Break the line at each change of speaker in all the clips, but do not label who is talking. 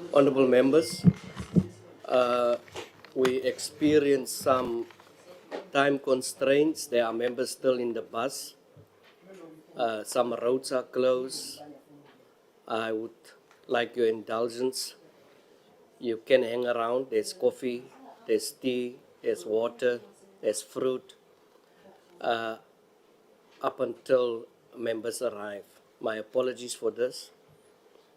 Honorable members, uh, we experienced some time constraints. There are members still in the bus. Some roads are closed. I would like your indulgence. You can hang around. There's coffee, there's tea, there's water, there's fruit up until members arrive. My apologies for this.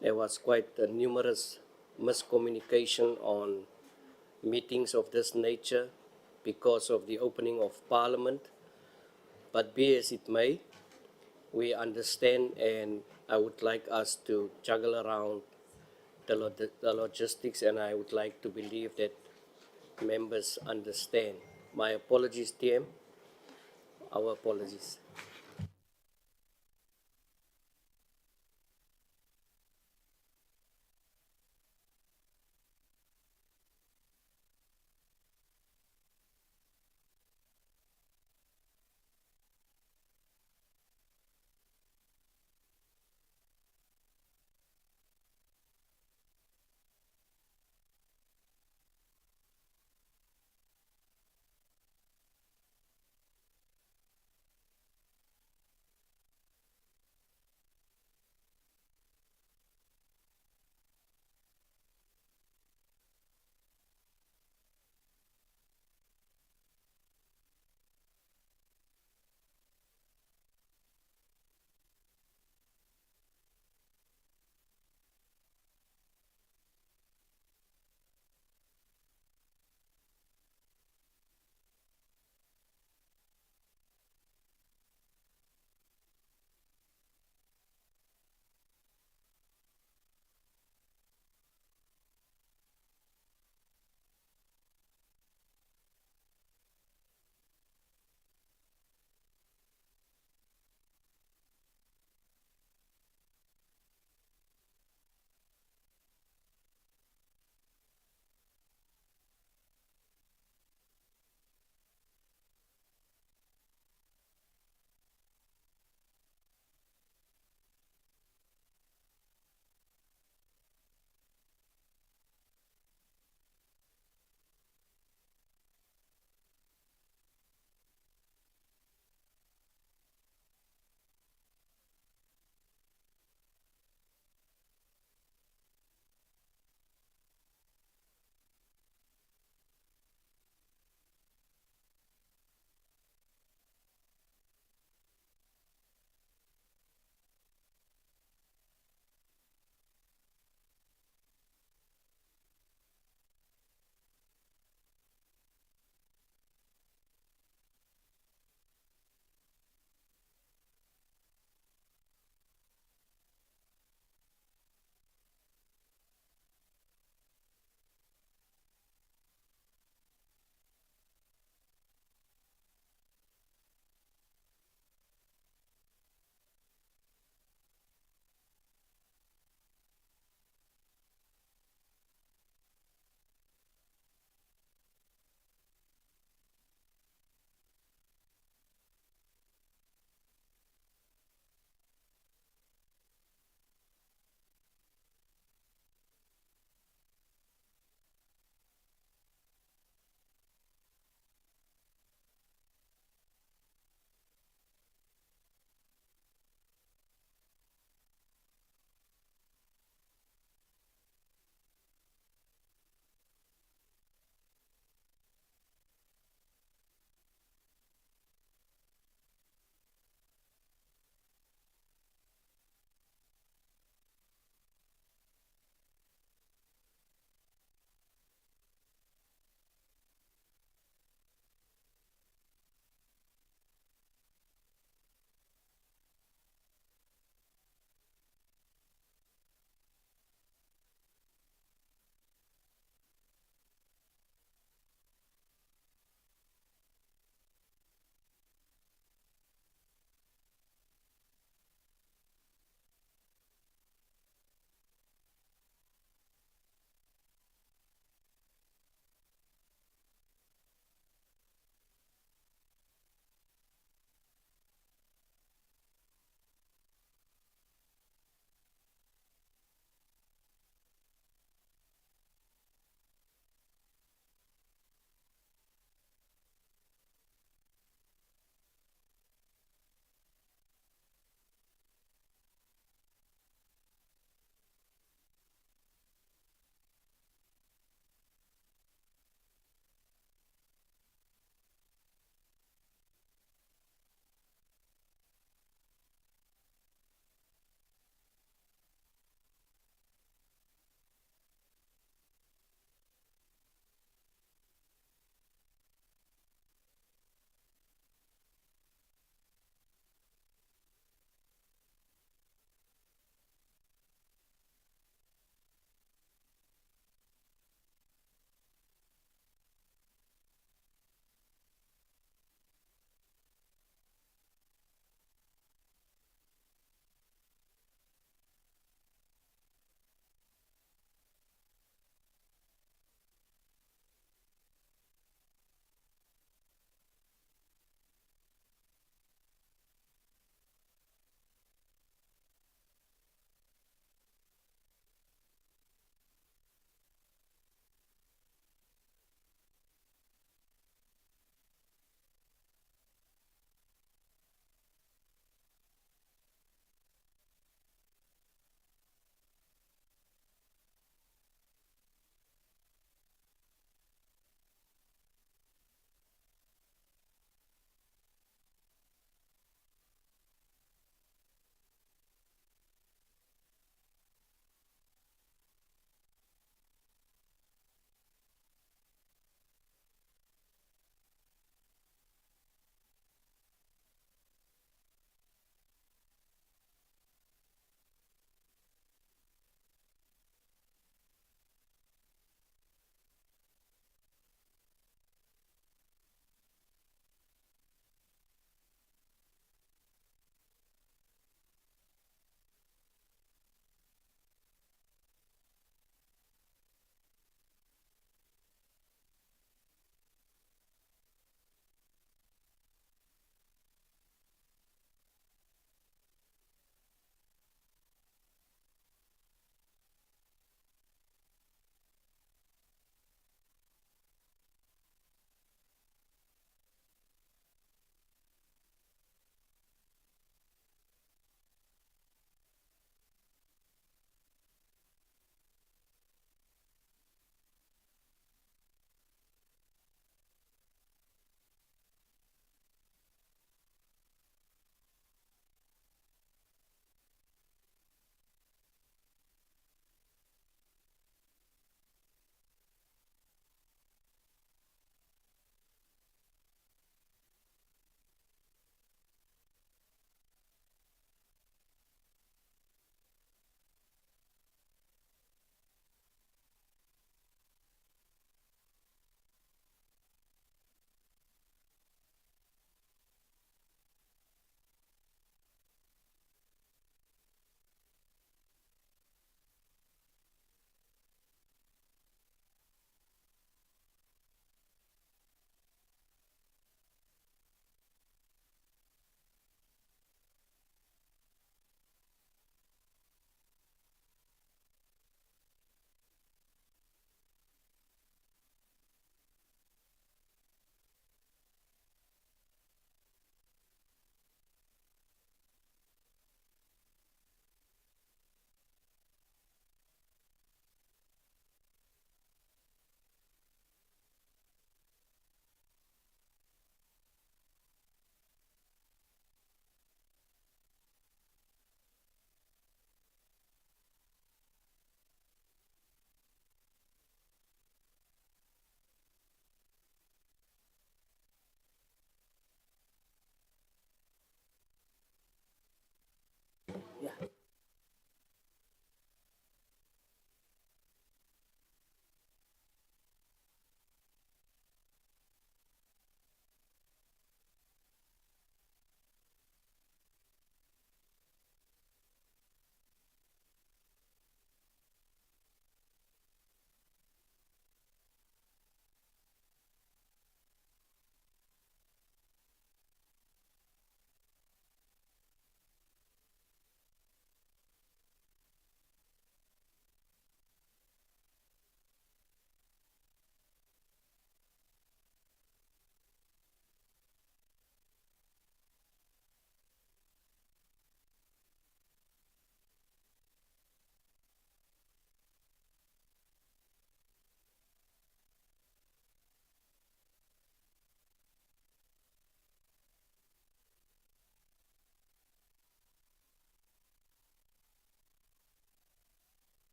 There was quite a numerous miscommunication on meetings of this nature because of the opening of Parliament. But be as it may, we understand, and I would like us to juggle around the logistics, and I would like to believe that members understand. My apologies, TM. Our apologies.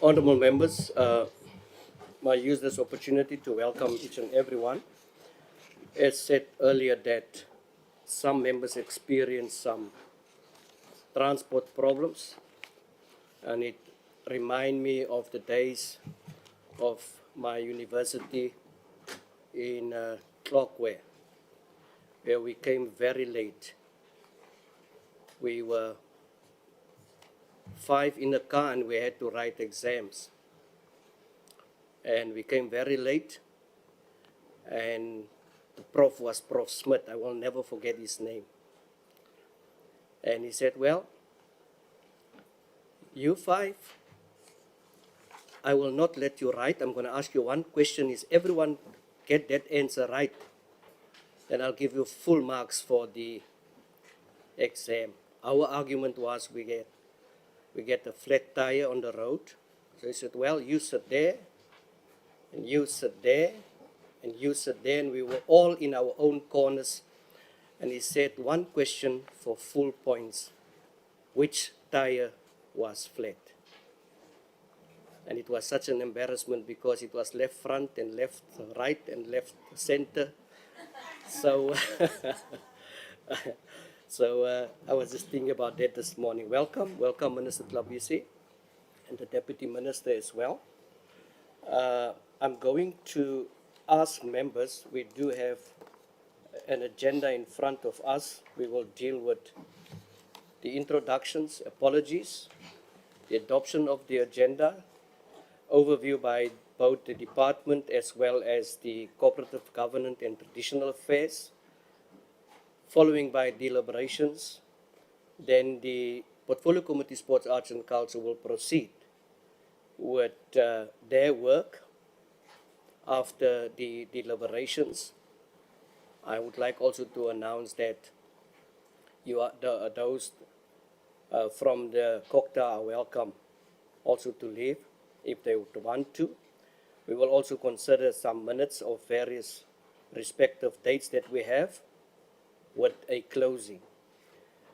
Honorable members, I use this opportunity to welcome each and everyone. As said earlier that some members experience some transport problems, and it remind me of the days of my university in Clockware, where we came very late. We were 5 in the car and we had to write exams. And we came very late, and the prof was Prof. Smith. I will never forget his name. And he said, well, you 5, I will not let you write. I'm going to ask you one question. Is everyone get that answer right? Then I'll give you full marks for the exam. Our argument was we get a flat tire on the road. So he said, well, you sit there, and you sit there, and you sit there, and we were all in our own corners. And he said, one question for full points. Which tire was flat? And it was such an embarrassment because it was left front and left right and left center. So, I was just thinking about that this morning. Welcome, Minister Tlabisi, and the Deputy Minister as well. I'm going to ask members, we do have an agenda in front of us. We will deal with the introductions, apologies, the adoption of the agenda, overview by both the department as well as the Cooperative Governance and Traditional Affairs, following by deliberations. Then the Portfolio Committee Sports, Arts and Culture will proceed with their work after the deliberations. I would like also to announce that those from the COCTA are welcome also to leave if they would want to. We will also consider some minutes of various respective dates that we have with a closing.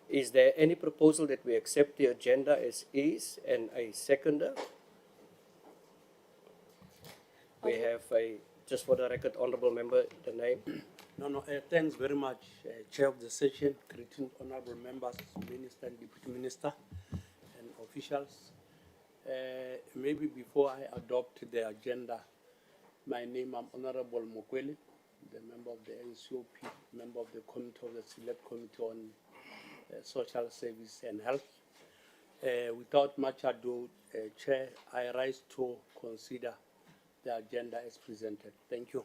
Is there any proposal that we accept the agenda as is and a seconder? We have just for the record, Honorable Member, the name.
No, thanks very much, Chair of the session, greetings, honorable members, Minister and Deputy Minister, and officials. Maybe before I adopt the agenda, my name, I'm Honorable Mokwele, the member of the NCOP, member of the committee of the Select Committee on Social Service and Health. Without much ado, Chair, I rise to consider the agenda as presented. Thank you.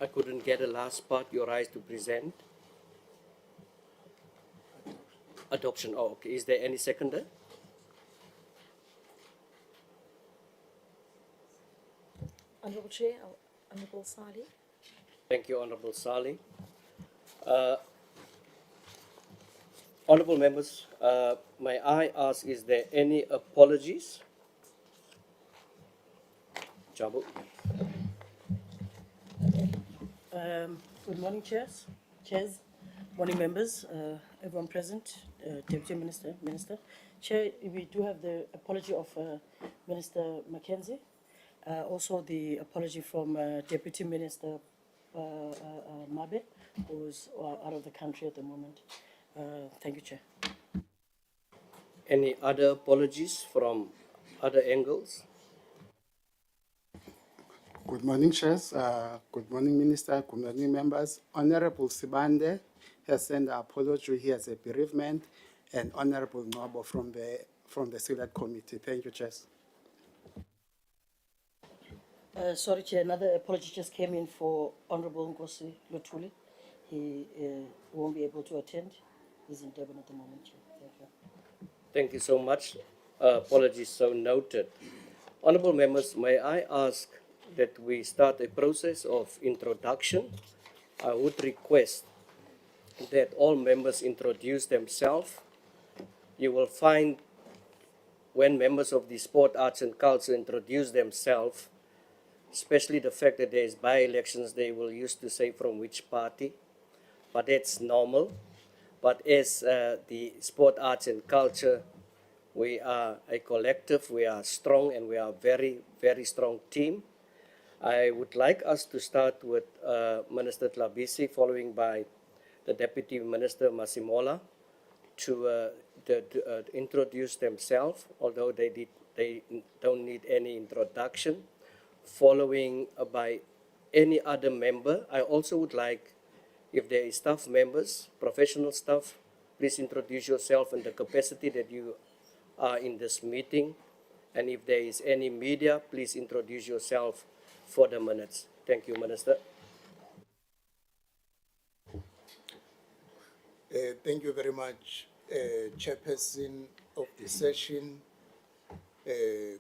I couldn't get the last part, your rise to present. Adoption, oh, okay. Is there any seconder?
Honourable Chair, Honourable Sali.
Thank you, Honorable Sali. Honorable members, may I ask, is there any apologies? Jabu.
Good morning, chairs, morning members, everyone present, Deputy Minister, Chair, we do have the apology of Minister Mackenzie, also the apology from Deputy Minister Mabe, who is out of the country at the moment. Thank you, Chair.
Any other apologies from other angles?
Good morning, Chairs. Good morning, Minister. Good morning, members. Honorable Sibande has sent an apology. He has a bereavement, and Honorable Nobo from the Select Committee. Thank you, Chairs.
Sorry, Chair, another apology just came in for Honourable Ngosi Lutuli. He won't be able to attend. He's in Durban at the moment, Chair. Thank you.
Thank you so much. Apologies so noted. Honorable members, may I ask that we start a process of introduction? I would request that all members introduce themselves. You will find when members of the Sport, Arts and Culture introduce themselves, especially the fact that there is by-elections, they will used to say from which party, but that's normal. But as the Sport, Arts and Culture, we are a collective, we are strong, and we are a very, very strong team. I would like us to start with Minister Tlabisi, following by the Deputy Minister Masimola, to introduce themselves, although they don't need any introduction, following by any other member. I also would like, if there is staff members, professional staff, please introduce yourself in the capacity that you are in this meeting. And if there is any media, please introduce yourself for the minutes. Thank you, Minister.
Thank you very much, Chairperson of the session.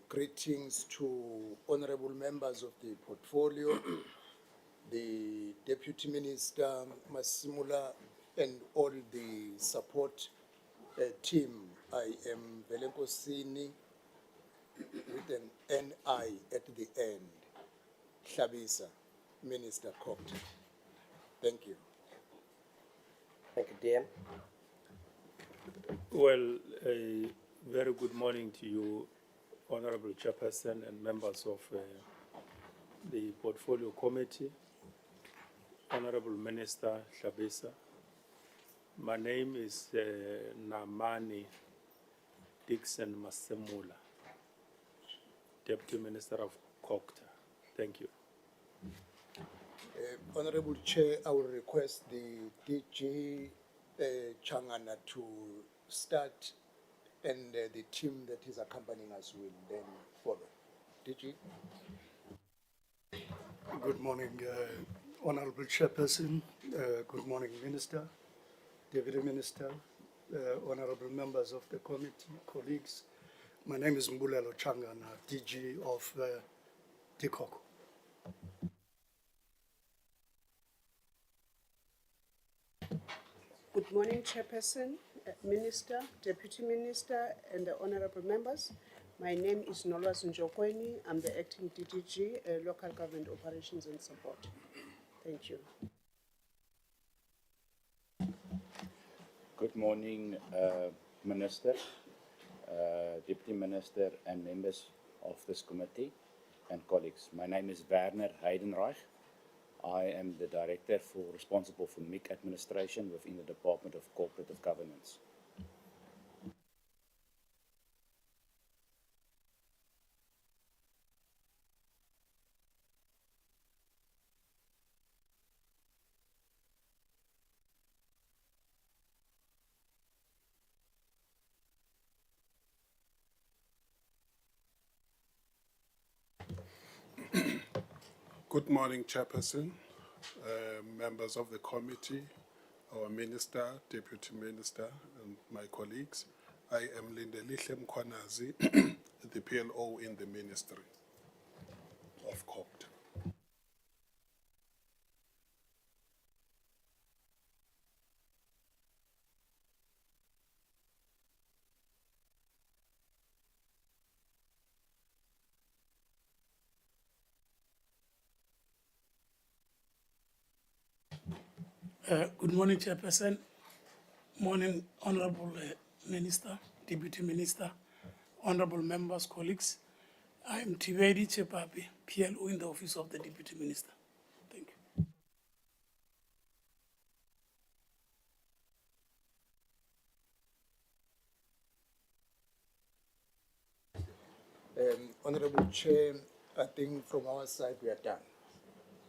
Greetings to honorable members of the portfolio, the Deputy Minister Masimula, and all the support team. I am Velenkosini with an N-I at the end. Shabisa, Minister COPTA. Thank you.
Thank you, DM.
Well, a very good morning to you, Honorable Chairperson and members of the Portfolio Committee, Honorable Minister Shabisa. My name is Namani Dixon Masemula, Deputy Minister of COCTA. Thank you.
Honorable Chair, I will request the DG Changana to start, and the team that is accompanying us will then follow. DG?
Good morning, Honorable Chairperson. Good morning, Minister, Deputy Minister, honorable members of the committee, colleagues. My name is Mbulelo Changana, DG of Tikoko.
Good morning, Chairperson, Minister, Deputy Minister, and the honorable members. My name is Nolwas Njokweni. I'm the acting DDG, Local Government Operations and Support. Thank you.
Good morning, Minister, Deputy Minister, and members of this committee and colleagues. My name is Werner Heidenreich. I am the Director responsible for MIC administration within the Department of Cooperative Governance.
Good morning, Chairperson, members of the committee, our Minister, Deputy Minister, and my colleagues. I am Lindelihle Mkhwanazi, the PLO in the Ministry of COPT.
Good morning, Chairperson. Morning, Honorable Minister, Deputy Minister, Honorable members, colleagues. I am Tivedi Chepapi, PLO in the Office of the Deputy Minister. Thank you.
Honorable Chair, I think from our side we are done.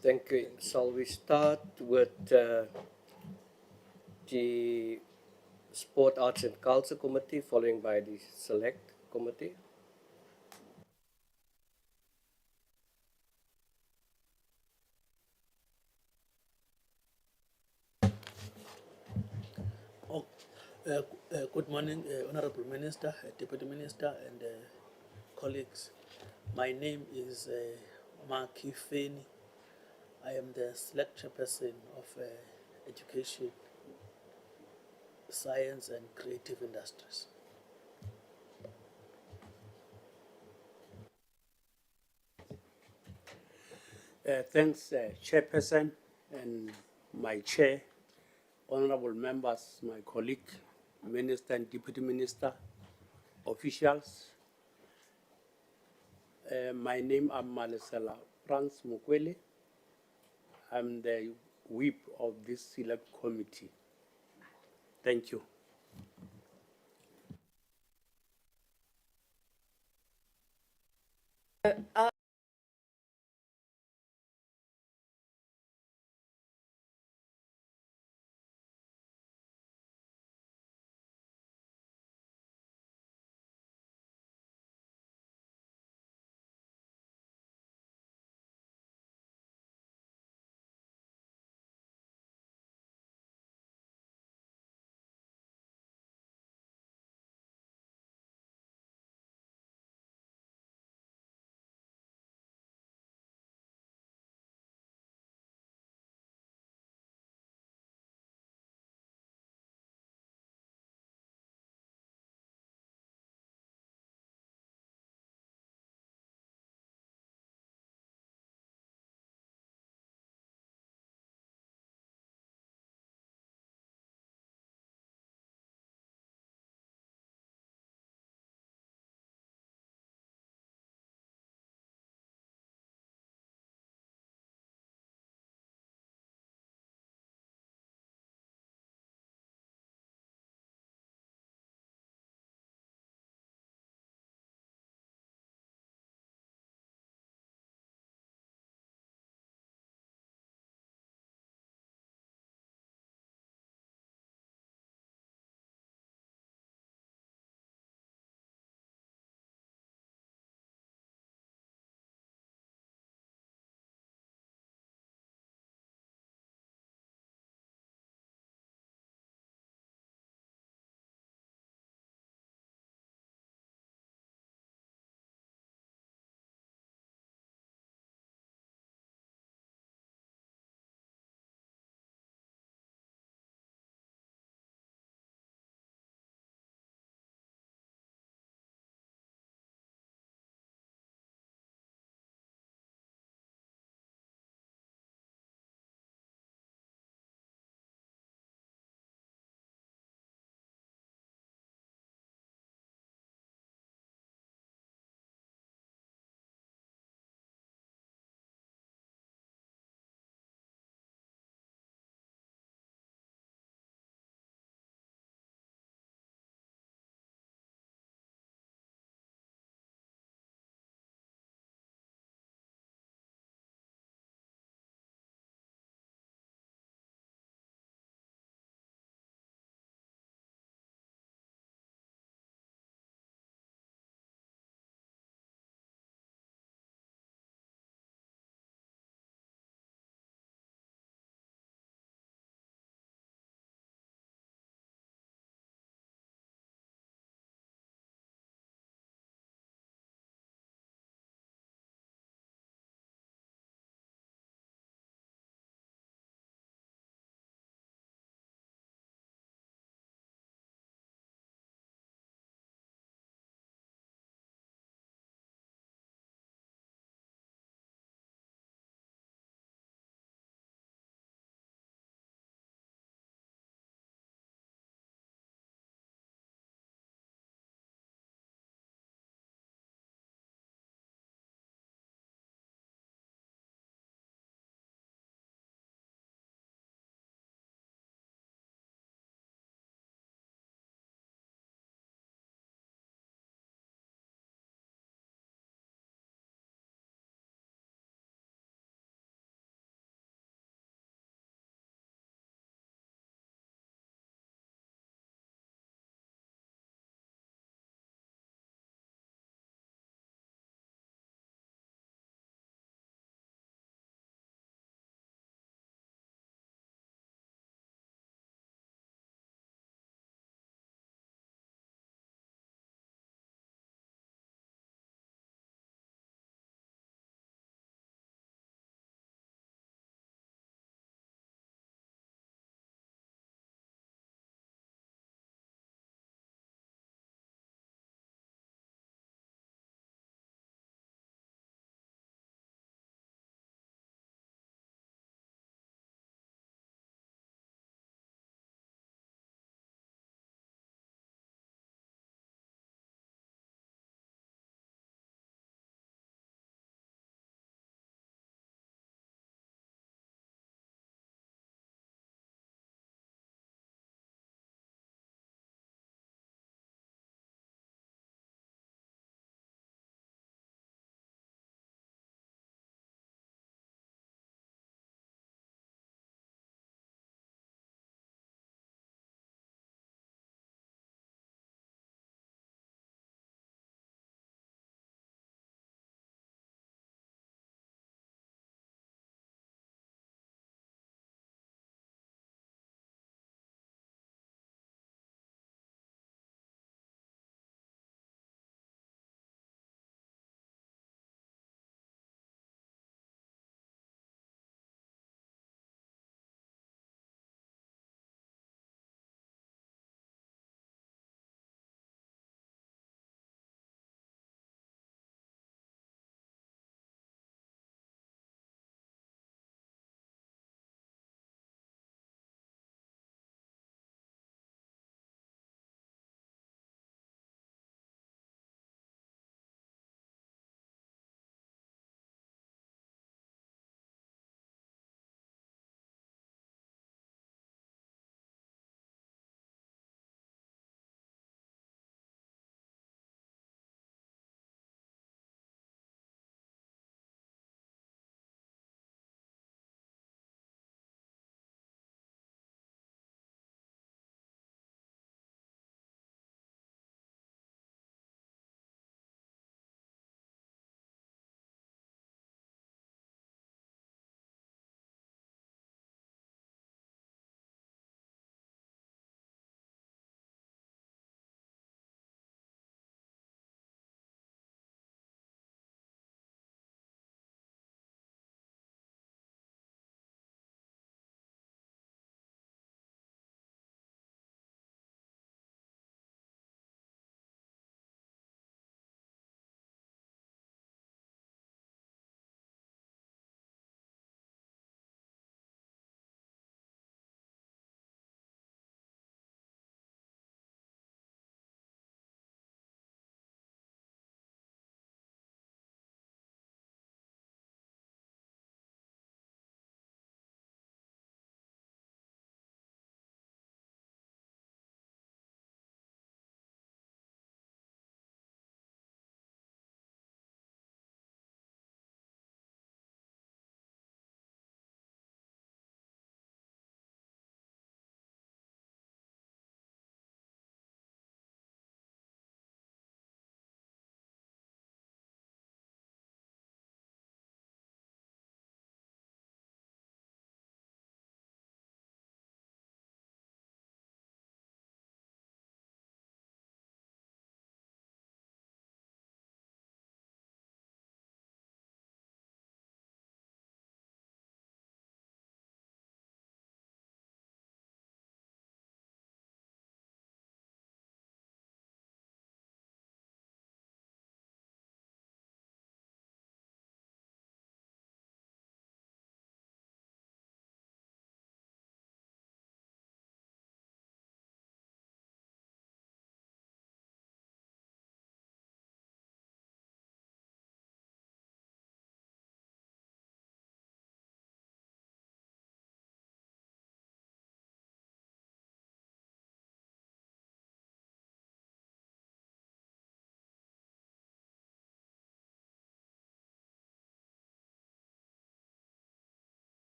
Thank you. Shall we start with the Sport, Arts and Culture Committee, following by the Select Committee?
Good morning, Honorable Minister, Deputy Minister, and colleagues. My name is Maki Feni. I am the Select Chairperson of Education, Science, and Creative Industries. Thanks, Chairperson and my chair, honorable members, my colleague, Minister and Deputy Minister, officials. My name is Malesela Franz Mukwele. I'm the whip of this select committee. Thank you.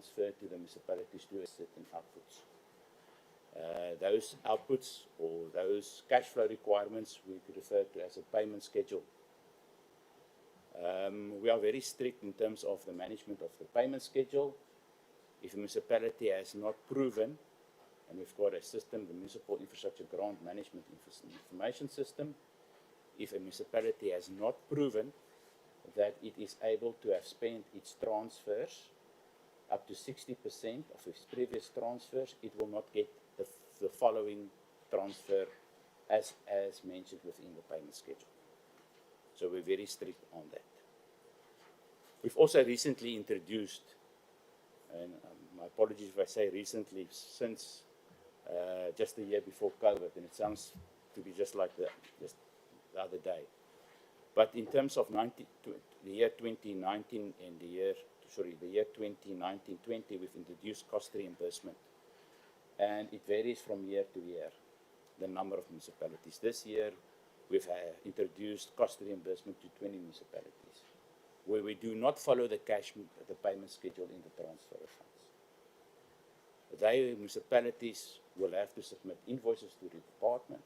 transferred to the municipalities to certain outputs. Those outputs or those cash flow requirements we refer to as a payment schedule. We are very strict in terms of the management of the payment schedule. If a municipality has not proven, and we've got a system, the Municipal Infrastructure Grant Management Information System, if a municipality has not proven that it is able to have spent its transfers up to 60% of its previous transfers, it will not get the following transfer as mentioned within the payment schedule. So we're very strict on that. We've also recently introduced, and my apologies if I say recently, since just the year before COVID, and it sounds to be just like just the other day. But in terms of the year 2019 and the year 2019-20, we've introduced cost reimbursement. And it varies from year to year, the number of municipalities. This year, we've introduced cost reimbursement to 20 municipalities, where we do not follow the payment schedule in the transfer of funds. The municipalities will have to submit invoices to the department.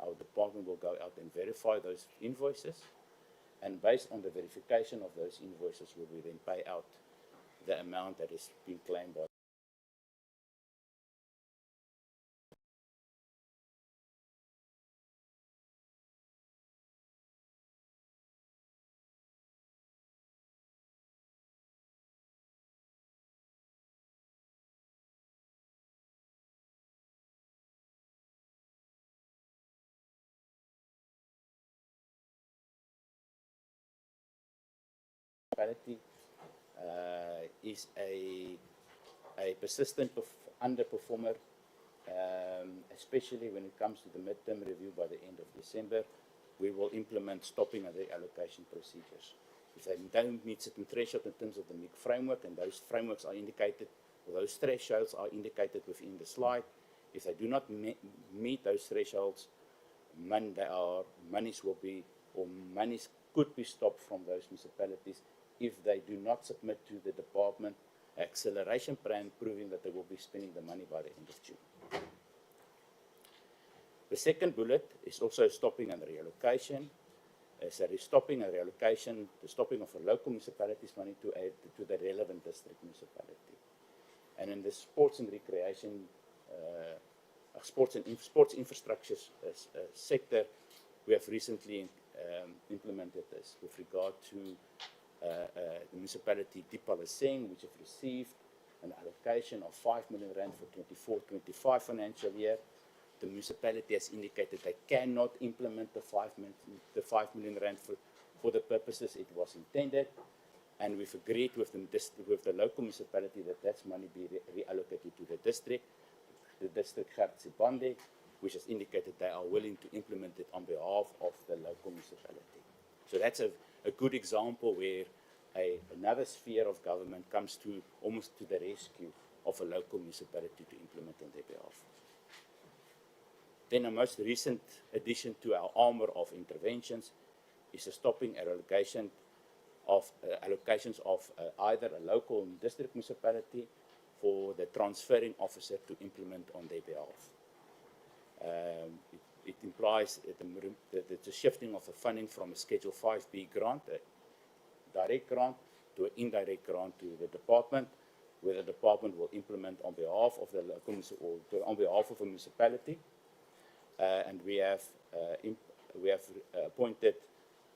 Our department will go out and verify those invoices, and based on the verification of those invoices, we will then pay out the amount that is being claimed by municipality is a persistent underperformer, especially when it comes to the midterm review by the end of December. We will implement stopping and reallocation procedures. If they don't meet certain thresholds in terms of the MIC framework, and those frameworks are indicated, or those thresholds are indicated within the slide, if they do not meet those thresholds, monies will be, or monies could be stopped from those municipalities if they do not submit to the department acceleration plan proving that they will be spending the money by the end of June. The second bullet is also stopping and reallocation. So the stopping and reallocation, the stopping of a local municipality's money to the relevant district municipality. And in the sports and recreation, sports infrastructure sector, we have recently implemented this with regard to the municipality Dipaleseng, which have received an allocation of 5 million rand for 24-25 financial year. The municipality has indicated they cannot implement the 5 million rand for the purposes it was intended, and we've agreed with the local municipality that that money be reallocated to the district Gertsibande, which has indicated they are willing to implement it on behalf of the local municipality. So that's a good example where another sphere of government comes to almost to the rescue of a local municipality to implement on their behalf. Then a most recent addition to our armor of interventions is a stopping allocations of either a local district municipality for the transferring officer to implement on their behalf. It implies that the shifting of the funding from a Schedule 5B grant, a direct grant, to an indirect grant to the department, where the department will implement on behalf of the local or on behalf of a municipality. And we have appointed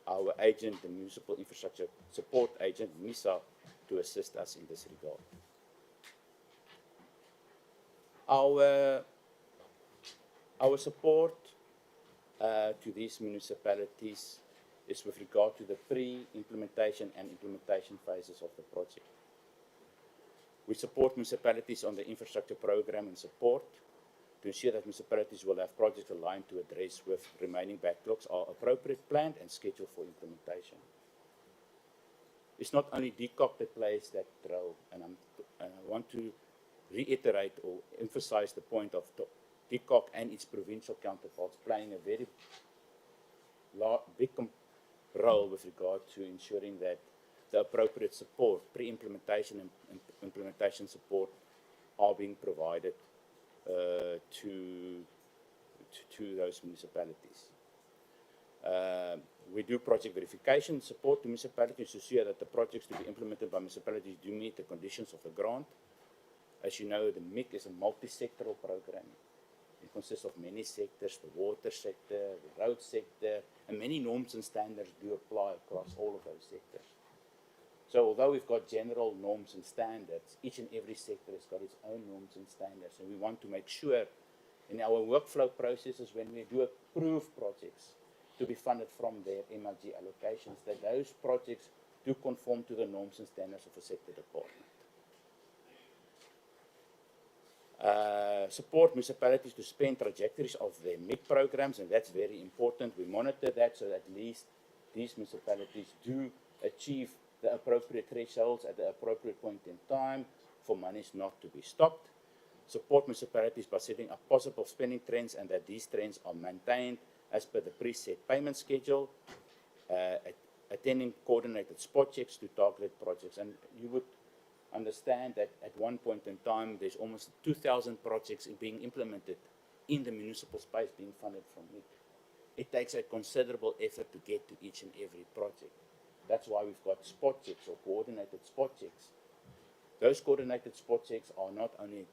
our agent, the Municipal Infrastructure Support Agent, MISA, to assist us in this regard. Our support to these municipalities is with regard to the pre-implementation and implementation phases of the project. We support municipalities on the infrastructure program and support to ensure that municipalities will have projects aligned to address with remaining backlogs are appropriate, planned and scheduled for implementation. It's not only DCOP that plays that role, and I want to reiterate or emphasize the point of DCOP and its provincial counterparts playing a very big role with regard to ensuring that the appropriate support, pre-implementation and implementation support are being provided to those municipalities. We do project verification support to municipalities to ensure that the projects to be implemented by municipalities do meet the conditions of the grant. As you know, the MIC is a multi-sectoral program. It consists of many sectors, the water sector, the road sector, and many norms and standards do apply across all of those sectors. So although we've got general norms and standards, each and every sector has got its own norms and standards, and we want to make sure in our workflow processes when we do approve projects to be funded from their MLG allocations, that those projects do conform to the norms and standards of a sector department. Support municipalities to spend trajectories of their MIC programs, and that's very important. We monitor that so that at least these municipalities do achieve the appropriate thresholds at the appropriate point in time for monies not to be stopped. Support municipalities by setting up possible spending trends and that these trends are maintained as per the preset payment schedule, attending coordinated spot checks to targeted projects. And you would understand that at one point in time, there's almost 2,000 projects being implemented in the municipal space being funded from MIC. It takes a considerable effort to get to each and every project. That's why we've got spot checks or coordinated spot checks. Those coordinated spot checks are not only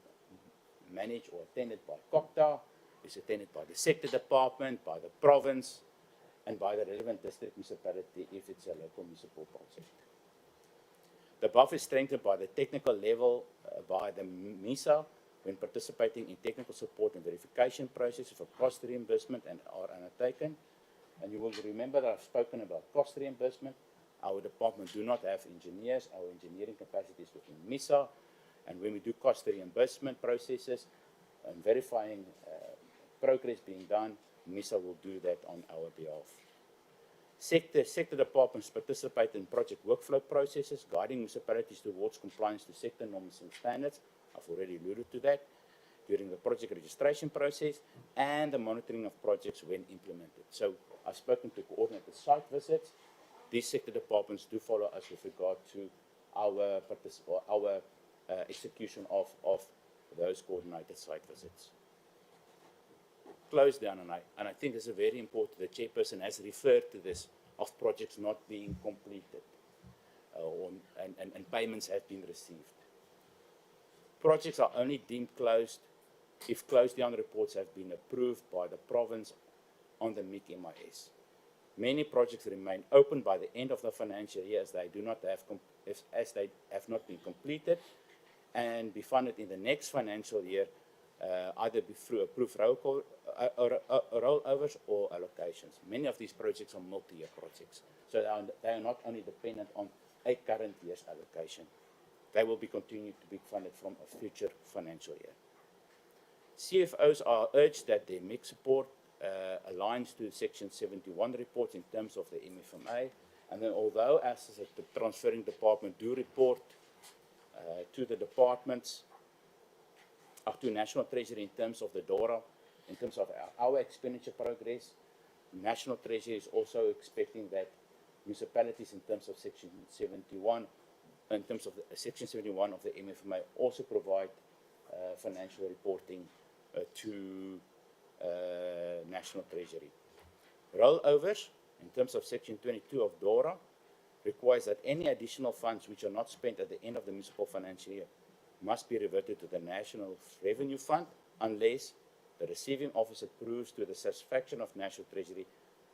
managed or attended by COPTA, it's attended by the sector department, by the province, and by the relevant district municipality if it's a local municipal project. The above is strengthened by the technical level by the MISA when participating in technical support and verification processes for cost reimbursement and are undertaken. And you will remember that I've spoken about cost reimbursement. Our department do not have engineers. Our engineering capacity is within MISA. And when we do cost reimbursement processes and verifying progress being done, MISA will do that on our behalf. Sector departments participate in project workflow processes, guiding municipalities towards compliance to sector norms and standards. I've already alluded to that during the project registration process and the monitoring of projects when implemented. So I've spoken to coordinated site visits. These sector departments do follow us with regard to our execution of those coordinated site visits. Close down, and I think this is very important. The chairperson has referred to this of projects not being completed and payments have been received. Projects are only deemed closed if closed down reports have been approved by the province on the MIC MIS. Many projects remain open by the end of the financial year as they have not been completed and be funded in the next financial year, either through approved rollovers or allocations. Many of these projects are multi-year projects, so they are not only dependent on a current year's allocation. They will be continued to be funded from a future financial year. CFOs are urged that their MIC support aligns to Section 71 reports in terms of the MFMA, and then although as the transferring department do report to the departments, up to National Treasury in terms of the DORA, in terms of our expenditure progress, National Treasury is also expecting that municipalities in terms of Section 71, in terms of the Section 71 of the MFMA also provide financial reporting to National Treasury. Rollovers, in terms of Section 22 of DORA, requires that any additional funds which are not spent at the end of the municipal financial year must be reverted to the National Revenue Fund unless the receiving officer proves to the satisfaction of National Treasury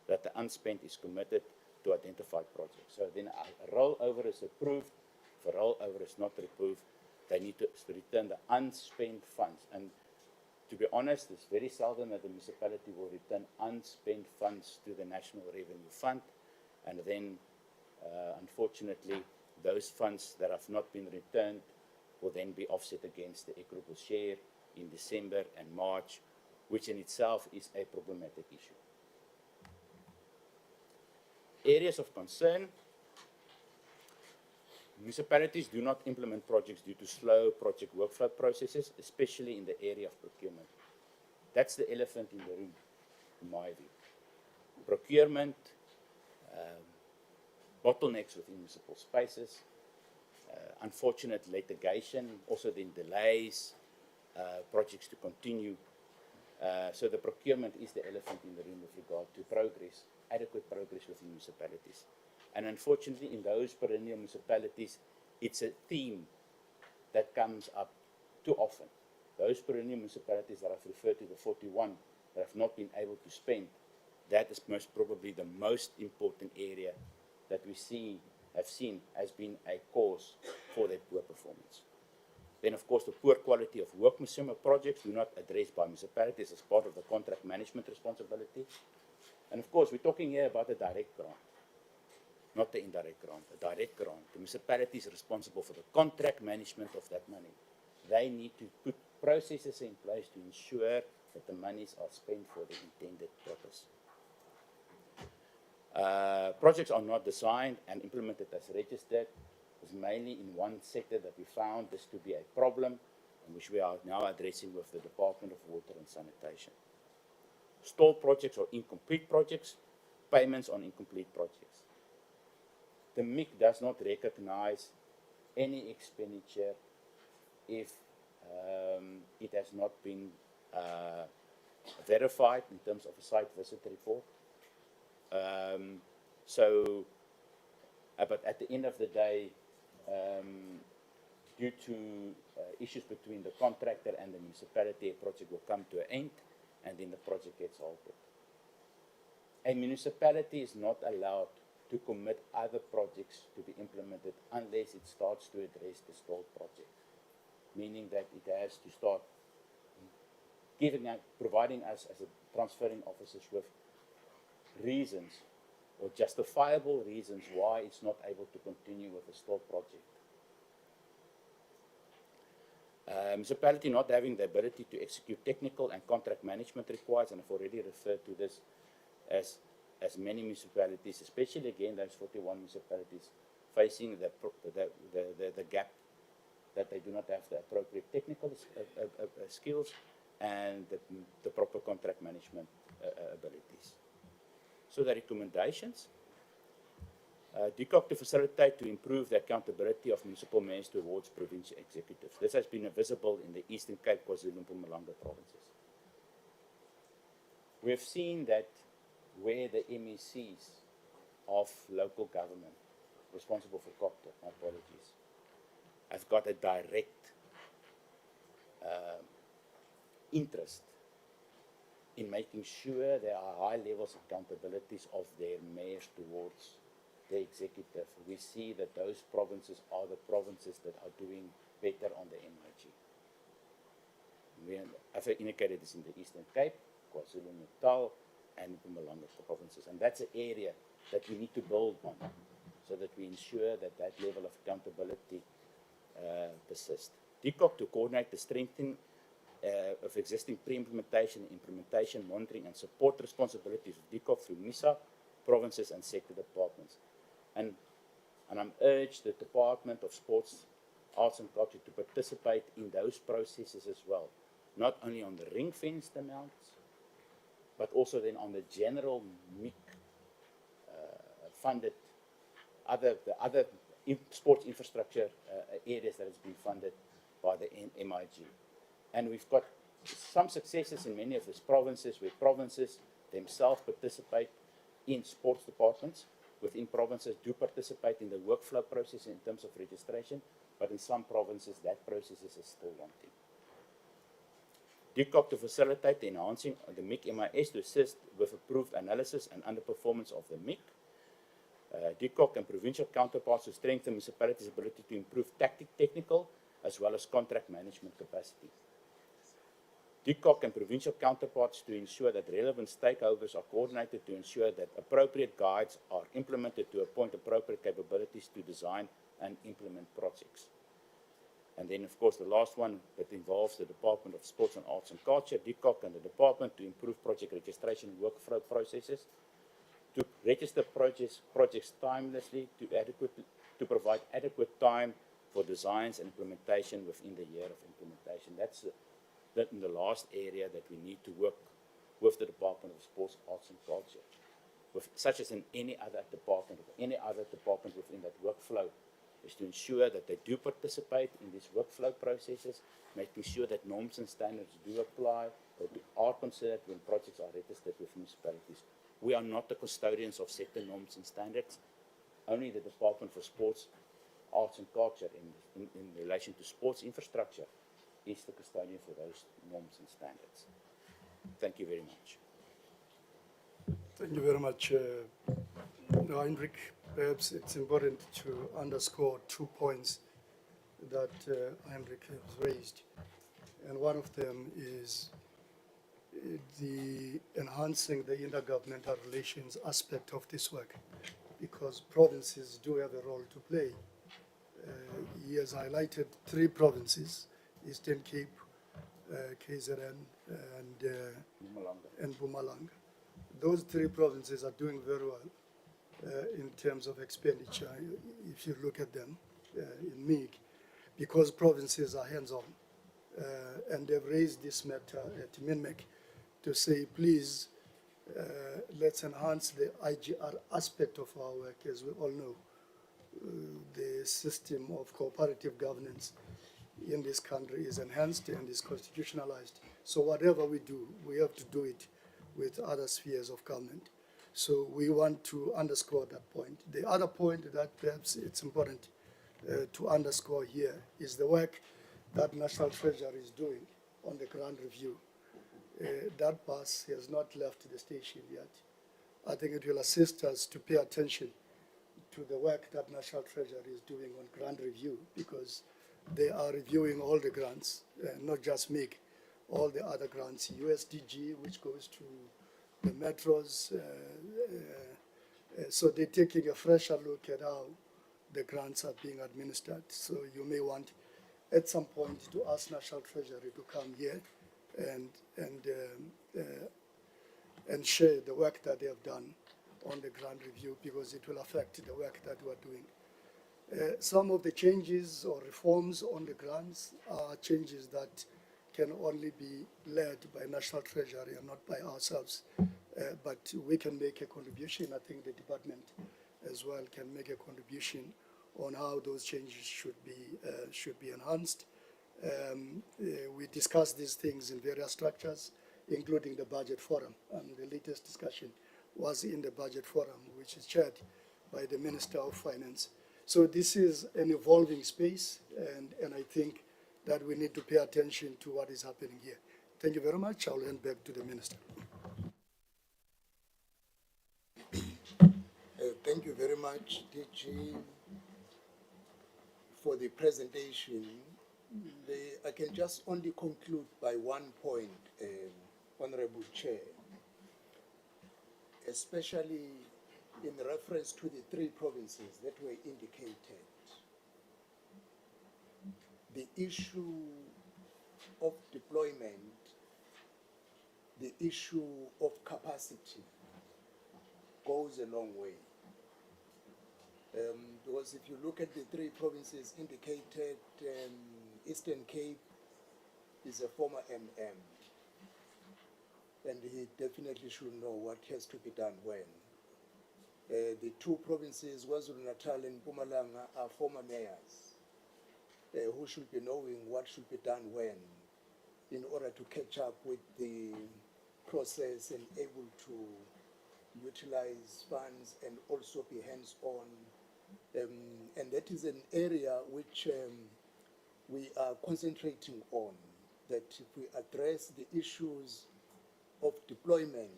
that the unspent is committed to identified projects. So then a rollover is approved. If a rollover is not approved, they need to return the unspent funds. And to be honest, it's very seldom that the municipality will return unspent funds to the National Revenue Fund. And then, unfortunately, those funds that have not been returned will then be offset against the equitable share in December and March, which in itself is a problematic issue. Areas of concern. Municipalities do not implement projects due to slow project workflow processes, especially in the area of procurement. That's the elephant in the room, in my view. Procurement, bottlenecks within municipal spaces, unfortunate litigation, also then delays projects to continue. So the procurement is the elephant in the room with regard to progress, adequate progress within municipalities. And unfortunately, in those perennial municipalities, it's a theme that comes up too often. Those perennial municipalities that I've referred to, the 41, that have not been able to spend, that is most probably the most important area that we have seen as being a cause for their poor performance. Then, of course, the poor quality of work museum projects do not addressed by municipalities as part of the contract management responsibility. And of course, we're talking here about a direct grant, not the indirect grant, a direct grant. The municipality is responsible for the contract management of that money. They need to put processes in place to ensure that the monies are spent for the intended purpose. Projects are not designed and implemented as registered. It's mainly in one sector that we found this to be a problem, and which we are now addressing with the Department of Water and Sanitation. Stalled projects or incomplete projects, payments on incomplete projects. The MIC does not recognize any expenditure if it has not been verified in terms of a site visit report. But at the end of the day, due to issues between the contractor and the municipality, a project will come to an end and then the project gets halted. A municipality is not allowed to commit other projects to be implemented unless it starts to address the stalled project, meaning that it has to start providing us as a transferring officers with reasons or justifiable reasons why it's not able to continue with the stalled project. Municipality not having the ability to execute technical and contract management requires, and I've already referred to this as many municipalities, especially again those 41 municipalities, facing the gap that they do not have the appropriate technical skills and the proper contract management abilities. So the recommendations, DCOC to facilitate to improve the accountability of municipal mayors towards provincial executives. This has been visible in the Eastern Cape, KwaZulu and Mpumalanga provinces. We have seen that where the MECs of local government responsible for COPTA, my apologies, have got a direct interest in making sure there are high levels of accountabilities of their mayors towards the executive. We see that those provinces are the provinces that are doing better on the MIG. As I indicated, it's in the Eastern Cape, KwaZulu-Natal, and Mpumalanga provinces. And that's an area that we need to build on so that we ensure that that level of accountability persists. DCOC to coordinate the strengthening of existing pre-implementation, implementation, monitoring, and support responsibilities of DCOC through MISA, provinces, and sector departments. And I'm urged the Department of Sports, Arts and Culture to participate in those processes as well, not only on the ring-fenced amounts, but also then on the general MIC funded, the other sports infrastructure areas that has been funded by the MIG. And we've got some successes in many of these provinces where provinces themselves participate in sports departments. Within provinces do participate in the workflow process in terms of registration, but in some provinces that process is still wanting. DCOC to facilitate the enhancing of the MIC MIS to assist with approved analysis and underperformance of the MIC. DCOC and provincial counterparts to strengthen municipalities' ability to improve technical as well as contract management capacity. DCOC and provincial counterparts to ensure that relevant stakeholders are coordinated to ensure that appropriate guides are implemented to appoint appropriate capabilities to design and implement projects. And then, of course, the last one that involves the Department of Sports and Arts and Culture, DCOC, and the department to improve project registration workflow processes, to register projects timelessly, to provide adequate time for designs and implementation within the year of implementation. That's the last area that we need to work with the Department of Sports, Arts and Culture. such as in any other department within that workflow, is to ensure that they do participate in these workflow processes, making sure that norms and standards do apply or are considered when projects are registered with municipalities. We are not the custodians of certain norms and standards. Only the Department for Sports, Arts and Culture in relation to sports infrastructure is the custodian for those norms and standards. Thank you very much.
Thank you very much, Heinrich. Perhaps it's important to underscore 2 points that Heinrich has raised. And one of them is the enhancing the intergovernmental relations aspect of this work, because provinces do have a role to play. He has highlighted 3 provinces, Eastern Cape, KZN, and Mpumalanga. Those 3 provinces are doing very well in terms of expenditure, if you look at them in MIG, because provinces are hands-on. And they've raised this matter at MINMEC to say, please, let's enhance the IGR aspect of our work. As we all know, the system of cooperative governance in this country is enhanced and is constitutionalized. So whatever we do, we have to do it with other spheres of government. So we want to underscore that point. The other point that perhaps it's important to underscore here is the work that National Treasury is doing on the grant review. That bus has not left the station yet. I think it will assist us to pay attention to the work that National Treasury is doing on grant review, because they are reviewing all the grants, not just MIG, all the other grants, USDG, which goes to the metros. So they're taking a fresher look at how the grants are being administered. So you may want at some point to ask National Treasury to come here and share the work that they have done on the grant review, because it will affect the work that we're doing. Some of the changes or reforms on the grants are changes that can only be led by National Treasury and not by ourselves. But we can make a contribution. I think the department as well can make a contribution on how those changes should be enhanced. We discussed these things in various structures, including the budget forum. And the latest discussion was in the budget forum, which is chaired by the Minister of Finance. So this is an evolving space, and I think that we need to pay attention to what is happening here. Thank you very much. I'll hand back to the Minister.
Thank you very much, DG, for the presentation. I can just only conclude by one point, Honorable Chair, especially in reference to the 3 provinces that were indicated. The issue of deployment, the issue of capacity goes a long way. Because if you look at the 3 provinces indicated, Eastern Cape is a former MM, and he definitely should know what has to be done when. The 2 provinces, KwaZulu-Natal and Mpumalanga, are former mayors who should be knowing what should be done when in order to catch up with the process and able to utilize funds and also be hands-on. And that is an area which we are concentrating on, that if we address the issues of deployment,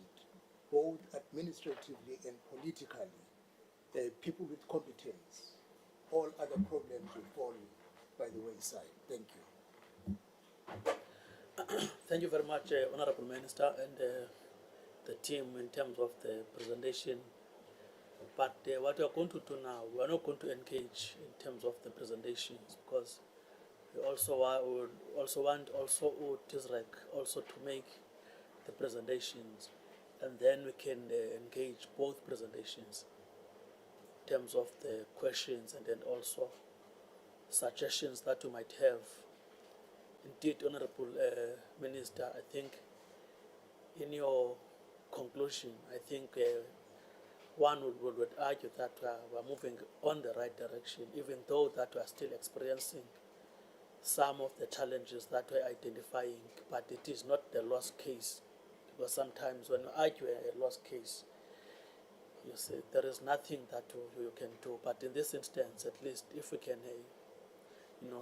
both administratively and politically, people with competence, all other problems will fall by the wayside. Thank you.
Thank you very much, Honorable Minister, and the team in terms of the presentation. But what we are going to do now, we are not going to engage in terms of the presentations, because we also want TISREC also to make the presentations, and then we can engage both presentations in terms of the questions and then also suggestions that you might have. Indeed, Honorable Minister, I think in your conclusion, I think one would argue that we're moving on the right direction, even though that we're still experiencing some of the challenges that we're identifying, but it is not the lost case. Because sometimes when you argue a lost case, you say there is nothing that you can do. But in this instance, at least if we can,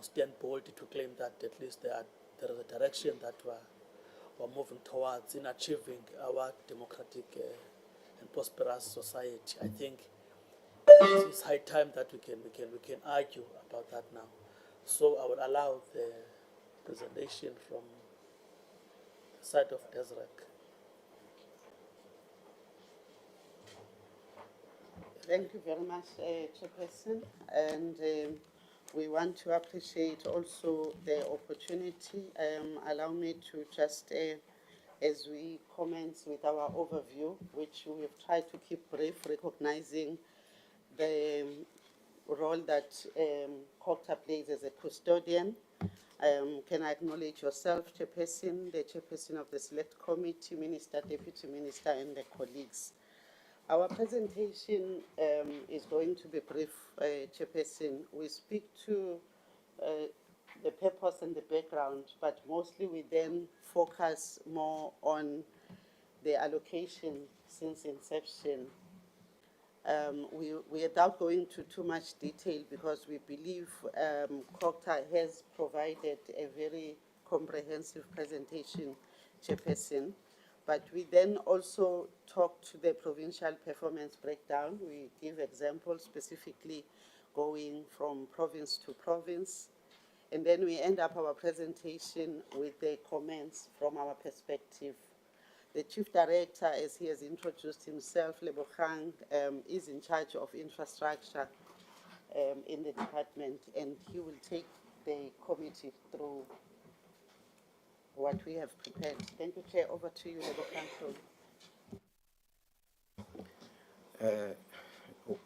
stand bold to claim that at least there is a direction that we're moving towards in achieving our democratic and prosperous society. I think it is high time that we can argue about that now. So I will allow the presentation from the side of Desirek.
Thank you very much, Chairperson. And we want to appreciate also the opportunity. Allow me to just, as we commence with our overview, which we have tried to keep brief, recognizing the role that COCTA plays as a custodian. Can I acknowledge yourself, Chairperson, the Chairperson of the Select Committee, Minister, Deputy Minister, and the colleagues. Our presentation is going to be brief, Chairperson. We speak to the purpose and the background, but mostly we then focus more on the allocation since inception. Without going into too much detail, because we believe COCTA has provided a very comprehensive presentation, Chairperson. But we then also talk to the provincial performance breakdown. We give examples specifically going from province to province. And then we end up our presentation with the comments from our perspective. The Chief Director, as he has introduced himself, Lebogang, is in charge of infrastructure in the department, and he will take the committee through what we have prepared. Thank you, Chair. Over to you, Lebogang.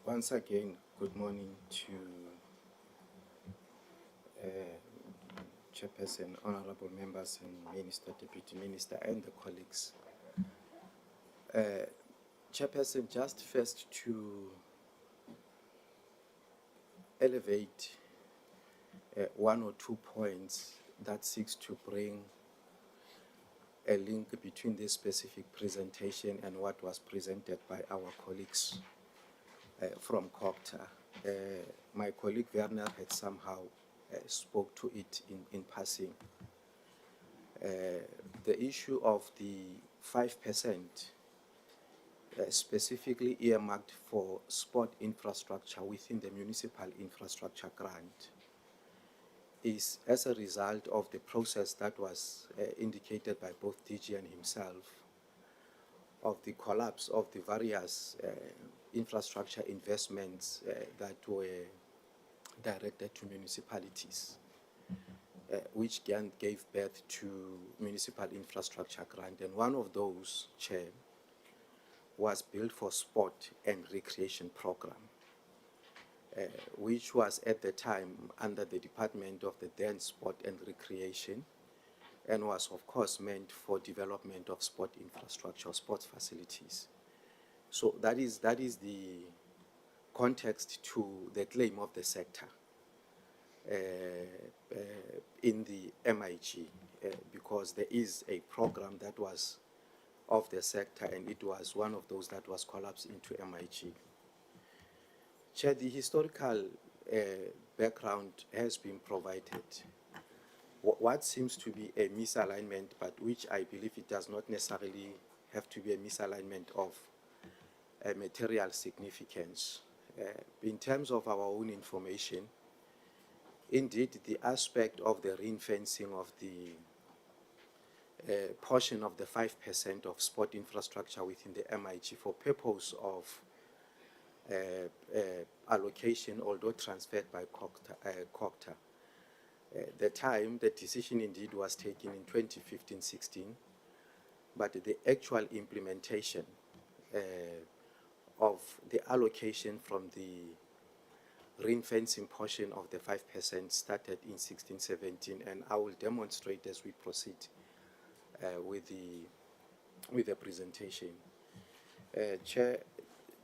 Once again, good morning to Chairperson, honorable members and Minister, Deputy Minister, and the colleagues. Chairperson, just first to elevate one or two points that seeks to bring a link between this specific presentation and what was presented by our colleagues from COCTA. My colleague Werner had somehow spoke to it in passing. The issue of the 5% specifically earmarked for sport infrastructure within the Municipal Infrastructure Grant is as a result of the process that was indicated by both DG and himself of the collapse of the various infrastructure investments that were directed to municipalities, which gave birth to Municipal Infrastructure Grant. And one of those, Chair, was built for sport and recreation program, which was at the time under the Department of the then Sport and Recreation, and was of course meant for development of sport infrastructure, sports facilities. So that is the context to the claim of the sector in the MIG, because there is a program that was of the sector, and it was one of those that was collapsed into MIG. Chair, the historical background has been provided. What seems to be a misalignment, but which I believe it does not necessarily have to be a misalignment of material significance. In terms of our own information, indeed, the aspect of the ring-fencing of the portion of the 5% of sport infrastructure within the MIG for purpose of allocation, although transferred by COCTA. The time, the decision indeed was taken in 2015-16, but the actual implementation of the allocation from the ring-fencing portion of the 5% started in 16-17, and I will demonstrate as we proceed with the presentation. Chair,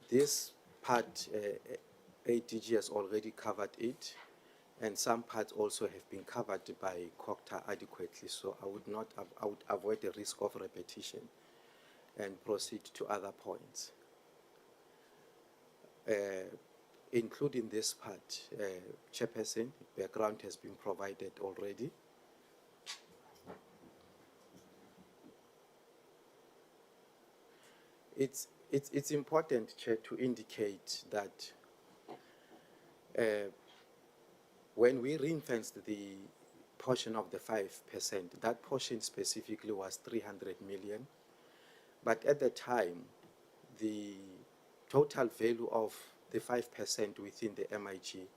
This part, ADG has already covered it, and some parts also have been covered by COCTA adequately, so I would avoid the risk of repetition and proceed to other points. Including this part, Chairperson, background has been provided already. It's important, Chair, to indicate that when we ring-fenced the portion of the 5%, that portion specifically was 300 million. But at the time, the total value of the 5% within the MIG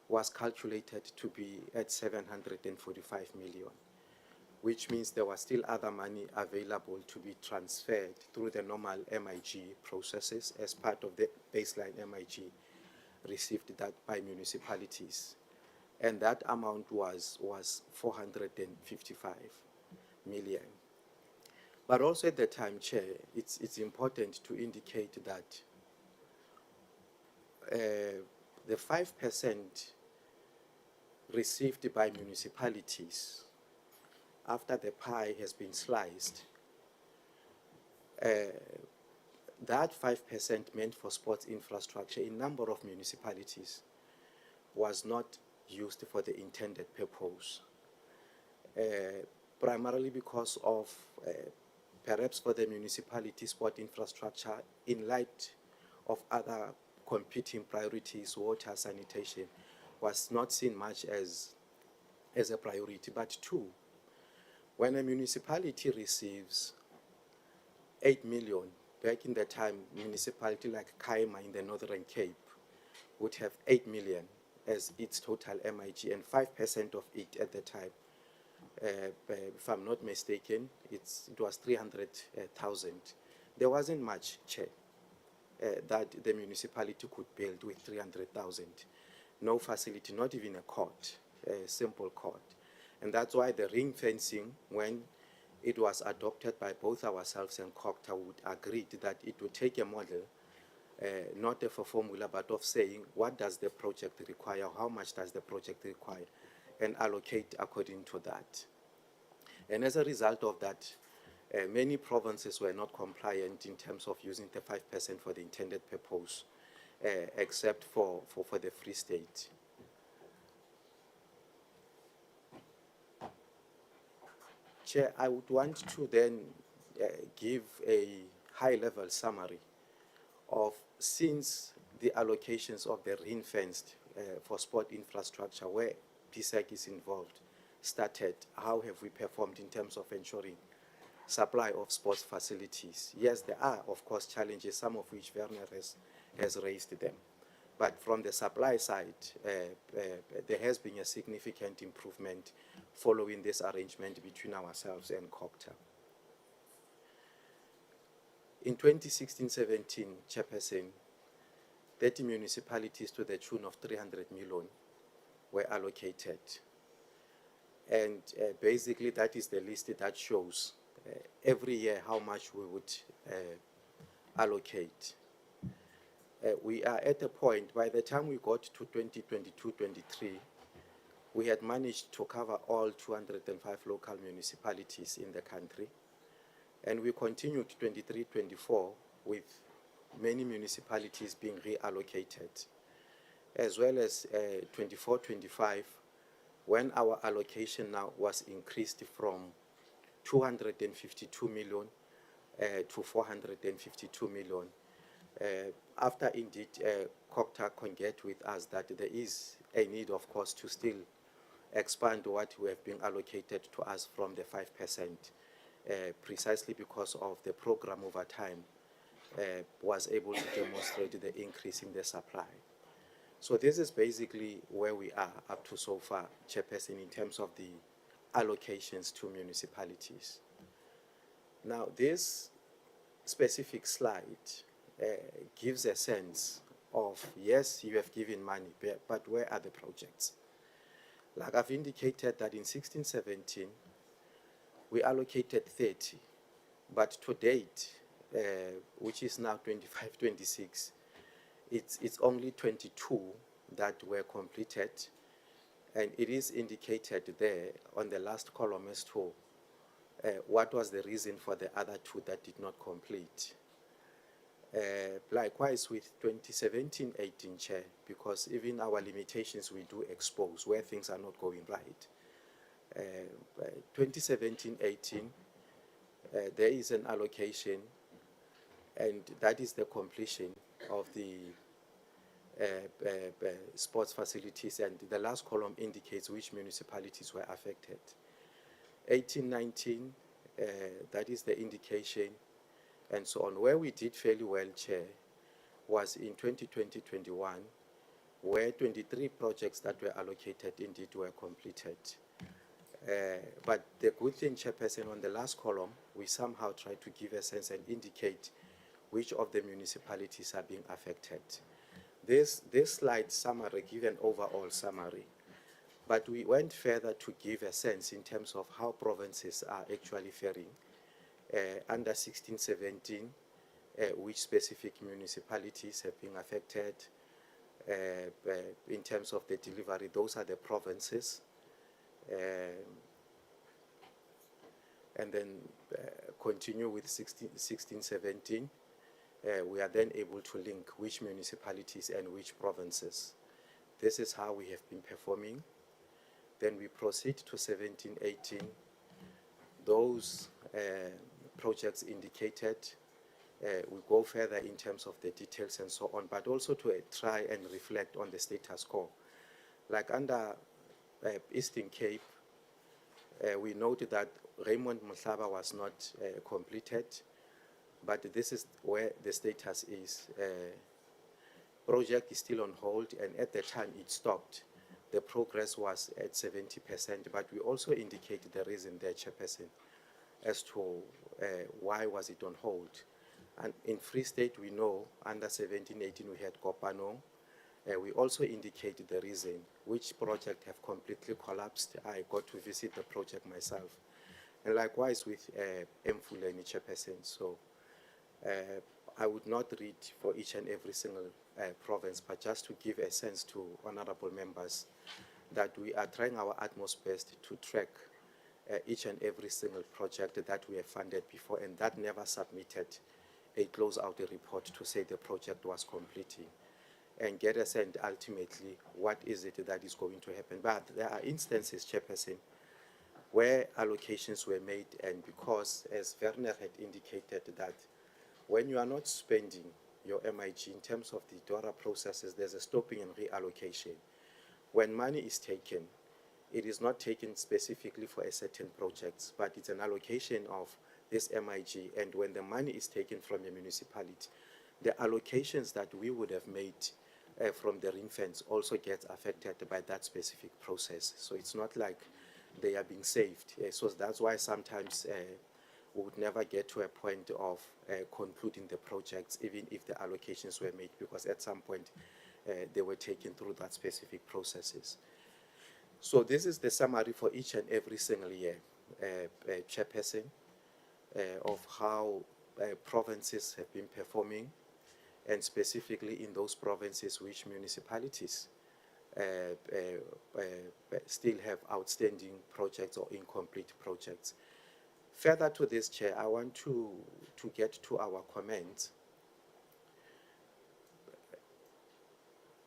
was calculated to be at 745 million, which means there was still other money available to be transferred through the normal MIG processes as part of the baseline MIG received that by municipalities. And that amount was 455 million. But also at the time, Chair, it's important to indicate that the 5% received by municipalities after the pie has been sliced, that 5% meant for sports infrastructure in a number of municipalities was not used for the intended purpose, primarily because of perhaps for the municipality sport infrastructure in light of other competing priorities, water, sanitation, was not seen much as a priority. But two, when a municipality receives 8 million, back in the time, municipality like Kaima in the Northern Cape would have 8 million as its total MIG, and 5% of it at the time, if I'm not mistaken, it was 300,000. There wasn't much, Chair, that the municipality could build with 300,000. No facility, not even a court, a simple court. And that's why the ring fencing, when it was adopted by both ourselves and COCTA, would agree that it would take a model, not of a formula, but of saying, what does the project require, how much does the project require, and allocate according to that. And as a result of that, many provinces were not compliant in terms of using the 5% for the intended purpose, except for the Free State. Chair, I would want to then give a high-level summary of, since the allocations of the ring-fenced for sport infrastructure, where PSEC is involved, started, how have we performed in terms of ensuring supply of sports facilities? Yes, there are, of course, challenges, some of which Werner has raised them. But from the supply side, there has been a significant improvement following this arrangement between ourselves and COCTA. In 2016-17, Chairperson, 30 municipalities to the tune of 300 million were allocated. And basically that is the list that shows every year how much we would allocate. We are at a point, by the time we got to 2022-23, we had managed to cover all 205 local municipalities in the country. And we continued 23-24 with many municipalities being reallocated, as well as 24-25, when our allocation now was increased from 252 million to 452 million. After indeed COCTA concurred with us that there is a need, of course, to still expand what we have been allocated to us from the 5%, precisely because of the program over time was able to demonstrate the increase in the supply. So this is basically where we are up to so far, Chairperson, in terms of the allocations to municipalities. Now, this specific slide gives a sense of, yes, you have given money, but where are the projects? Like I've indicated that in 16-17, we allocated 30, but to date, which is now 25, 26, it's only 22 that were completed, and it is indicated there on the last column as to what was the reason for the other two that did not complete. Likewise with 2017-18, Chair, because even our limitations we do expose where things are not going right. 2017-18, there is an allocation, and that is the completion of the sports facilities, and the last column indicates which municipalities were affected. 18-19, that is the indication, and so on. Where we did fairly well, Chair, was in 2020-21, where 23 projects that were allocated indeed were completed. But the good thing, Chairperson, on the last column, we somehow try to give a sense and indicate which of the municipalities are being affected. This slide summary gives an overall summary, but we went further to give a sense in terms of how provinces are actually faring. Under 16-17, which specific municipalities have been affected in terms of the delivery. Those are the provinces. And then continue with 16-17. We are then able to link which municipalities and which provinces. This is how we have been performing. Then we proceed to 17-18. Those projects indicated, we go further in terms of the details and so on, but also to try and reflect on the status quo. Like under Eastern Cape, we noted that Raymond Mhlaba was not completed, but this is where the status is. Project is still on hold, and at the time it stopped, the progress was at 70%, but we also indicated the reason there, Chairperson, as to why was it on hold. And in Free State, we know under 17-18 we had Kopano. We also indicated the reason, which project have completely collapsed. I got to visit the project myself. And likewise with Mfuleni, Chairperson. So I would not read for each and every single province, but just to give a sense to honorable members that we are trying our utmost best to track each and every single project that we have funded before, and that never submitted a close-out report to say the project was completing, and get a sense ultimately what is it that is going to happen. But there are instances, Chairperson, where allocations were made, and because, as Werner had indicated, that when you are not spending your MIG in terms of the DORA processes, there's a stopping and reallocation. When money is taken, it is not taken specifically for a certain project, but it's an allocation of this MIG, and when the money is taken from a municipality, the allocations that we would have made from the ring fence also get affected by that specific process. So it's not like they are being saved. So that's why sometimes we would never get to a point of concluding the projects, even if the allocations were made, because at some point they were taken through that specific processes. So this is the summary for each and every single year, Chairperson, of how provinces have been performing, and specifically in those provinces which municipalities still have outstanding projects or incomplete projects. Further to this, Chair, I want to get to our comments.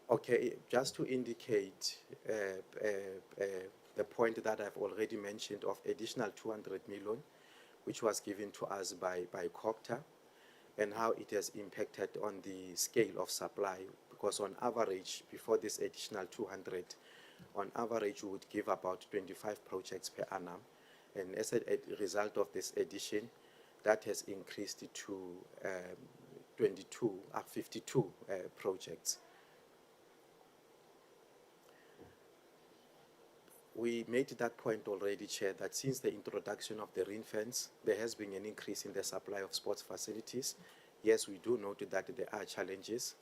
Okay, just to indicate the point that I've already mentioned of additional 200 million, which was given to us by COPTA, and how it has impacted on the scale of supply, because on average, before this additional 200, on average, we would give about 25 projects per annum. And as a result of this addition, that has increased to 52 projects. We made that point already, Chair, that since the introduction of the ring fence, there has been an increase in the supply of sports facilities. Yes, we do note that there are challenges,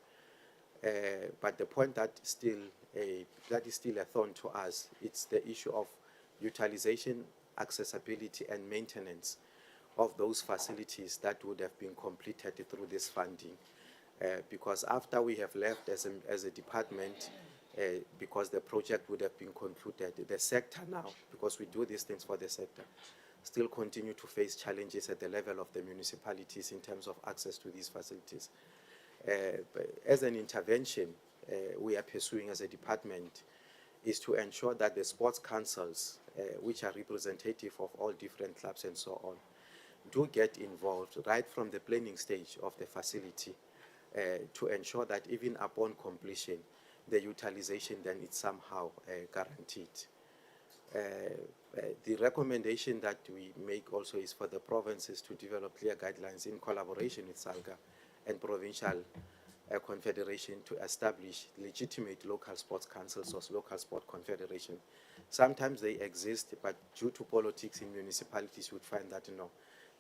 but the point that is still a thorn to us, it's the issue of utilization, accessibility, and maintenance of those facilities that would have been completed through this funding. Because after we have left as a department, because the project would have been concluded, the sector now, because we do these things for the sector, still continue to face challenges at the level of the municipalities in terms of access to these facilities. As an intervention, we are pursuing as a department is to ensure that the sports councils, which are representative of all different clubs and so on, do get involved right from the planning stage of the facility to ensure that even upon completion, the utilization then is somehow guaranteed. The recommendation that we make also is for the provinces to develop clear guidelines in collaboration with SALGA and provincial confederation to establish legitimate local sports councils or local sport confederation. Sometimes they exist, but due to politics in municipalities, you would find that no,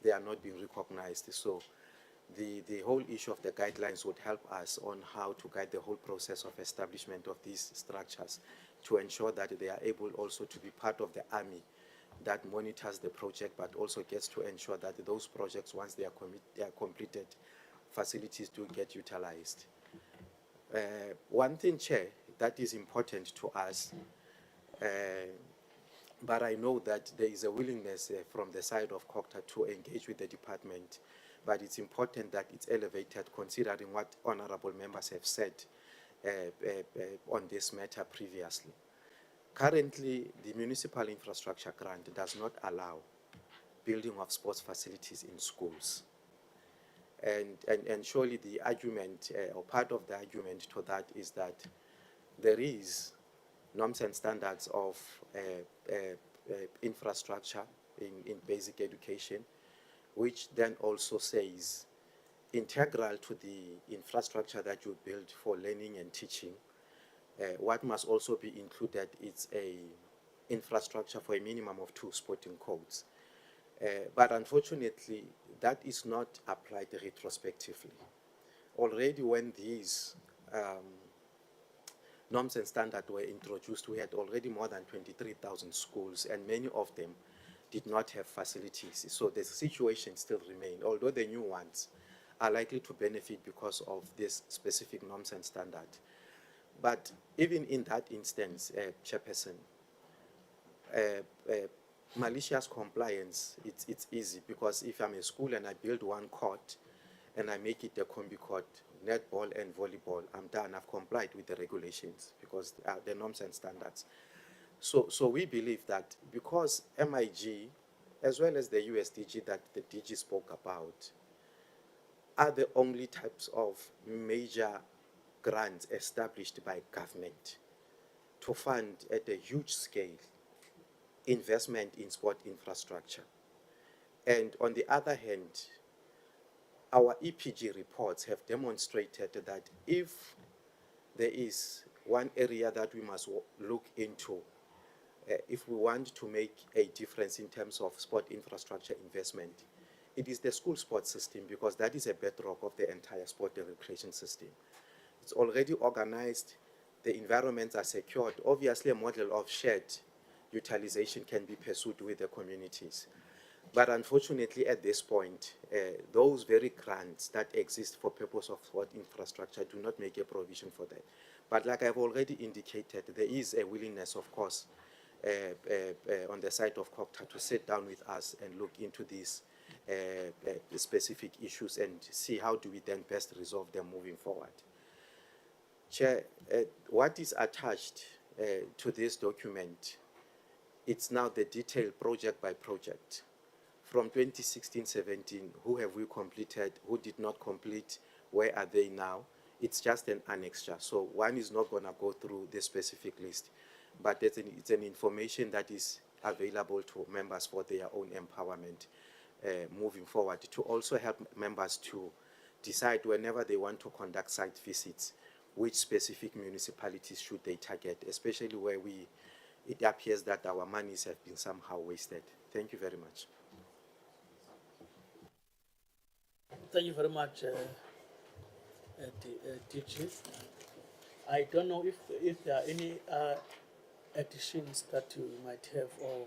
they are not being recognized. So the whole issue of the guidelines would help us on how to guide the whole process of establishment of these structures to ensure that they are able also to be part of the army that monitors the project, but also gets to ensure that those projects, once they are completed, facilities do get utilized. One thing, Chair, that is important to us, but I know that there is a willingness from the side of COCTA to engage with the department, but it's important that it's elevated considering what honorable members have said on this matter previously. Currently, the Municipal Infrastructure Grant does not allow building of sports facilities in schools. And surely the argument, or part of the argument to that is that there is norms and standards of infrastructure in basic education, which then also says integral to the infrastructure that you build for learning and teaching, what must also be included is a infrastructure for a minimum of 2 sporting codes. But unfortunately, that is not applied retrospectively. Already when these norms and standards were introduced, we had already more than 23,000 schools, and many of them did not have facilities. So the situation still remained, although the new ones are likely to benefit because of this specific norms and standards. But even in that instance, Chairperson, malicious compliance, it's easy, because if I'm a school and I build one court and I make it a combi court, netball and volleyball, I'm done. I've complied with the regulations because the norms and standards. So we believe that because MIG, as well as the USDG that the DG spoke about, are the only types of major grants established by government to fund at a huge scale investment in sport infrastructure. And on the other hand, our EPG reports have demonstrated that if there is one area that we must look into, if we want to make a difference in terms of sport infrastructure investment, it is the school sports system, because that is a bedrock of the entire sport and recreation system. It's already organized, the environments are secured. Obviously, a model of shared utilization can be pursued with the communities. But unfortunately, at this point, those very grants that exist for purpose of sport infrastructure do not make a provision for that. But like I've already indicated, there is a willingness, of course, on the side of COCTA to sit down with us and look into these specific issues and see how do we then best resolve them moving forward. Chair, what is attached to this document, it's now the detailed project by project. From 2016-17, who have we completed, who did not complete, where are they now? It's just an annexure, so one is not going to go through the specific list, but it's an information that is available to members for their own empowerment moving forward, to also help members to decide whenever they want to conduct site visits, which specific municipalities should they target, especially where it appears that our monies have been somehow wasted. Thank you very much.
Thank you very much, DG. I don't know if there are any additions that you might have or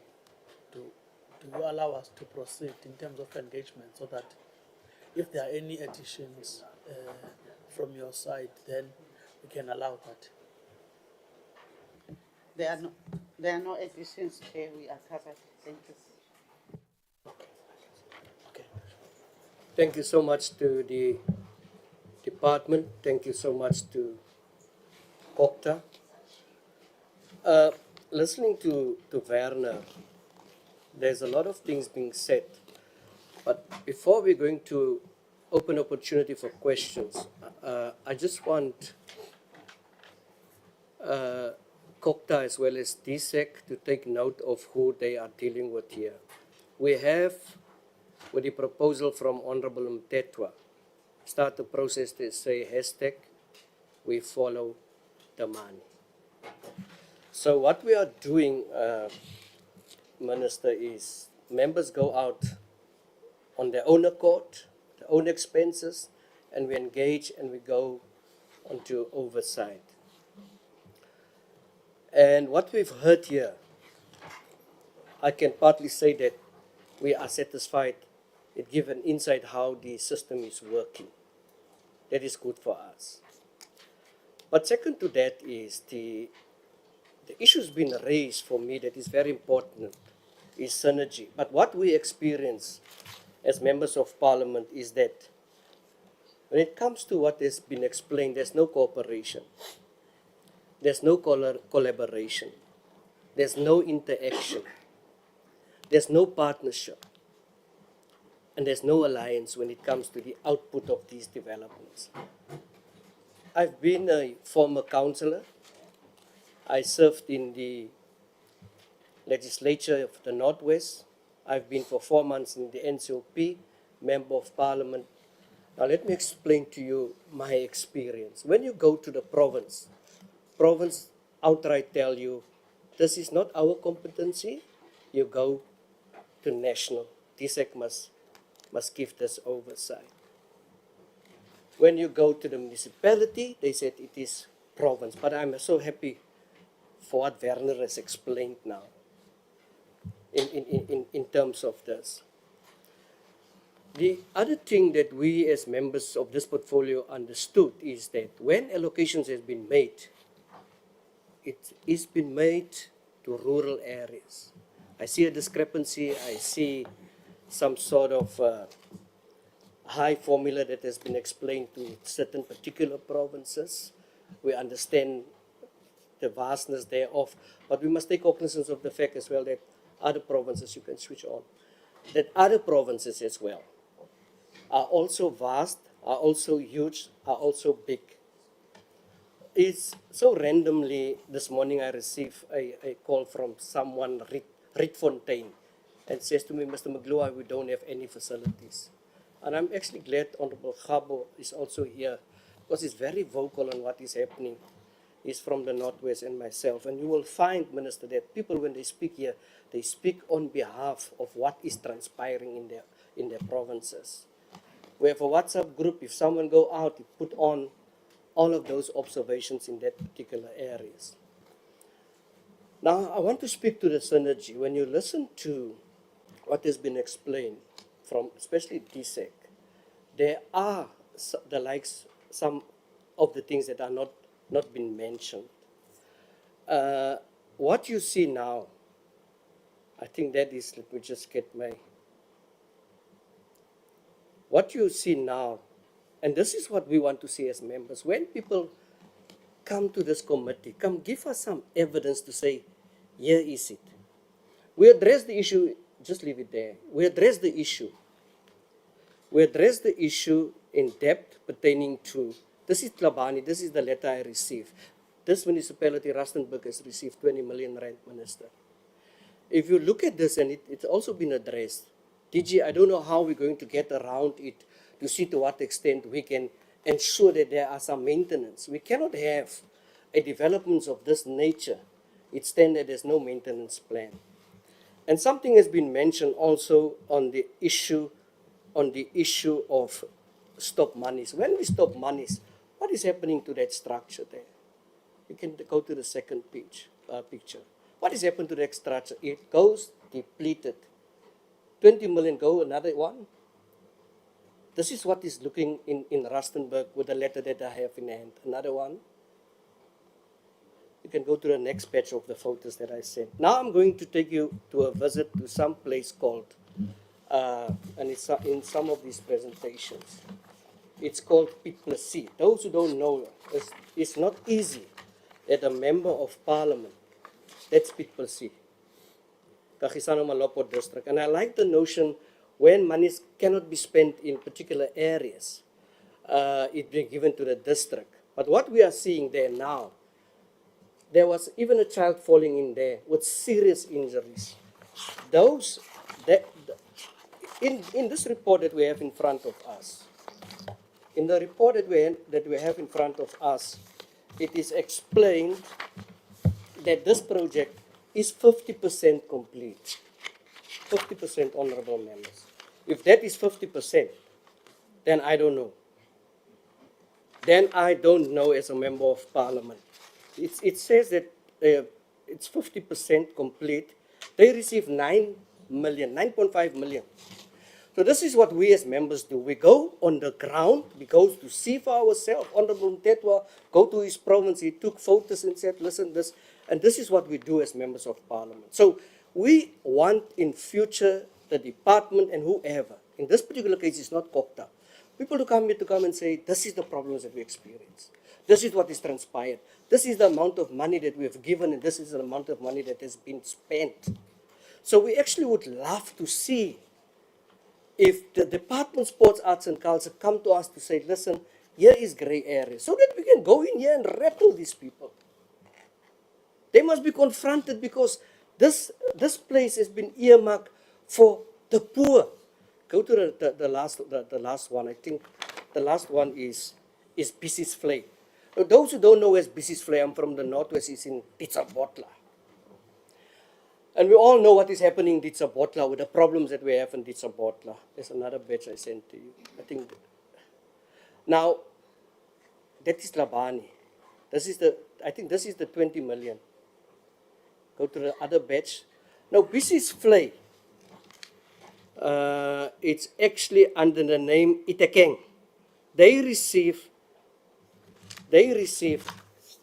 to to allow us to proceed in terms of engagement, so that if there are any additions from your side, then we can allow that.
There are no additions, Chair. We are covered. Thank you.
Okay. Thank you so much to the department. Thank you so much to Kokta. Listening to Werner, there's a lot of things being said. But before we're going to open opportunity for questions, I just want Kokta as well as DSEC to take note of who they are dealing with here. We have, with the proposal from Honorable Mtetwa, start the process to say hashtag, we follow the money. So what we are doing, Minister, is members go out on their own accord, their own expenses, and we engage and we go onto oversight. And what we've heard here, I can partly say that we are satisfied. It gives an insight how the system is working. That is good for us. But second to that is the issue's been raised for me that is very important is synergy. But what we experience as members of parliament is that when it comes to what has been explained, there's no cooperation. There's no collaboration. There's no interaction. There's no partnership. And there's no alliance when it comes to the output of these developments. I've been a former councillor. I served in the legislature of the Northwest. I've been for 4 months in the NCOP, member of parliament. Now let me explain to you my experience. When you go to the province outright tell you, this is not our competency, you go to national. DSEC must give this oversight. When you go to the municipality, they said it is province. But I'm so happy for what Werner has explained now in terms of this. The other thing that we as members of this portfolio understood is that when allocations have been made, it is been made to rural areas. I see a discrepancy. I see some sort of high formula that has been explained to certain particular provinces. We understand the vastness thereof, but we must take cognizance of the fact as well that other provinces, you can switch on, that other provinces as well are also vast, are also huge, are also big. It's so randomly, this morning I received a call from someone, Riet Fontaine, and says to me, Mr. Maglua, we don't have any facilities. And I'm actually glad Honorable Gabo is also here, because he's very vocal on what is happening. He's from the Northwest and myself. And you will find, Minister, that people, when they speak here, they speak on behalf of what is transpiring in their provinces. We have a WhatsApp group. If someone go out, you put on all of those observations in that particular areas. Now, I want to speak to the synergy. When you listen to what has been explained from especially DSEC, there are the likes, some of the things that are not been mentioned. What you see now, I think that is, let me just get my, what you see now, and this is what we want to see as members. When people come to this committee, come give us some evidence to say, here is it. We address the issue, just leave it there. We address the issue. We address the issue in depth pertaining to, this is Tlabani, this is the letter I received. This municipality, Rustenburg, has received 20 million rand, Minister. If you look at this, and it's also been addressed, DG, I don't know how we're going to get around it to see to what extent we can ensure that there are some maintenance. We cannot have a development of this nature. It's then that there's no maintenance plan. And something has been mentioned also on the issue of stop monies. When we stop monies, what is happening to that structure there? You can go to the second picture. What has happened to that structure? It goes depleted 20 million, go another one. This is what is looking in Rustenburg with the letter that I have in hand. Another one. You can go to the next batch of the photos that I sent. Now I'm going to take you to a visit to some place called, and it's in some of these presentations. It's called Pitplessis. Those who don't know, it's not easy that a member of parliament, that's Pitplessis, Kagisano Malopo district. And I like the notion when monies cannot be spent in particular areas, it being given to the district. But what we are seeing there now, there was even a child falling in there with serious injuries. Those, in this report that we have in front of us, in the report that we have in front of us, it is explained that this project is 50% complete. 50%, honorable members. If that is 50%, then I don't know. Then I don't know as a member of parliament. It says that it's 50% complete. They receive 9.5 million. So this is what we as members do. We go on the ground, we go to see for ourselves. Honorable Mtetwa go to his province, he took photos and said, listen, this, and this is what we do as members of parliament. So we want in future the department and whoever, in this particular case it's not Kokta, people to come here to come and say, this is the problems that we experience. This is what is transpired. This is the amount of money that we have given and this is the amount of money that has been spent. So we actually would love to see if the Department of Sports, Arts and Culture come to us to say, listen, here is gray area, so that we can go in here and rattle these people. They must be confronted because this place has been earmarked for the poor. Go to the last one. I think the last one is Bisis Vlei. Those who don't know where's Bisis Vlei, I'm from the northwest, is in Titsabotla. And we all know what is happening in Titsabotla with the problems that we have in Titsabotla. There's another batch I sent to you. I think. Now, that is Labani. I think this is the 20 million. Go to the other batch. Now, Bisis Vlei, it's actually under the name Itekeng. They receive,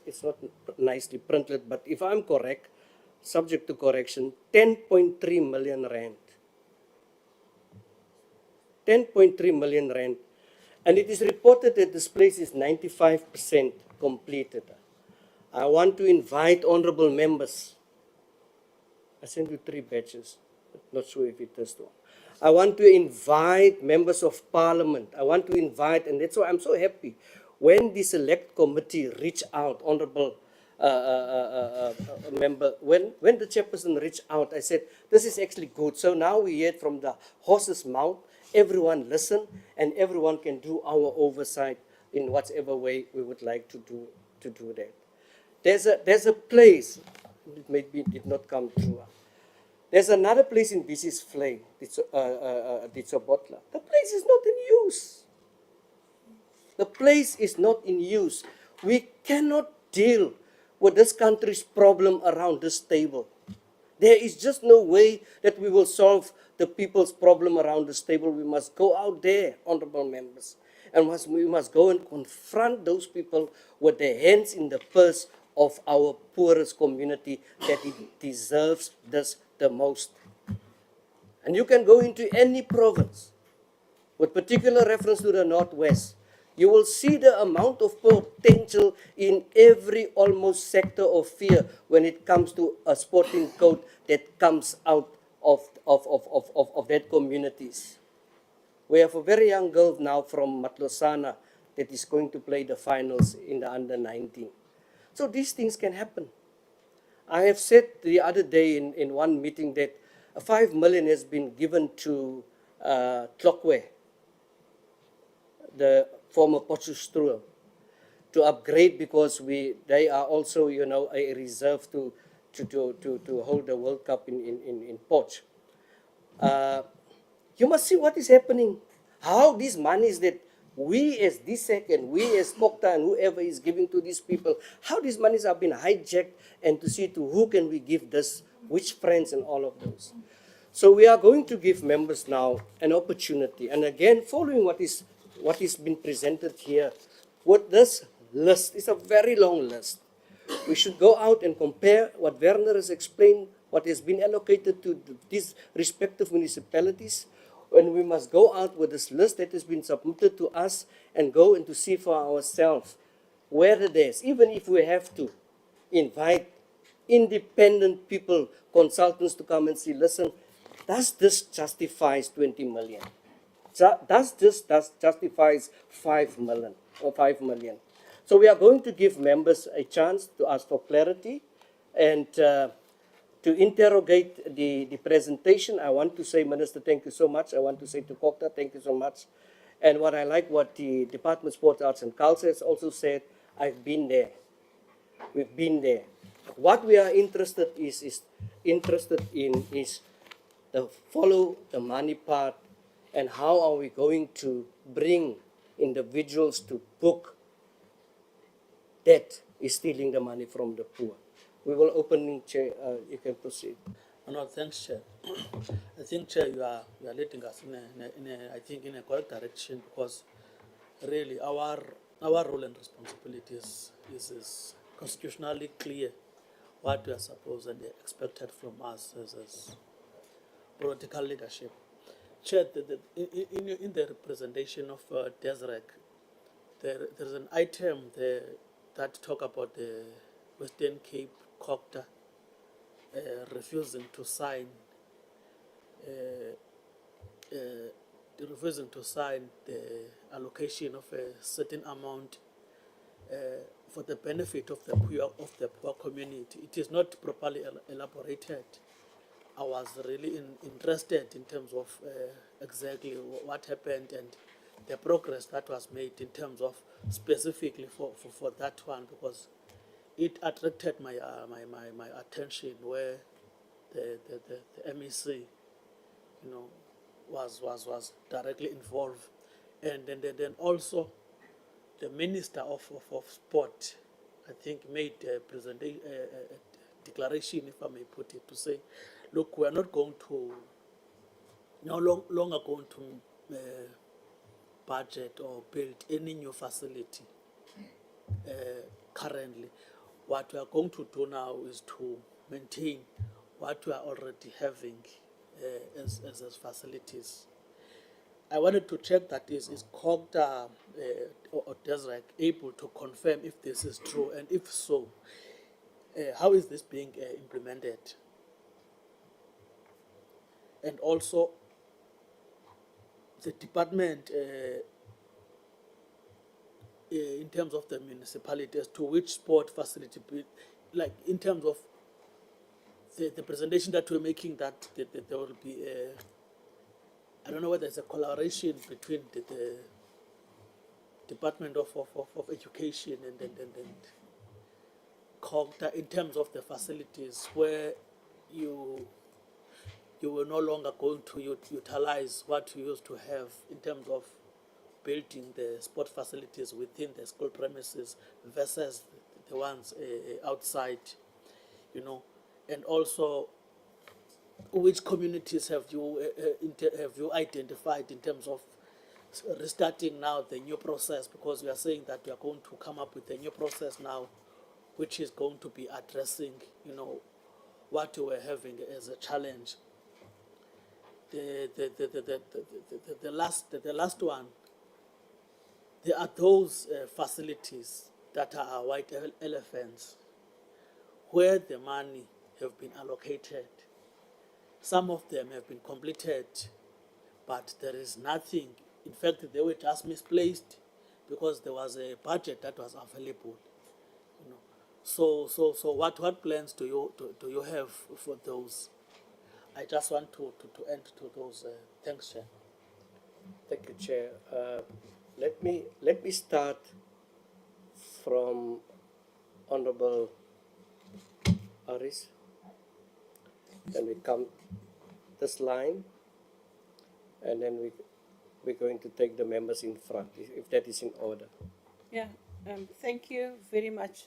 it's not nicely printed, but if I'm correct, subject to correction, 10.3 million rand. 10.3 million rand. And it is reported that this place is 95% completed. I want to invite honorable members. I sent you 3 batches. Not sure if it is one. I want to invite members of parliament. I want to invite, and that's why I'm so happy when the select committee reach out, honorable member, when the chairperson reached out, I said, this is actually good. So now we hear from the horse's mouth, everyone listen, and everyone can do our oversight in whatever way we would like to do that. There's a place, it maybe did not come true. There's another place in Bisis Vlei, Ditsobotla. The place is not in use. The place is not in use. We cannot deal with this country's problem around this table. There is just no way that we will solve the people's problem around this table. We must go out there, honorable members, and we must go and confront those people with their hands in the purse of our poorest community that it deserves this the most. And you can go into any province with particular reference to the Northwest. You will see the amount of potential in every almost sector of fear when it comes to a sporting code that comes out of that communities. We have a very young girl now from Matlosana that is going to play the finals in the under-19. So these things can happen. I have said the other day in one meeting that 5 million has been given to Tlokwe, the former Potchefstroom, to upgrade because they are also, you know, a reserve to hold the World Cup in Potch. You must see what is happening, how these monies that we as DSEC and we as Kokta and whoever is giving to these people, how these monies have been hijacked and to see to who can we give this, which friends and all of those. So we are going to give members now an opportunity, and again, following what is been presented here, with this list, it's a very long list. We should go out and compare what Werner has explained, what has been allocated to these respective municipalities, and we must go out with this list that has been submitted to us and go and to see for ourselves where it is, even if we have to invite independent people, consultants to come and see, listen, does this justifies 20 million? Does this justifies 5 million or 5 million? So we are going to give members a chance to ask for clarity and to interrogate the presentation. I want to say, Minister, thank you so much. I want to say to Kokta, thank you so much. And what I like what the Department of Sports, Arts and Culture has also said, I've been there. We've been there. What we are interested is the follow the money part, and how are we going to bring individuals to book that is stealing the money from the poor. We will open, Chair, you can proceed.
No, thanks, Chair. I think, Chair, you are leading us in a correct direction, because really our role and responsibilities is constitutionally clear what we are supposed and expected from us as political leadership. Chair, in the representation of DESREC, there's an item there that talk about the Western Cape COGTA refusing to sign the allocation of a certain amount for the benefit of the poor community. It is not properly elaborated. I was really interested in terms of exactly what happened and the progress that was made in terms of specifically for that one, because it attracted my attention, where the MEC, was directly involved, and then also the Minister of Sport, I think, made a declaration, if I may put it, to say, look, we are not going to no longer going to budget or build any new facility currently. What we are going to do now is to maintain what we are already having as facilities. I wanted to check that is COGTA or DESREC able to confirm if this is true, and if so, how is this being implemented? And also, the department, in terms of the municipalities, to which sport facility, like in terms of the presentation that we're making, that there will be I don't know whether there's a collaboration between the Department of Education and COGTA in terms of the facilities, where you were no longer going to utilize what you used to have in terms of building the sport facilities within the school premises versus the ones outside, and also which communities have you identified in terms of restarting now the new process, because we are saying that we are going to come up with a new process now, which is going to be addressing, what we were having as a challenge. The last one, there are those facilities that are white elephants, where the money have been allocated. Some of them have been completed, but there is nothing. In fact, they were just misplaced because there was a budget that was available. So what plans do you have for those? I just want to end to those. Thanks, Chair.
Thank you, Chair. Let me start from Honorable Aris. Then we come this line, and then we're going to take the members in front, if that is in order.
Yeah, thank you very much,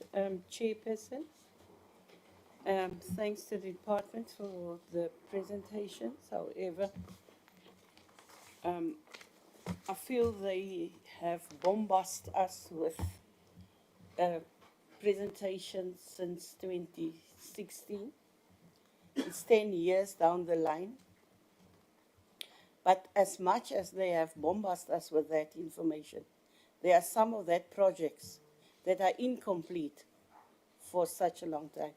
Chairperson. Thanks to the department for the presentations. However, I feel they have bombarded us with presentations since 2016. It's 10 years down the line. But as much as they have bombarded us with that information, there are some of that projects that are incomplete for such a long time.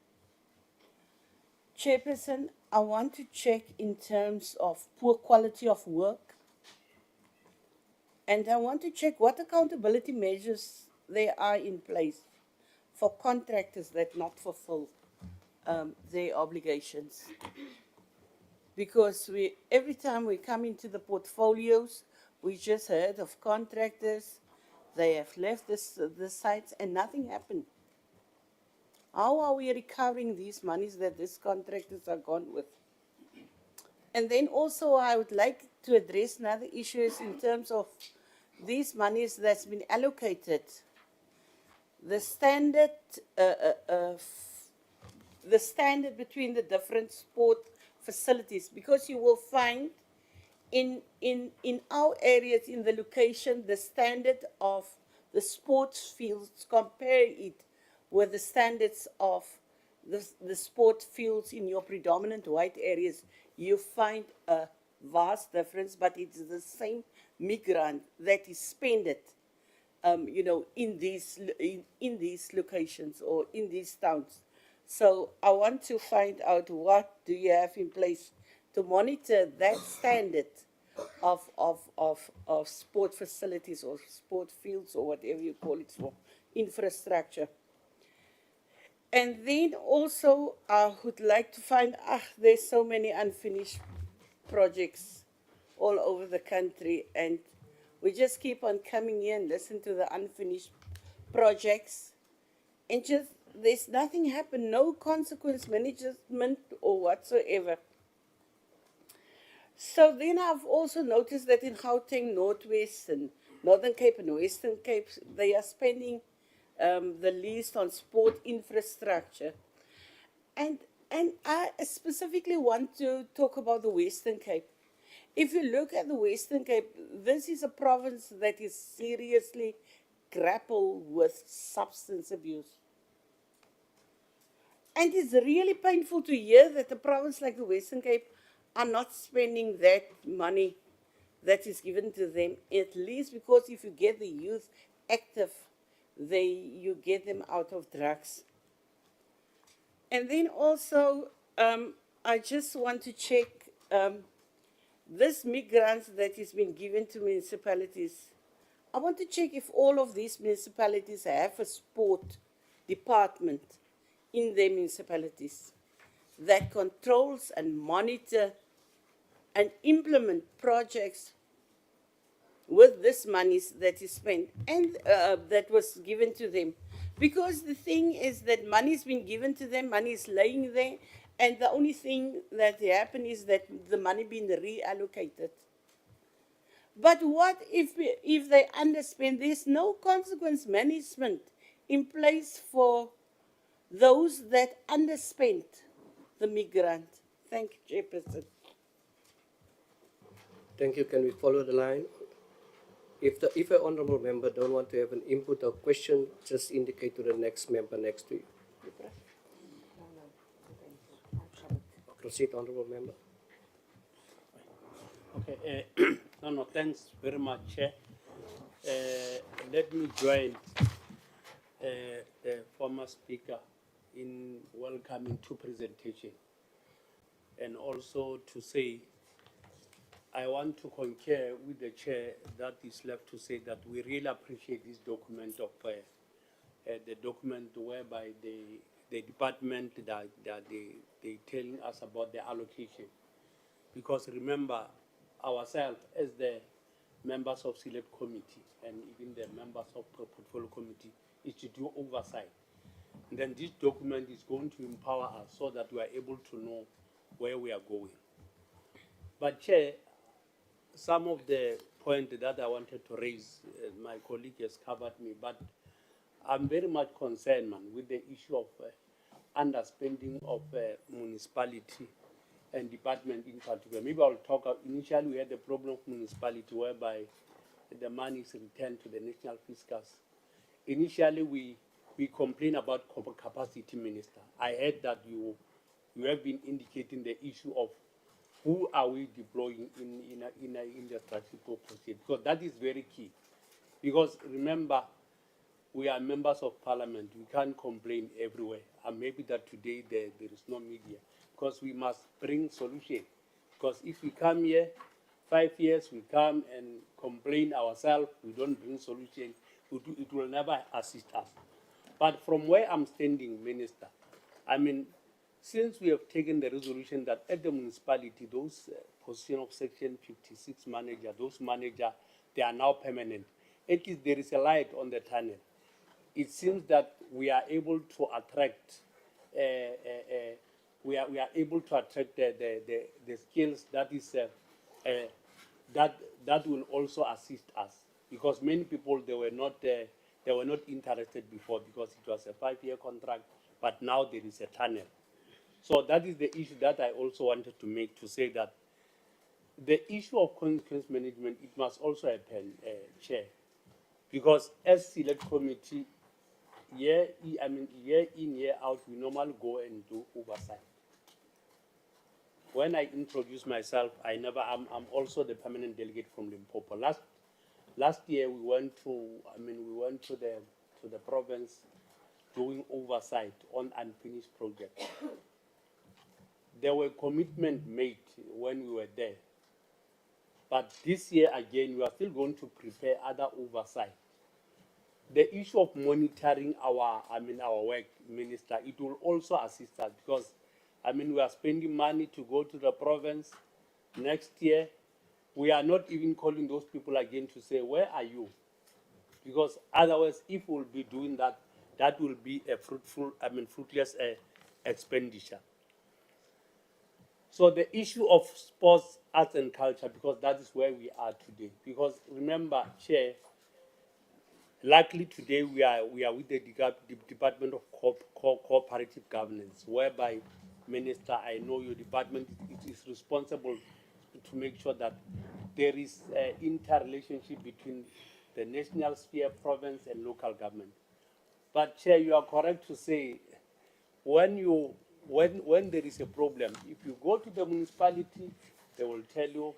Chairperson, I want to check in terms of poor quality of work, and I want to check what accountability measures there are in place for contractors that not fulfill their obligations. Because every time we come into the portfolios, we just heard of contractors, they have left the sites and nothing happened. How are we recovering these monies that these contractors are gone with? And then also I would like to address another issue is in terms of these monies that's been allocated. The standard between the different sport facilities, because you will find in our areas, in the location, the standard of the sports fields, compare it with the standards of the sport fields in your predominant white areas, you find a vast difference, but it's the same migrant that is spent in these locations or in these towns. So I want to find out what do you have in place to monitor that standard of sport facilities or sport fields or whatever you call it for, infrastructure. And then also I would like to find, there's so many unfinished projects all over the country, and we just keep on coming here and listen to the unfinished projects, and just there's nothing happen, no consequence management or whatsoever. So then I've also noticed that in Gauteng, Northwest and Northern Cape and Western Cape, they are spending the least on sport infrastructure. And I specifically want to talk about the Western Cape. If you look at the Western Cape, this is a province that is seriously grappled with substance abuse. And it's really painful to hear that a province like the Western Cape are not spending that money that is given to them, at least because if you get the youth active, you get them out of drugs. And then also, I just want to check this migrants that is being given to municipalities. I want to check if all of these municipalities have a sport department in their municipalities that controls and monitor and implement projects with this money that is spent and that was given to them. Because the thing is that money has been given to them, money is laying there, and the only thing that happens is that the money being reallocated. But what if they underspend? There's no consequence management in place for those that underspent the migrant. Thank you, Chairperson.
Thank you. Can we follow the line? If an honourable member don't want to have an input or question, just indicate to the next member next to you. Proceed, honourable member.
Okay. No, thanks very much, Chair. Let me join the former speaker in welcoming to presentation, and also to say I want to concur with the chair that is left to say that we really appreciate this document of the document whereby the department that they telling us about the allocation, because remember ourselves as the members of select committee and even the members of the portfolio committee is to do oversight. And then this document is going to empower us so that we are able to know where we are going. But Chair, some of the points that I wanted to raise, my colleague has covered me, but I'm very much concerned, man, with the issue of underspending of municipality and department in particular. Maybe I'll talk, initially we had the problem of municipality whereby the money is returned to the national fiscus. Initially we complained about capacity, Minister. I heard that you have been indicating the issue of who are we deploying in the strategic procedure, because that is very key. Because remember, we are members of parliament. We can't complain everywhere. And maybe that today there is no media, because we must bring solution. Because if we come here, 5 years, we come and complain ourselves, we don't bring solution, it will never assist us. But from where I'm standing, Minister, I mean, since we have taken the resolution that at the municipality, those position of Section 56 manager, those manager, they are now permanent. At least there is a light on the tunnel. It seems that we are able to attract, we are able to attract the skills that is that will also assist us, because many people they were not interested before because it was a 5-year contract, but now there is a tunnel. So that is the issue that I also wanted to make, to say that the issue of consequence management, it must also happen, Chair, because as select committee, year in, year out, we normally go and do oversight. When I introduce myself, I'm also the permanent delegate from Limpopo. Last year we went to the province doing oversight on unfinished projects. There were commitments made when we were there. But this year again, we are still going to prepare other oversight. The issue of monitoring our work, Minister, it will also assist us, because we are spending money to go to the province next year. We are not even calling those people again to say, where are you? Because otherwise, if we'll be doing that, that will be a fruitless expenditure. So the issue of sports, arts and culture, because that is where we are today. Because remember, Chair, luckily today we are with the Department of Co-operative Governance, whereby, Minister, I know your department is responsible to make sure that there is an interrelationship between the national sphere, province, and local government. But Chair, you are correct to say, when there is a problem, if you go to the municipality, they will tell you,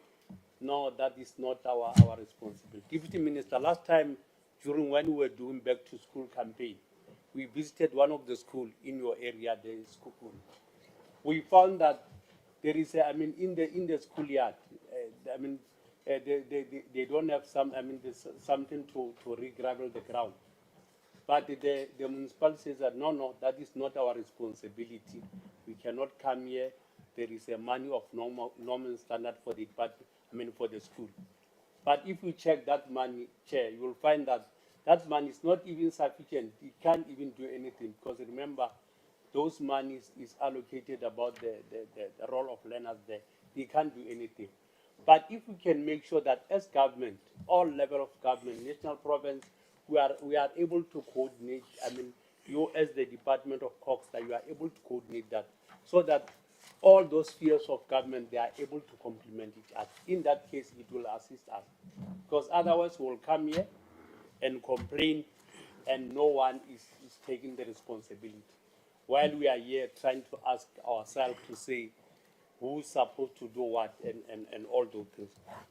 no, that is not our responsibility. Deputy Minister, last time during when we were doing back to school campaign, we visited one of the schools in your area, the school. We found that there is in the schoolyard, they don't have there's something to re-gravel the ground. But the municipality says that no, that is not our responsibility. We cannot come here. There is a money of normal standard for the department, for the school. But if you check that money, Chair, you will find that that money is not even sufficient. It can't even do anything, because remember, those monies is allocated about the role of learners there. They can't do anything. But if we can make sure that as government, all level of government, national, province, we are able to coordinate, you as the Department of Cox, that you are able to coordinate that, so that all those spheres of government, they are able to complement each other. In that case, it will assist us. Because otherwise, we'll come here and complain, and no one is taking the responsibility. While we are here trying to ask ourselves to say who's supposed to do what and all those things.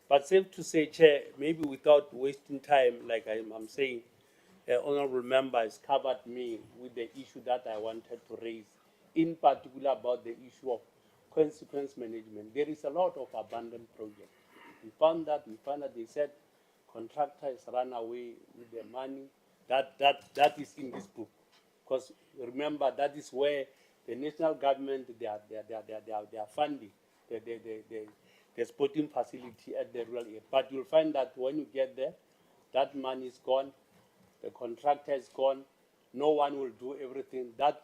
But safe to say, Chair, maybe without wasting time, like I'm saying, honorable member has covered me with the issue that I wanted to raise, in particular about the issue of consequence management. There is a lot of abandoned projects. We found that they said contractors run away with their money. That is in this book. Because remember, that is where the national government, they are funding the sporting facility at the rural area. But you'll find that when you get there, that money is gone, the contractor is gone, no one will do everything. That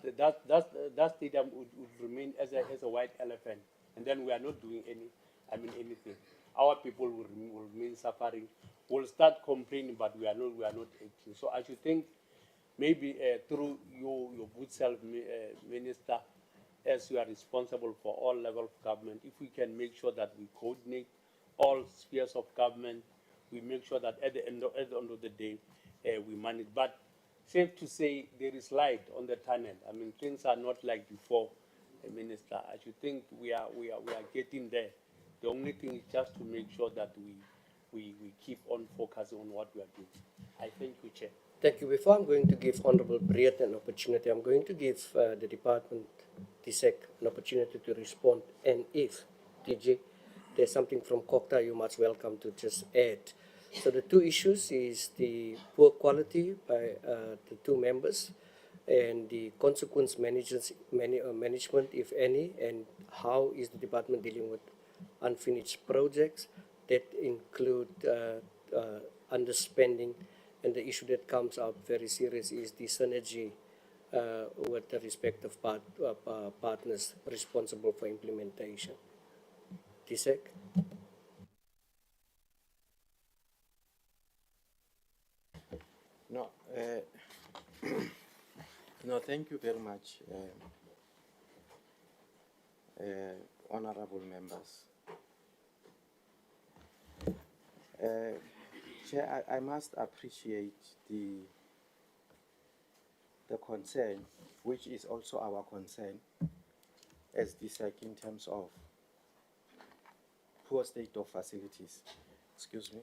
stadium would remain as a white elephant, and then we are not doing anything. Our people will remain suffering. We'll start complaining, but we are not acting. So I should think, maybe through your good self, Minister, as you are responsible for all levels of government, if we can make sure that we coordinate all spheres of government, we make sure that at the end of the day, we manage. But safe to say, there is light on the tunnel. I mean, things are not like before, Minister. I should think we are getting there. The only thing is just to make sure that we keep on focusing on what we are doing. I thank you, Chair.
Thank you. Before I'm going to give Honorable Briet an opportunity, I'm going to give the Department, DSEC, an opportunity to respond. And if, DG, there's something from COCTA, you're much welcome to just add. So the two issues is the poor quality by the two members and the consequence management, if any, and how is the department dealing with unfinished projects that include underspending. And the issue that comes up very serious is the synergy with the respective partners responsible for implementation. DSEC?
No, no, thank you very much, honorable members. Chair, I must appreciate the concern, which is also our concern as DSEC in terms of poor state of facilities. Excuse me.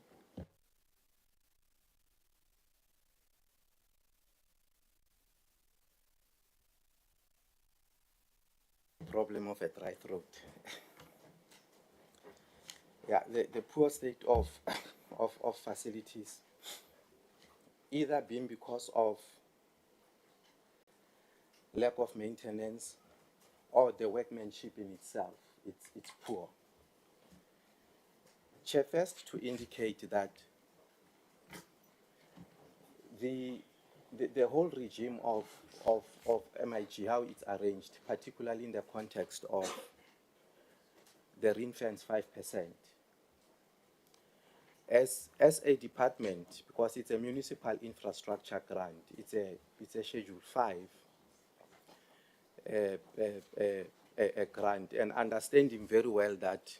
Problem of a dry throat. Yeah, the poor state of facilities, either being because of lack of maintenance or the workmanship in itself, it's poor. Chair, first to indicate that the whole regime of MIG, how it's arranged, particularly in the context of the ring-fence 5%, as a department, because it's a municipal infrastructure grant, it's a Schedule 5 a grant, and understanding very well that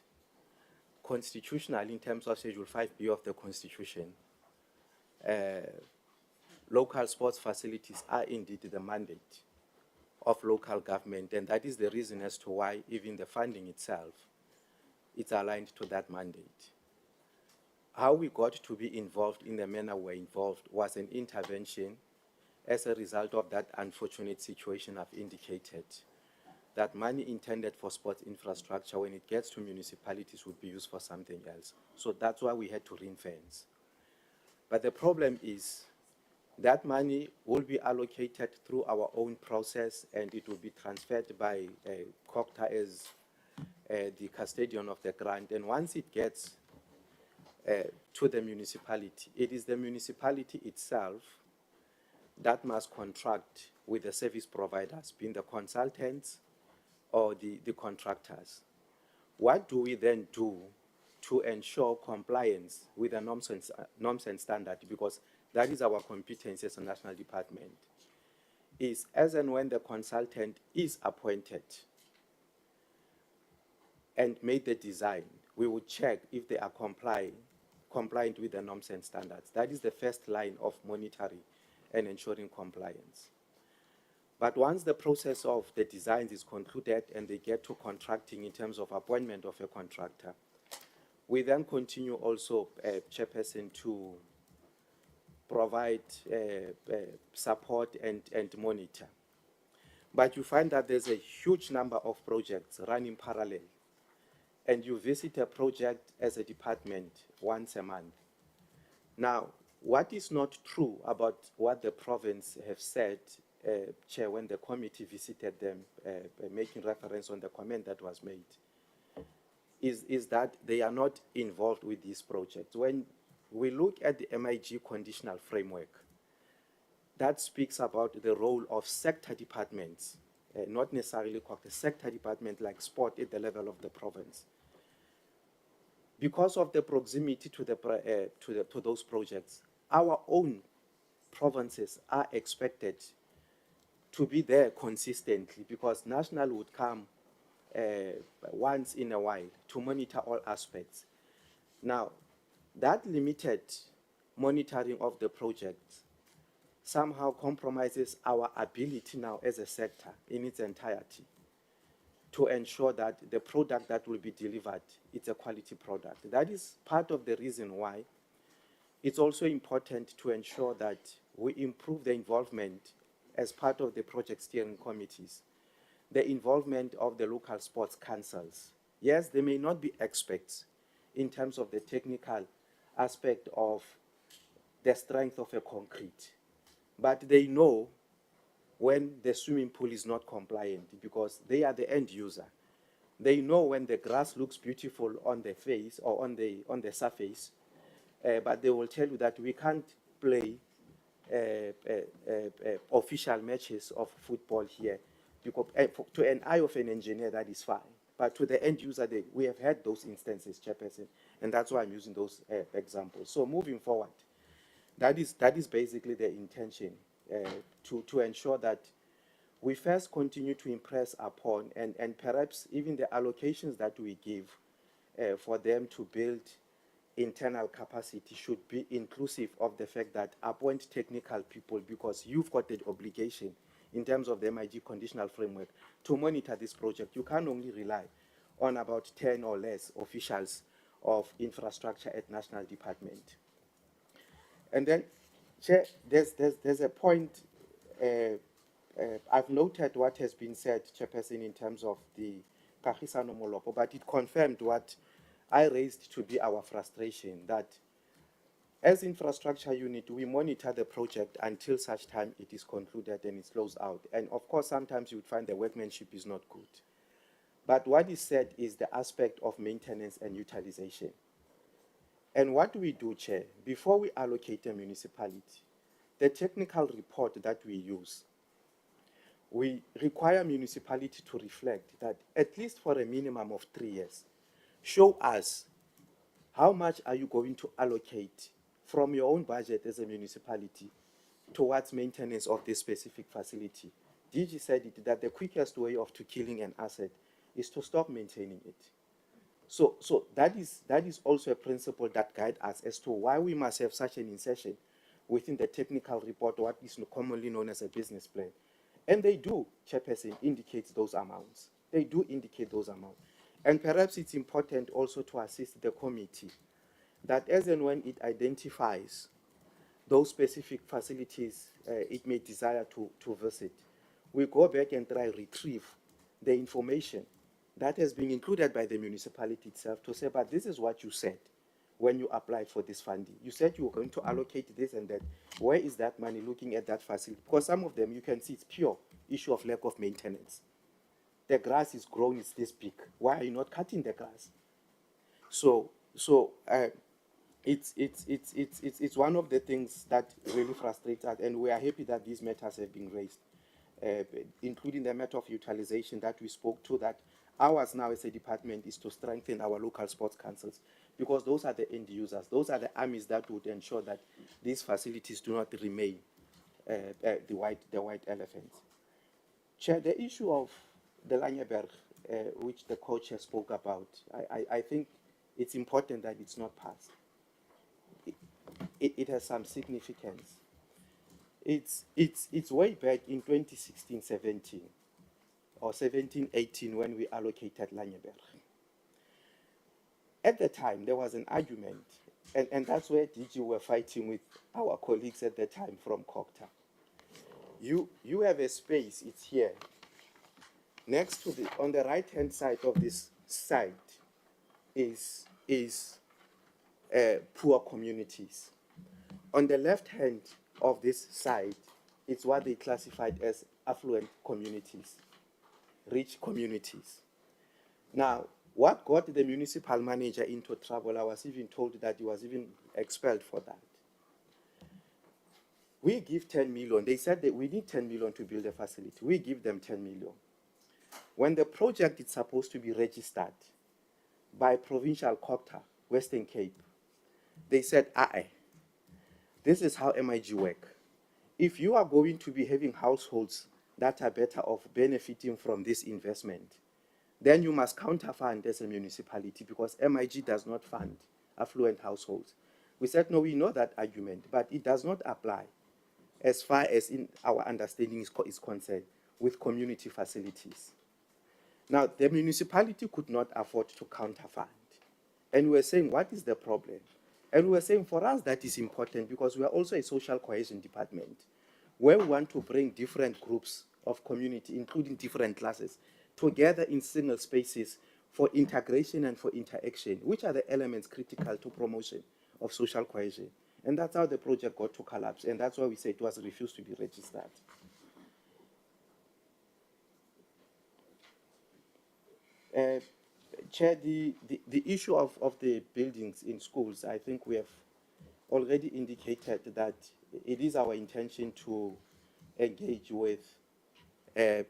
constitutional, in terms of Schedule 5B of the Constitution, local sports facilities are indeed the mandate of local government, and that is the reason as to why even the funding itself, it's aligned to that mandate. How we got to be involved in the manner we're involved was an intervention as a result of that unfortunate situation I've indicated, that money intended for sports infrastructure, when it gets to municipalities, would be used for something else. So that's why we had to ring-fence. But the problem is that money will be allocated through our own process, and it will be transferred by COCTA as the custodian of the grant. And once it gets to the municipality, it is the municipality itself that must contract with the service providers, being the consultants or the contractors. What do we then do to ensure compliance with the norms and standards? Because that is our competence as a national department, is as and when the consultant is appointed and made the design, we would check if they are compliant with the norms and standards. That is the first line of monitoring and ensuring compliance. But once the process of the designs is concluded and they get to contracting in terms of appointment of a contractor, we then continue also, Chairperson, to provide support and monitor. But you find that there's a huge number of projects running parallel, and you visit a project as a department once a month. Now, what is not true about what the province have said, Chair, when the committee visited them, making reference on the comment that was made, is that they are not involved with these projects. When we look at the MIG conditional framework, that speaks about the role of sector departments, not necessarily the sector department like sport at the level of the province. Because of the proximity to those projects, our own provinces are expected to be there consistently, because national would come once in a while to monitor all aspects. Now, that limited monitoring of the project somehow compromises our ability now as a sector in its entirety to ensure that the product that will be delivered is a quality product. That is part of the reason why it's also important to ensure that we improve the involvement as part of the project steering committees, the involvement of the local sports councils. Yes, they may not be experts in terms of the technical aspect of the strength of a concrete, but they know when the swimming pool is not compliant, because they are the end user. They know when the grass looks beautiful on the face or on the surface, but they will tell you that we can't play official matches of football here, because to an eye of an engineer that is fine, but to the end user, we have had those instances, Chairperson, and that's why I'm using those examples. So moving forward, that is basically the intention, to ensure that we first continue to impress upon, and perhaps even the allocations that we give for them to build internal capacity should be inclusive of the fact that appoint technical people, because you've got the obligation in terms of the MIG conditional framework to monitor this project. You can't only rely on about 10 or less officials of infrastructure at national department. And then, Chair, there's a point, I've noted what has been said, Chairperson, in terms of the Kagisano Molopo, but it confirmed what I raised to be our frustration, that as infrastructure unit, we monitor the project until such time it is concluded and it's closed out. And of course, sometimes you would find the workmanship is not good. But what is said is the aspect of maintenance and utilization. And what we do, Chair, before we allocate a municipality, the technical report that we use, we require municipality to reflect that at least for a minimum of 3 years, show us how much are you going to allocate from your own budget as a municipality towards maintenance of this specific facility. DG said it, that the quickest way of to killing an asset is to stop maintaining it. So that is also a principle that guides us as to why we must have such an insertion within the technical report, what is commonly known as a business plan. And they do, Chairperson, indicate those amounts. They do indicate those amounts. And perhaps it's important also to assist the committee that as and when it identifies those specific facilities it may desire to visit, we go back and try to retrieve the information that has been included by the municipality itself to say, but this is what you said when you applied for this funding. You said you were going to allocate this and that. Where is that money looking at that facility? Because some of them, you can see it's pure issue of lack of maintenance. The grass is grown, it's this big. Why are you not cutting the grass? So it's one of the things that really frustrates us, and we are happy that these matters have been raised, including the matter of utilization that we spoke to, that ours now as a department is to strengthen our local sports councils, because those are the end users, those are the armies that would ensure that these facilities do not remain the white elephants. Chair, the issue of the Langeberg, which the co-chair spoke about, I think it's important that it's not passed. It has some significance. It's way back in 2016-17 or 17-18 when we allocated Langeberg. At the time, there was an argument, and that's where DG were fighting with our colleagues at the time from COCTA. You have a space, it's here. Next to on the right-hand side of this site is poor communities. On the left hand of this side, it's what they classified as affluent communities, rich communities. Now, what got the municipal manager into trouble, I was even told that he was even expelled for that. We give 10 million. They said that we need 10 million to build a facility. We give them 10 million. When the project is supposed to be registered by provincial COCTA, Western Cape, they said, this is how MIG work. if you are going to be having households that are better off benefiting from this investment, then you must counterfund as a municipality because MIG does not fund affluent households. We said, no, we know that argument, but it does not apply as far as in our understanding is concerned with community facilities. Now, the municipality could not afford to counterfund. And we were saying, what is the problem? And we were saying, for us, that is important because we are also a social cohesion department where we want to bring different groups of community, including different classes, together in single spaces for integration and for interaction, which are the elements critical to promotion of social cohesion. And that's how the project got to collapse. And that's why we say it was refused to be registered. Chair, the issue of the buildings in schools, I think we have already indicated that it is our intention to engage with a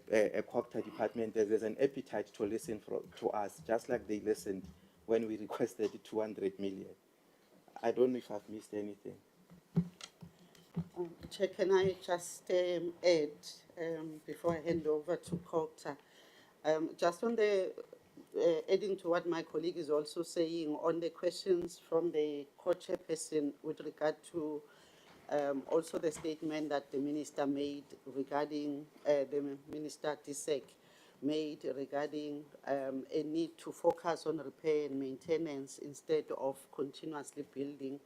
COGTA department. There's an appetite to listen to us, just like they listened when we requested 200 million. I don't know if I've missed anything.
Chair, can I just add, before I hand over to COGTA, just on the, adding to what my colleague is also saying, on the questions from the co-chairperson with regard to also the statement that the minister made regarding, the minister Tisek made regarding a need to focus on repair and maintenance instead of continuously building.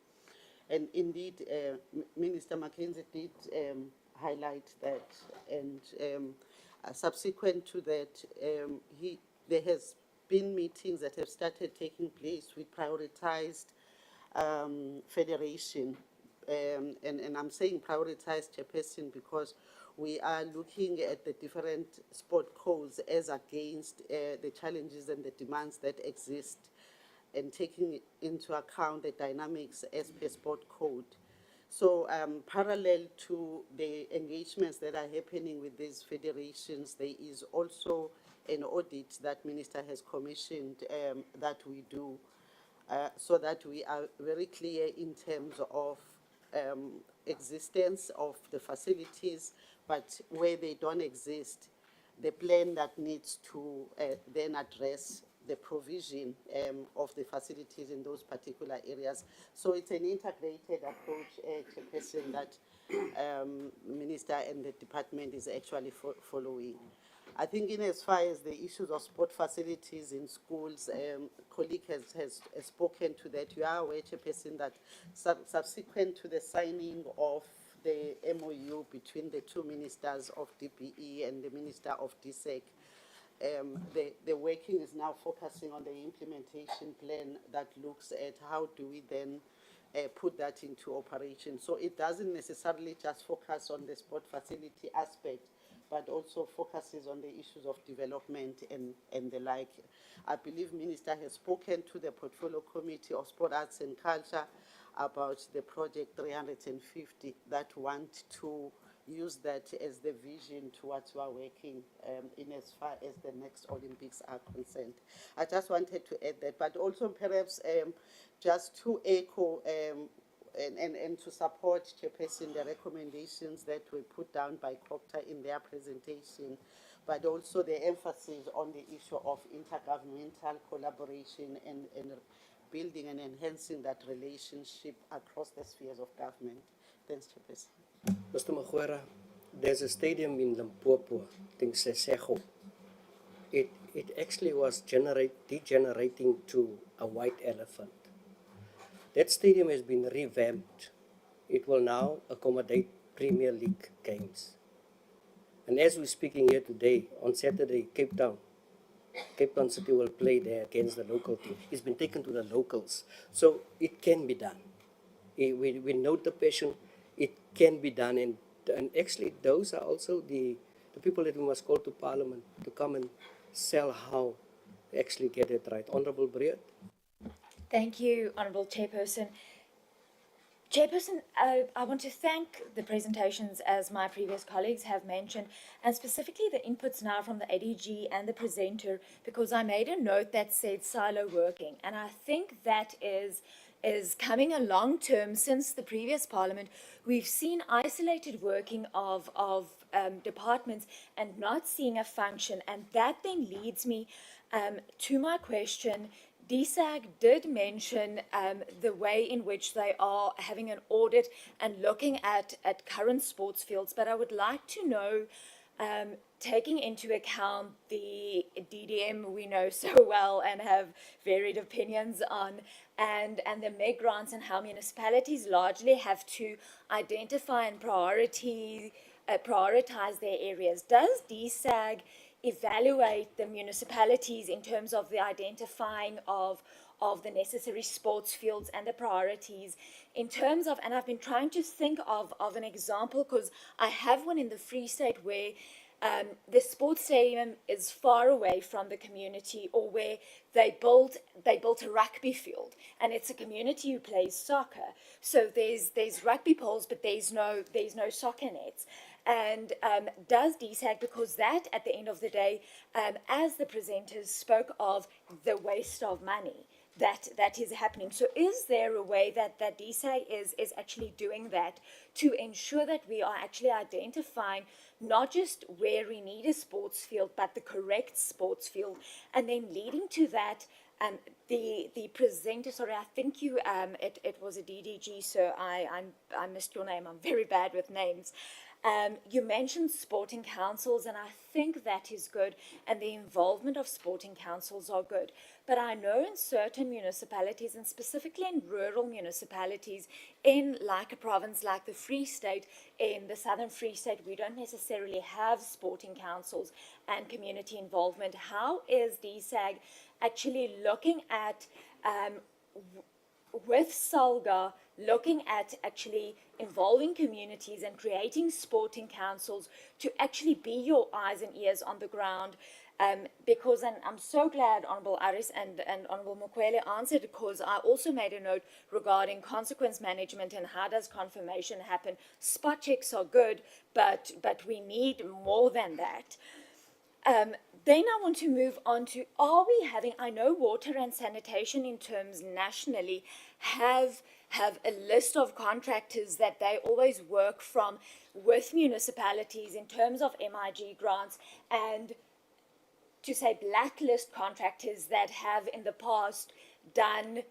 And indeed, Minister Mackenzie did highlight that, and subsequent to that, there has been meetings that have started taking place. We prioritized federation, and I'm saying prioritized, Chairperson, because we are looking at the different sport codes as against the challenges and the demands that exist, and taking into account the dynamics as per sport code. So parallel to the engagements that are happening with these federations, there is also an audit that Minister has commissioned that we do, so that we are very clear in terms of existence of the facilities, but where they don't exist, the plan that needs to then address the provision of the facilities in those particular areas. So it's an integrated approach, Chairperson, that Minister and the department is actually following. I think in as far as the issues of sport facilities in schools, colleague has spoken to that. You are aware, Chairperson, that subsequent to the signing of the MOU between the two ministers of DPE and the Minister of DSEC, the working is now focusing on the implementation plan that looks at how do we then put that into operation. So it doesn't necessarily just focus on the sport facility aspect, but also focuses on the issues of development and the like. I believe Minister has spoken to the Portfolio Committee of Sport, Arts and Culture about the project 350 that want to use that as the vision towards our working in as far as the next Olympics are concerned. I just wanted to add that, but also perhaps just to echo and to support, Chairperson, the recommendations that were put down by COGTA in their presentation, but also the emphasis on the issue of intergovernmental collaboration and building and enhancing that relationship across the spheres of government. Thanks, Chairperson.
Mr. Magwera, there's a stadium in Limpopo, I think Sesego. It actually was degenerating to a white elephant. That stadium has been revamped. It will now accommodate Premier League games. And as we're speaking here today, on Saturday, Cape Town City will play there against the local team. It's been taken to the locals. So it can be done. We note the passion. It can be done. And actually, those are also the people that we must call to Parliament to come and sell how to actually get it right. Honourable Breed.
Thank you, Honourable Chairperson. Chairperson, I want to thank the presentations, as my previous colleagues have mentioned, and specifically the inputs now from the ADG and the presenter, because I made a note that said silo working, and I think that is is coming a long term since the previous parliament. We've seen isolated working of departments and not seeing a function, and that then leads me to my question. DSAG did mention the way in which they are having an audit and looking at current sports fields, but I would like to know, taking into account the DDM we know so well and have varied opinions on, and the MEG grants, and how municipalities largely have to identify and prioritize their areas. Does DSAG evaluate the municipalities in terms of the identifying of the necessary sports fields and the priorities in terms of, and I've been trying to think of an example, because I have one in the Free State where the sports stadium is far away from the community, or where they built a rugby field, and it's a community who plays soccer. So there's rugby poles, but there's no soccer nets. And does DSAG, because that at the end of the day, as the presenters spoke of, the waste of money that is happening. So is there a way that DSAG is actually doing that to ensure that we are actually identifying not just where we need a sports field, but the correct sports field, and then leading to that, the presenter, sorry, I think you, it was a DDG, so I missed your name, I'm very bad with names. You mentioned sporting councils, and I think that is good, and the involvement of sporting councils are good. But I know in certain municipalities, and specifically in rural municipalities, in like a province like the Free State, in the Southern Free State, we don't necessarily have sporting councils and community involvement. How is DSAG actually looking at, with SALGA, looking at actually involving communities and creating sporting councils to actually be your eyes and ears on the ground? Because, and I'm so glad Honourable Aris and Honourable Mokwele answered, because I also made a note regarding consequence management and how does confirmation happen. Spot checks are good, but we need more than that. Then I want to move on to, are we having, I know water and sanitation in terms nationally have a list of contractors that they always work from with municipalities in terms of MIG grants, and to say blacklist contractors that have in the past done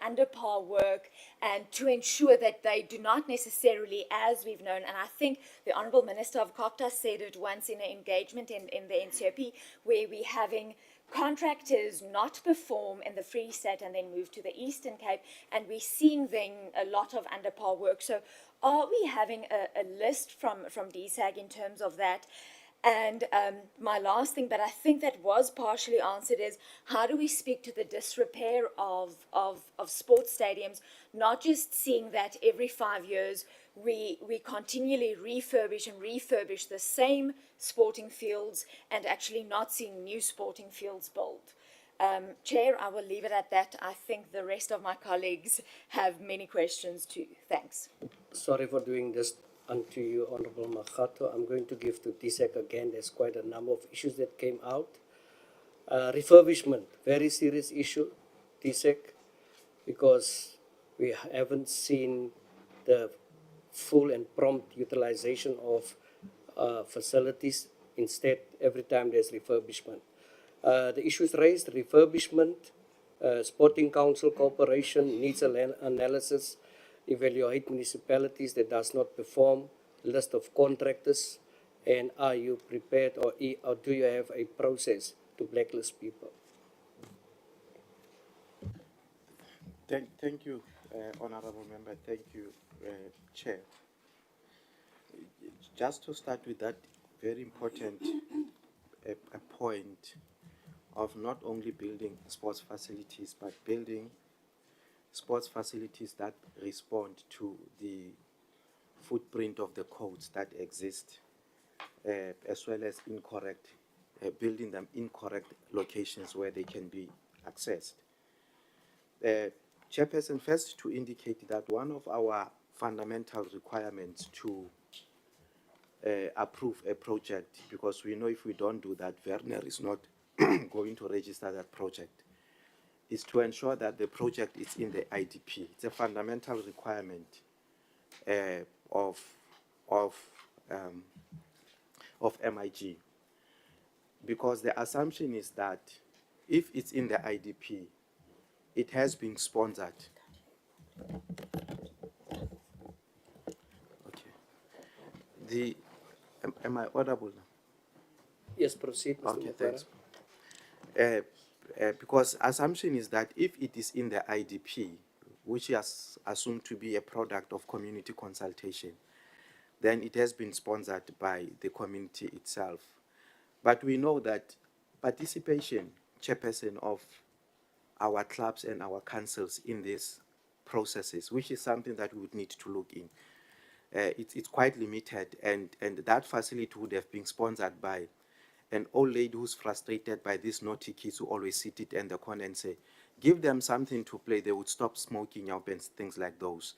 under par work, and to ensure that they do not necessarily, as we've known, and I think the Honourable Minister of COPTA said it once in an engagement in the NCOP, where we're having contractors not perform in the Free State and then move to the Eastern Cape, and we're seeing then a lot of under par work. So are we having a list from DSAG in terms of that? And my last thing, but I think that was partially answered, is how do we speak to the disrepair of sports stadiums, not just seeing that every 5 years we continually refurbish the same sporting fields and actually not seeing new sporting fields built. Chair, I will leave it at that. I think the rest of my colleagues have many questions too. Thanks.
Sorry for doing this unto you, Honorable Makhato. I'm going to give to DSAG again. There's quite a number of issues that came out. Refurbishment, very serious issue, DSAG, because we haven't seen the full and prompt utilization of facilities. Instead, every time there's refurbishment. The issues raised, refurbishment, Sporting Council cooperation, needs analysis, evaluate municipalities that does not perform, list of contractors, and are you prepared, or do you have a process to blacklist people?
Thank you, Honourable Member. Thank you, Chair. Just to start with that very important a point of not only building sports facilities, but building sports facilities that respond to the footprint of the codes that exist, as well as building them in correct locations where they can be accessed. Chairperson, first to indicate that one of our fundamental requirements to approve a project, because we know if we don't do that, Werner is not going to register that project, is to ensure that the project is in the IDP. It's a fundamental requirement of MIG, because the assumption is that if it's in the IDP, it has been sponsored. Okay. Am I audible now?
Yes, proceed, Mr.
Okay,
Mukwara.
thanks. Because assumption is that if it is in the IDP, which is assumed to be a product of community consultation, then it has been sponsored by the community itself. But we know that participation, chairperson of our clubs and our councils in these processes, which is something that we would need to look in, it's quite limited, and that facility would have been sponsored by an old lady who's frustrated by these naughty kids who always sit it in the corner and say, give them something to play, they would stop smoking up and things like those.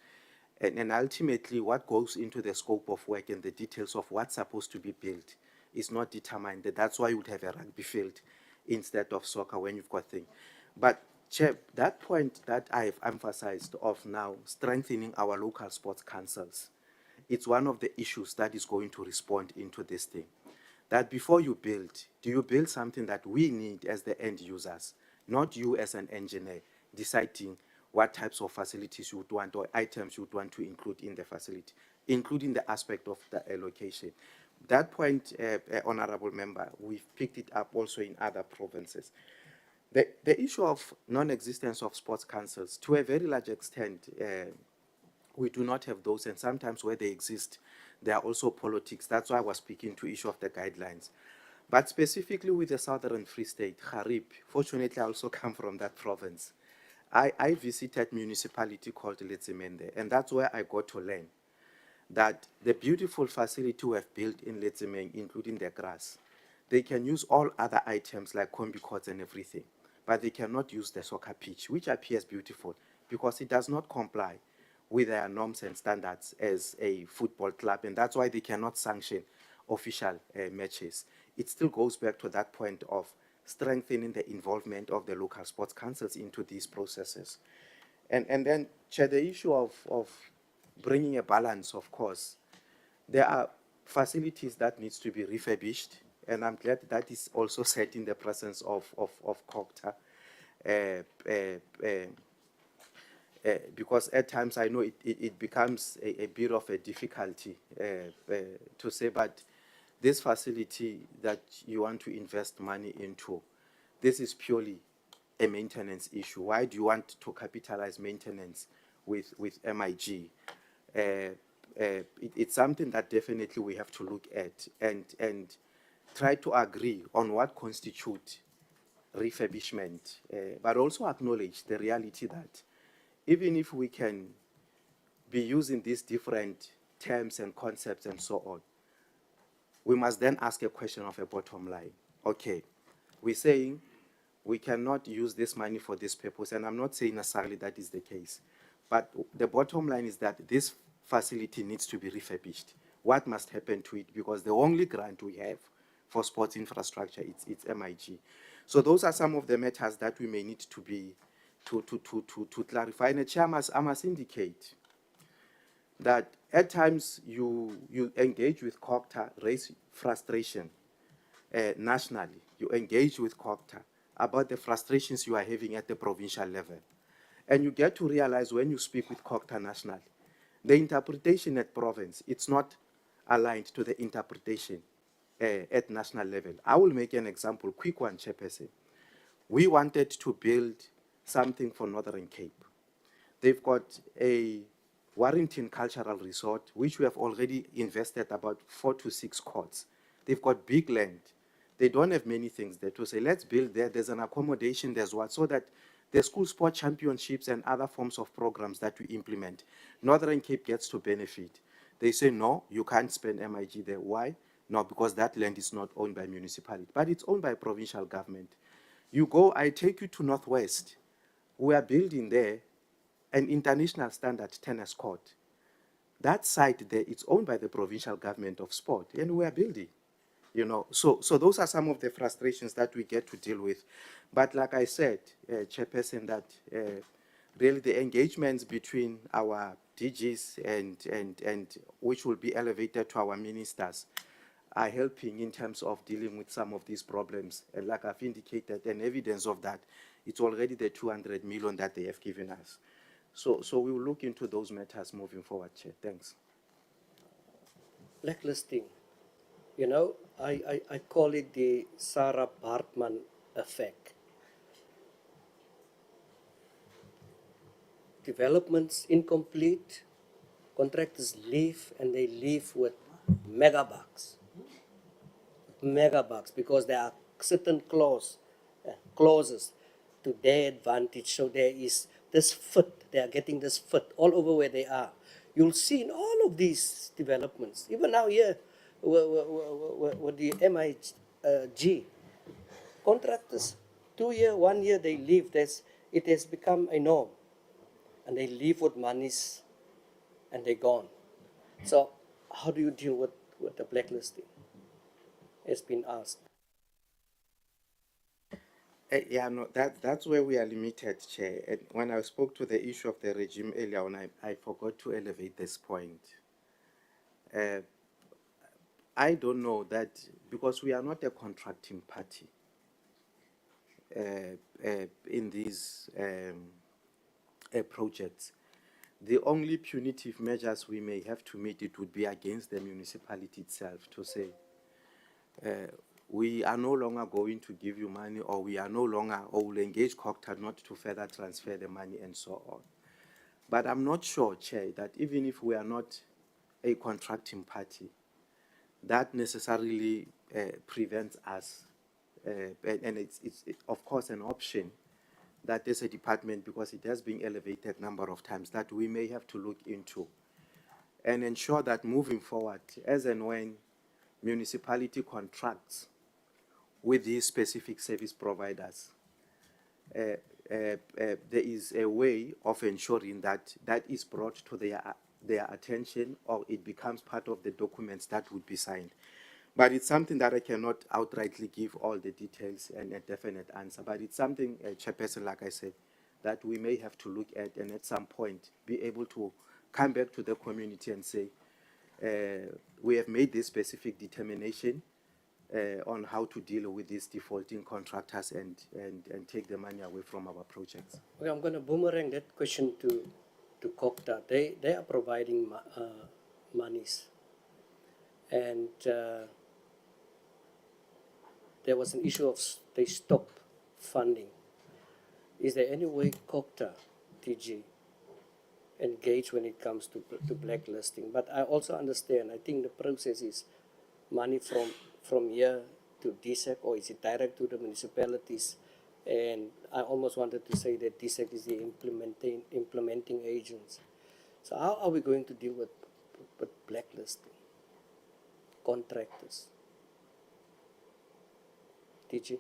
And ultimately, what goes into the scope of work and the details of what's supposed to be built is not determined. That's why you would have a rugby field instead of soccer when you've got things. But Chair, that point that I've emphasized of now strengthening our local sports councils, it's one of the issues that is going to respond into this thing. That before you build, do you build something that we need as the end users, not you as an engineer deciding what types of facilities you would want or items you would want to include in the facility, including the aspect of the allocation. That point, Honorable Member, we've picked it up also in other provinces. The issue of non-existence of sports councils, to a very large extent, we do not have those, and sometimes where they exist, there are also politics. That's why I was speaking to issue of the guidelines. But specifically with the Southern Free State, Harib, fortunately I also come from that province. I visited municipality called Letsimende, and that's where I got to learn that the beautiful facility we have built in Letsimeng, including the grass, they can use all other items like combi courts and everything, but they cannot use the soccer pitch, which appears beautiful because it does not comply with their norms and standards as a football club, and that's why they cannot sanction official matches. It still goes back to that point of strengthening the involvement of the local sports councils into these processes. And then, Chair, the issue of bringing a balance, of course, there are facilities that needs to be refurbished, and I'm glad that is also set in the presence of COGTA. Because at times I know it becomes a bit of a difficulty to say, but this facility that you want to invest money into, this is purely a maintenance issue. Why do you want to capitalize maintenance with MIG? It's something that definitely we have to look at and try to agree on what constitutes refurbishment, but also acknowledge the reality that even if we can be using these different terms and concepts and so on, we must then ask a question of a bottom line. Okay, we're saying we cannot use this money for this purpose, and I'm not saying necessarily that is the case, but the bottom line is that this facility needs to be refurbished. What must happen to it? Because the only grant we have for sports infrastructure, it's MIG. So those are some of the matters that we may need to be to clarify. And Chair, I must indicate that at times you engage with COGTA, raise frustration nationally. You engage with COGTA about the frustrations you are having at the provincial level. And you get to realize when you speak with COGTA nationally, the interpretation at province, it's not aligned to the interpretation at national level. I will make an example, quick one, Chairperson. We wanted to build something for Northern Cape. They've got a Warrington Cultural Resort, which we have already invested about 4 to 6 courts. They've got big land. They don't have many things there to say, let's build there. There's an accommodation, there's what, so that the school sport championships and other forms of programs that we implement, Northern Cape gets to benefit. They say, no, you can't spend MIG there. Why? No, because that land is not owned by municipality, but it's owned by provincial government. You go, I take you to Northwest. We are building there an international standard tennis court. That site there, it's owned by the provincial government of sport, and we are building. you know. So those are some of the frustrations that we get to deal with. But like I said, Chairperson, that really the engagements between our DGs and which will be elevated to our ministers are helping in terms of dealing with some of these problems. And like I've indicated, and evidence of that, it's already the 200 million that they have given us. So we will look into those matters moving forward, Chair. Thanks.
Blacklisting. You know, I call it the Sarah Bartman effect. Developments incomplete, contractors leave and they leave with mega bucks. Mega bucks because there are certain clauses to their advantage. So there is this fit, they are getting this fit all over where they are. You'll see in all of these developments, even now here with the MIG, contractors, 2 year, 1 year they leave. It has become a norm. And they leave with monies and they're gone. So how do you deal with the blacklisting? It's been asked.
Yeah, no, that's where we are limited, Chair. And when I spoke to the issue of the regime earlier on, I forgot to elevate this point. I don't know that because we are not a contracting party in these projects. The only punitive measures we may have to meet, it would be against the municipality itself to say, we are no longer going to give you money, or we are no longer, or will engage COCTA not to further transfer the money and so on. But I'm not sure, Chair, that even if we are not a contracting party, that necessarily prevents us, and it's of course an option that as a department, because it has been elevated a number of times, that we may have to look into and ensure that moving forward, as and when municipality contracts with these specific service providers, there is a way of ensuring that that is brought to their attention, or it becomes part of the documents that would be signed. But it's something that I cannot outrightly give all the details and a definite answer. But it's something, Chairperson, like I said, that we may have to look at, and at some point be able to come back to the community and say, we have made this specific determination on how to deal with these defaulting contractors and take the money away from our projects.
Okay, I'm going to boomerang that question to COCTA. They are providing monies. And there was an issue of they stopped funding. Is there any way COCTA, TG, engage when it comes to blacklisting? But I also understand, I think the process is money from here to DSEC, or is it direct to the municipalities? And I almost wanted to say that DSEC is the implementing agents. So how are we going to deal with blacklisting? Contractors. TG?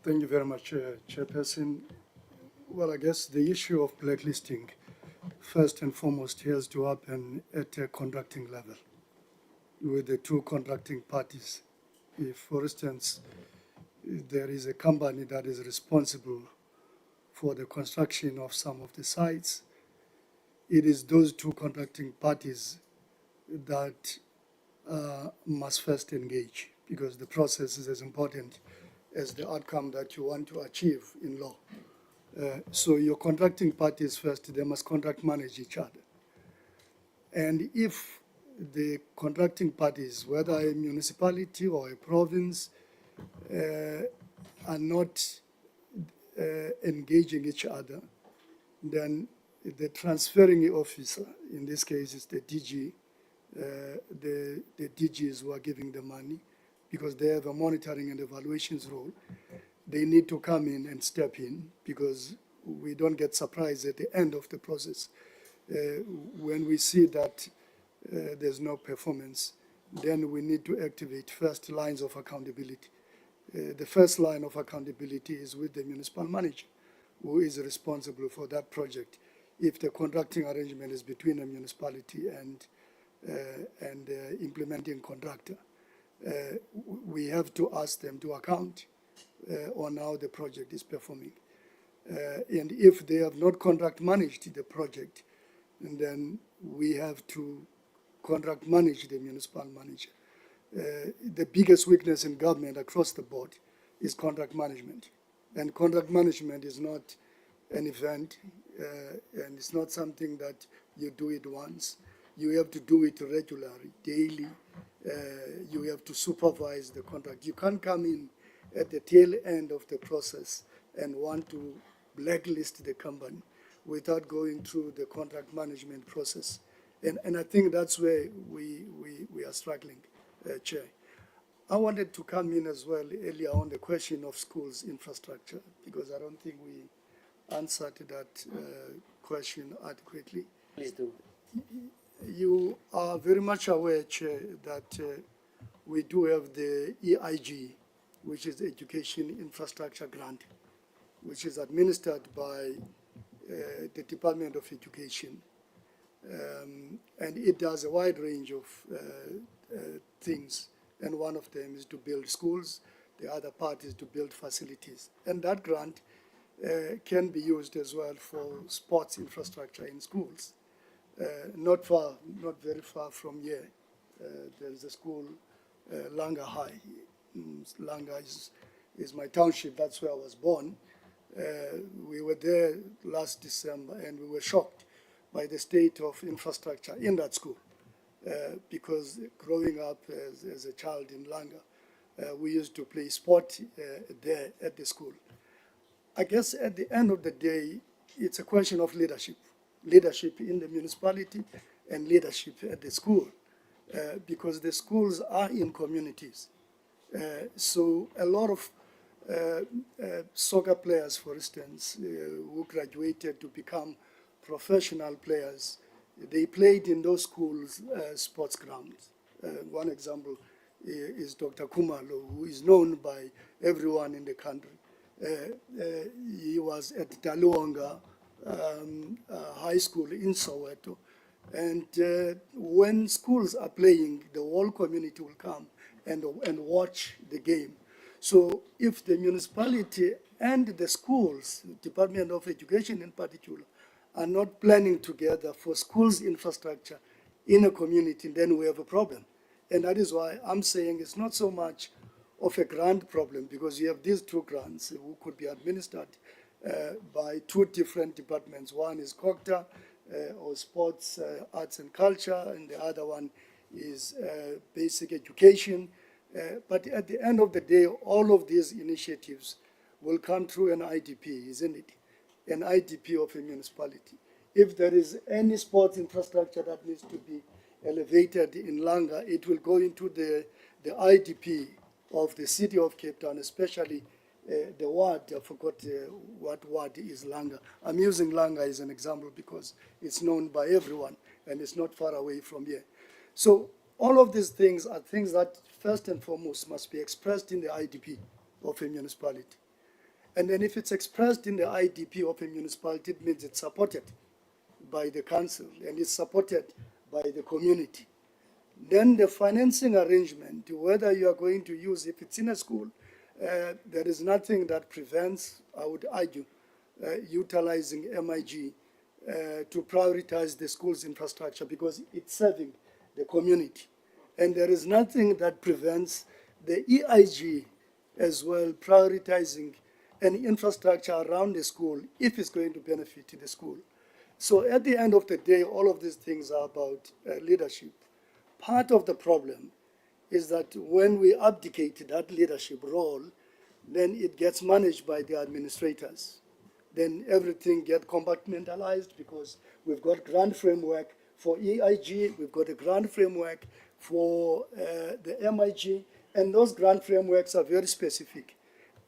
Thank you very much, Chairperson. Well, I guess the issue of blacklisting, first and foremost, has to happen at a contracting level with the two contracting parties. If, for instance, there is a company that is responsible for the construction of some of the sites, it is those two contracting parties that must first engage, because the process is as important as the outcome that you want to achieve in law. So your contracting parties first, they must contract manage each other. And if the contracting parties, whether a municipality or a province, are not engaging each other, then the transferring officer, in this case is the DG, the DGs who are giving the money, because they have a monitoring and evaluations role, they need to come in and step in, because we don't get surprised at the end of the process. When we see that there's no performance, then we need to activate first lines of accountability. The first line of accountability is with the municipal manager, who is responsible for that project, if the contracting arrangement is between a municipality and implementing contractor. we have to ask them to account on how the project is performing. And if they have not contract managed the project, and then we have to contract manage the municipal manager. The biggest weakness in government across the board is contract management. And contract management is not an event, and it's not something that you do it once. You have to do it regularly, daily. You have to supervise the contract. You can't come in at the tail end of the process and want to blacklist the company without going through the contract management process. And I think that's where we are struggling, Chair. I wanted to come in as well earlier on the question of schools infrastructure, because I don't think we answered that question adequately.
Please do.
You are very much aware, Chair, that we do have the EIG, which is the Education Infrastructure Grant, which is administered by the Department of Education. And it does a wide range of things. And one of them is to build schools. The other part is to build facilities. And that grant can be used as well for sports infrastructure in schools. Not very far from here. There's a school, Langa High. Langa is my township. That's where I was born. We were there last December, and we were shocked by the state of infrastructure in that school. Because growing up as a child in Langa, we used to play sport there at the school. I guess at the end of the day, it's a question of leadership. Leadership in the municipality and leadership at the school. Because the schools are in communities. So a lot of soccer players, for instance, who graduated to become professional players, they played in those schools' sports grounds. One example is Dr. Kumalo, who is known by everyone in the country. He was at Daluanga High School in Soweto. And when schools are playing, the whole community will come and watch the game. So if the municipality and the schools, Department of Education in particular, are not planning together for schools infrastructure in a community, then we have a problem. And that is why I'm saying it's not so much of a grant problem, because you have these two grants who could be administered by two different departments. One is COCTA, or Sports, Arts and Culture, and the other one is Basic Education. But at the end of the day, all of these initiatives will come through an IDP, isn't it? An IDP of a municipality. If there is any sports infrastructure that needs to be elevated in Langa, it will go into the IDP of the city of Cape Town, especially the ward. I forgot what ward is Langa. I'm using Langa as an example because it's known by everyone and it's not far away from here. So all of these things are things that first and foremost must be expressed in the IDP of a municipality. And then if it's expressed in the IDP of a municipality, it means it's supported by the council and it's supported by the community. Then the financing arrangement, whether you are going to use, if it's in a school, there is nothing that prevents, I would argue, utilizing MIG to prioritize the school's infrastructure because it's serving the community. And there is nothing that prevents the EIG as well prioritizing any infrastructure around the school if it's going to benefit the school. So at the end of the day, all of these things are about leadership. Part of the problem is that when we abdicate that leadership role, then it gets managed by the administrators. Then everything gets compartmentalized because we've got grant framework for EIG, we've got a grant framework for the MIG, and those grant frameworks are very specific.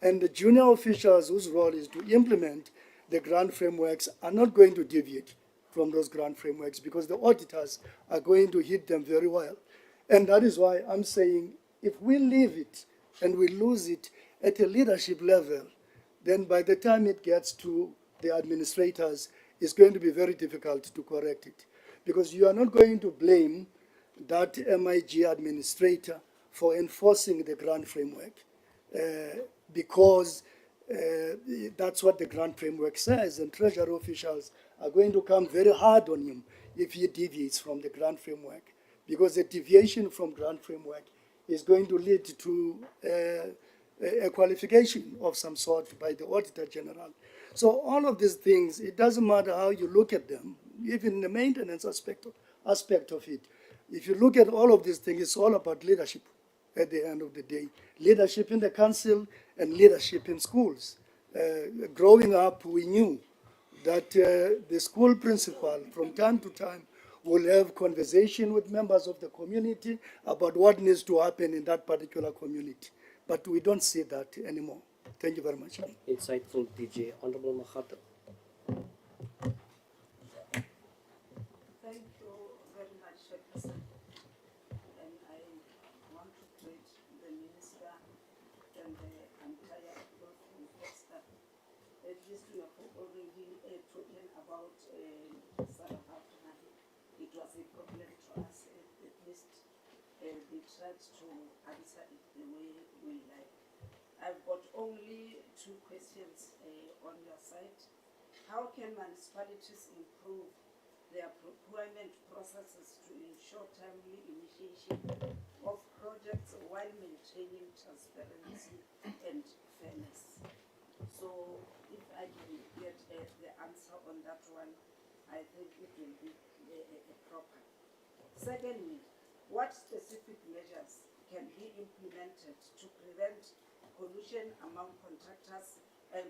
And the junior officials whose role is to implement the grant frameworks are not going to deviate from those grant frameworks because the auditors are going to hit them very well. And that is why I'm saying if we leave it and we lose it at a leadership level, then by the time it gets to the administrators, it's going to be very difficult to correct it. Because you are not going to blame that MIG administrator for enforcing the grant framework because that's what the grant framework says, and Treasury officials are going to come very hard on him if he deviates from the grant framework, because a deviation from grant framework is going to lead to a qualification of some sort by the Auditor General. So all of these things, it doesn't matter how you look at them, even the maintenance aspect of it. If you look at all of these things, it's all about leadership at the end of the day. Leadership in the council and leadership in schools. Growing up, we knew that the school principal, from time to time, will have conversation with members of the community about what needs to happen in that particular community. But we don't see that anymore. Thank you very much.
Insightful DJ, Honorable Makhato.
Thank you very much, Chairperson. And I want to greet the Minister and the entire group and staff. At least we have already talking about Sarah. It was a problem to us. At least they tried to answer it the way we like. I've got only two questions on your side. How can municipalities improve their procurement processes to ensure timely initiation of projects while maintaining transparency and fairness? So if I can get the answer on that one, I think it will be proper. Secondly, what specific measures can be implemented to prevent collusion among contractors and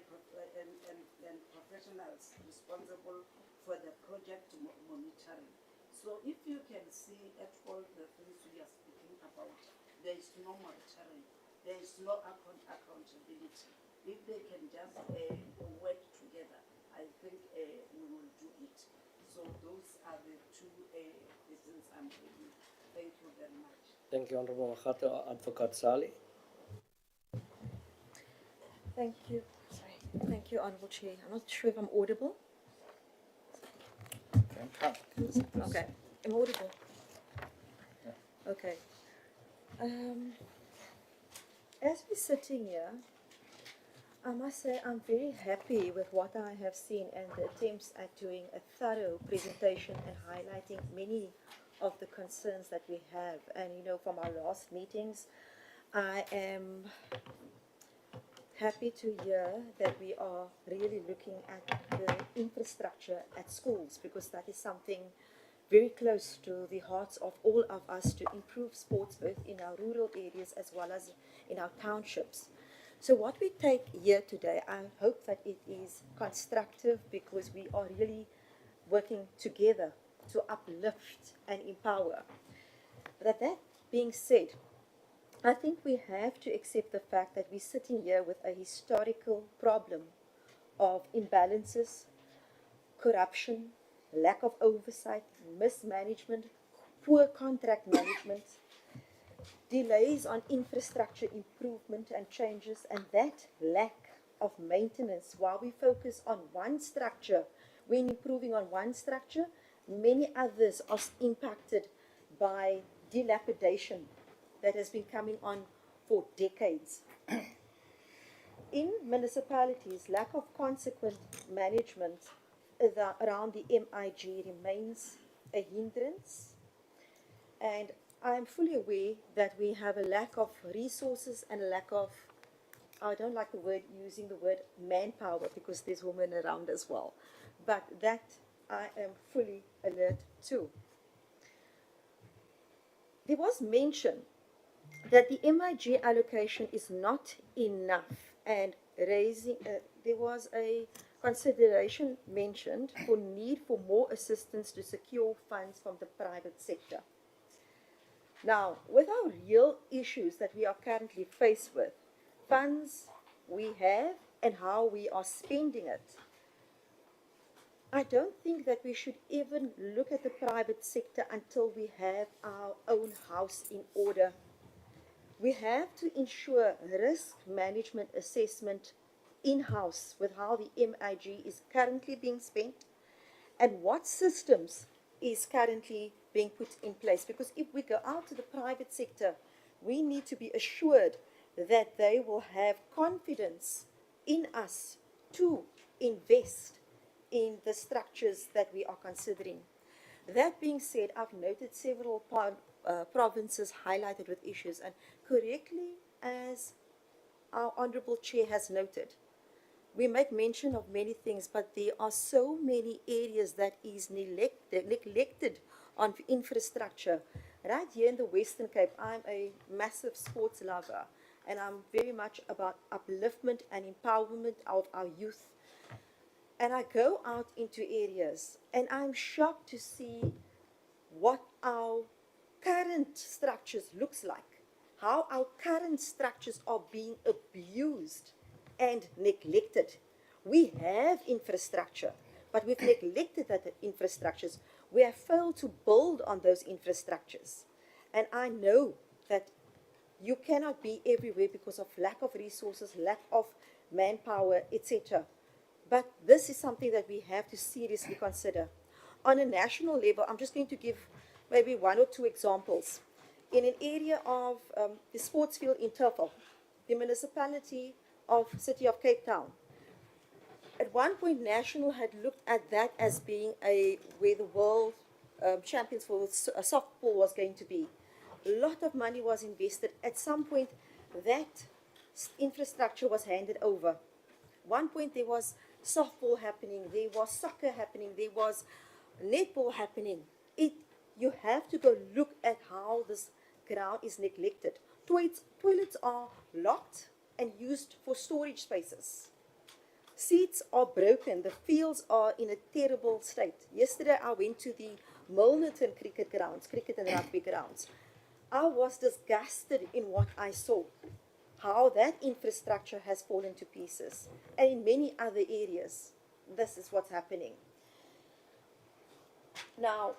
professionals responsible for the project monitoring? So if you can see at all the things we are speaking about, there is no monitoring, there is no accountability. If they can just work together, I think we will do it. So those are the two questions I'm bringing. Thank you very much.
Thank you, Honorable Makhato. Advocate Sali.
Thank you. Sorry. Thank you, Honourable Chair. I'm not sure if I'm audible. Okay. I'm audible. Okay. As we're sitting here, I must say I'm very happy with what I have seen and the attempts at doing a thorough presentation and highlighting many of the concerns that we have. And you know, from our last meetings, I am happy to hear that we are really looking at the infrastructure at schools, because that is something very close to the hearts of all of us, to improve sports both in our rural areas as well as in our townships. So what we take here today, I hope that it is constructive, because we are really working together to uplift and empower. But that being said, I think we have to accept the fact that we're sitting here with a historical problem of imbalances, corruption, lack of oversight, mismanagement, poor contract management, delays on infrastructure improvement and changes, and that lack of maintenance. While we focus on one structure, when improving on one structure, many others are impacted by dilapidation that has been coming on for decades. In municipalities, lack of consequent management around the MIG remains a hindrance, and I'm fully aware that we have a lack of resources and a lack of, I don't like using the word manpower, because there's women around as well, but that I am fully alert to. There was mention that the MIG allocation is not enough, and there was a consideration mentioned for need for more assistance to secure funds from the private sector. Now, with our real issues that we are currently faced with, funds we have and how we are spending it, I don't think that we should even look at the private sector until we have our own house in order. We have to ensure risk management assessment in-house with how the MIG is currently being spent and what systems is currently being put in place. Because if we go out to the private sector, we need to be assured that they will have confidence in us to invest in the structures that we are considering. That being said, I've noted several provinces highlighted with issues, and correctly, as our Honourable Chair has noted, we make mention of many things, but there are so many areas that is neglected on infrastructure. Right here in the Western Cape, I'm a massive sports lover, and I'm very much about upliftment and empowerment of our youth. And I go out into areas, and I'm shocked to see what our current structures looks like, how our current structures are being abused and neglected. We have infrastructure, but we've neglected that infrastructures. We have failed to build on those infrastructures. And I know that you cannot be everywhere because of lack of resources, lack of manpower, etc. But this is something that we have to seriously consider. On a national level, I'm just going to give maybe one or two examples. In an area of the sports field in Turfel, the municipality of City of Cape Town, at one point National had looked at that as being where the world champions for softball was going to be. A lot of money was invested. At some point, that infrastructure was handed over. One point there was softball happening, there was soccer happening, there was netball happening. You have to go look at how this ground is neglected. Toilets are locked and used for storage spaces. Seats are broken. The fields are in a terrible state. Yesterday I went to the Milnerton cricket and rugby grounds. I was disgusted in what I saw, how that infrastructure has fallen to pieces. And in many other areas, this is what's happening. Now,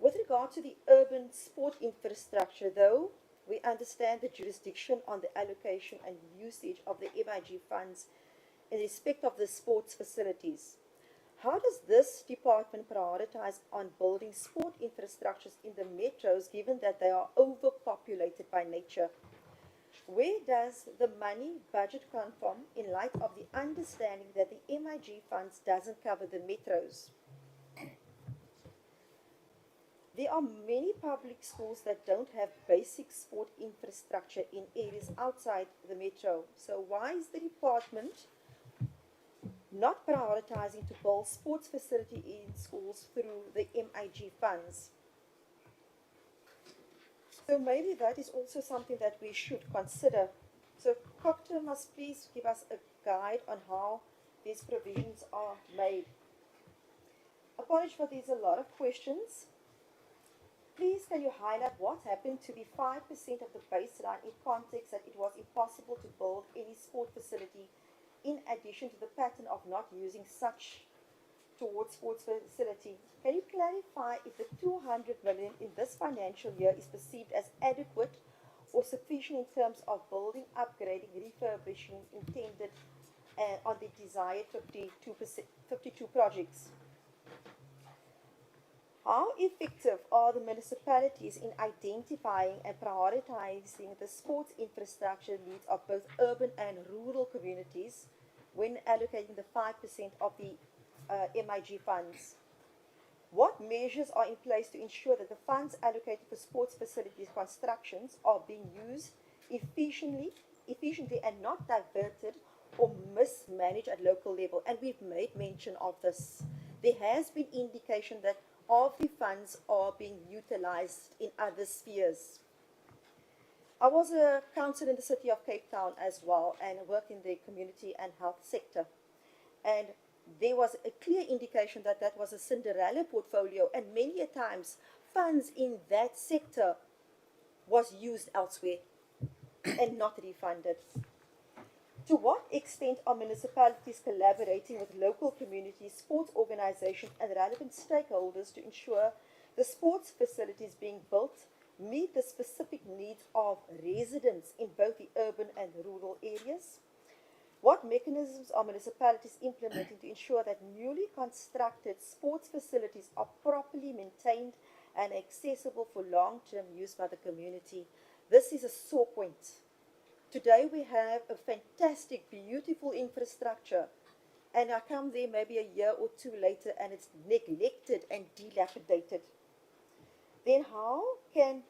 with regard to the urban sport infrastructure, though, we understand the jurisdiction on the allocation and usage of the MIG funds in respect of the sports facilities. How does this department prioritize on building sport infrastructures in the metros, given that they are overpopulated by nature? Where does the money budget come from in light of the understanding that the MIG funds doesn't cover the metros? There are many public schools that don't have basic sport infrastructure in areas outside the metro. So why is the department not prioritizing to build sports facility in schools through the MIG funds? So maybe that is also something that we should consider. So Cocter must please give us a guide on how these provisions are made. Apologies for there's a lot of questions. Please can you highlight what happened to the 5% of the baseline in context that it was impossible to build any sport facility in addition to the pattern of not using such towards sports facility? Can you clarify if the 200 million in this financial year is perceived as adequate or sufficient in terms of building, upgrading, refurbishing intended on the desired 52 projects? How effective are the municipalities in identifying and prioritizing the sports infrastructure needs of both urban and rural communities when allocating the 5% of the MIG funds? What measures are in place to ensure that the funds allocated for sports facilities constructions are being used efficiently and not diverted or mismanaged at local level? And we've made mention of this. There has been indication that of the funds are being utilized in other spheres. I was a councillor in the City of Cape Town as well and worked in the community and health sector. And there was a clear indication that that was a Cinderella portfolio, and many a times funds in that sector was used elsewhere and not refunded. To what extent are municipalities collaborating with local communities, sports organizations and relevant stakeholders to ensure the sports facilities being built meet the specific needs of residents in both the urban and rural areas? What mechanisms are municipalities implementing to ensure that newly constructed sports facilities are properly maintained and accessible for long-term use by the community. This is a sore point. Today we have a fantastic, beautiful infrastructure, and I come there maybe a year or two later and it's neglected and dilapidated. Then how can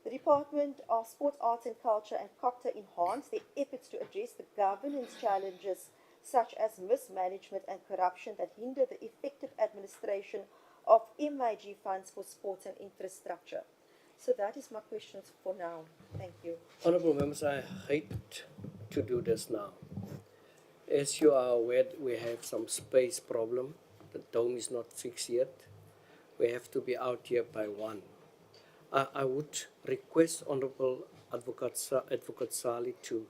the Department of Sport, Arts and Culture and COCTA enhance their efforts to address the governance challenges such as mismanagement and corruption that hinder the effective administration of MIG funds for sports and infrastructure? So that is my questions for now. Thank you.
Honorable members, I hate to do this now. As you are aware, we have some space problem. The dome is not fixed yet. We have to be out here by 1. I would request Honorable Advocate Sali to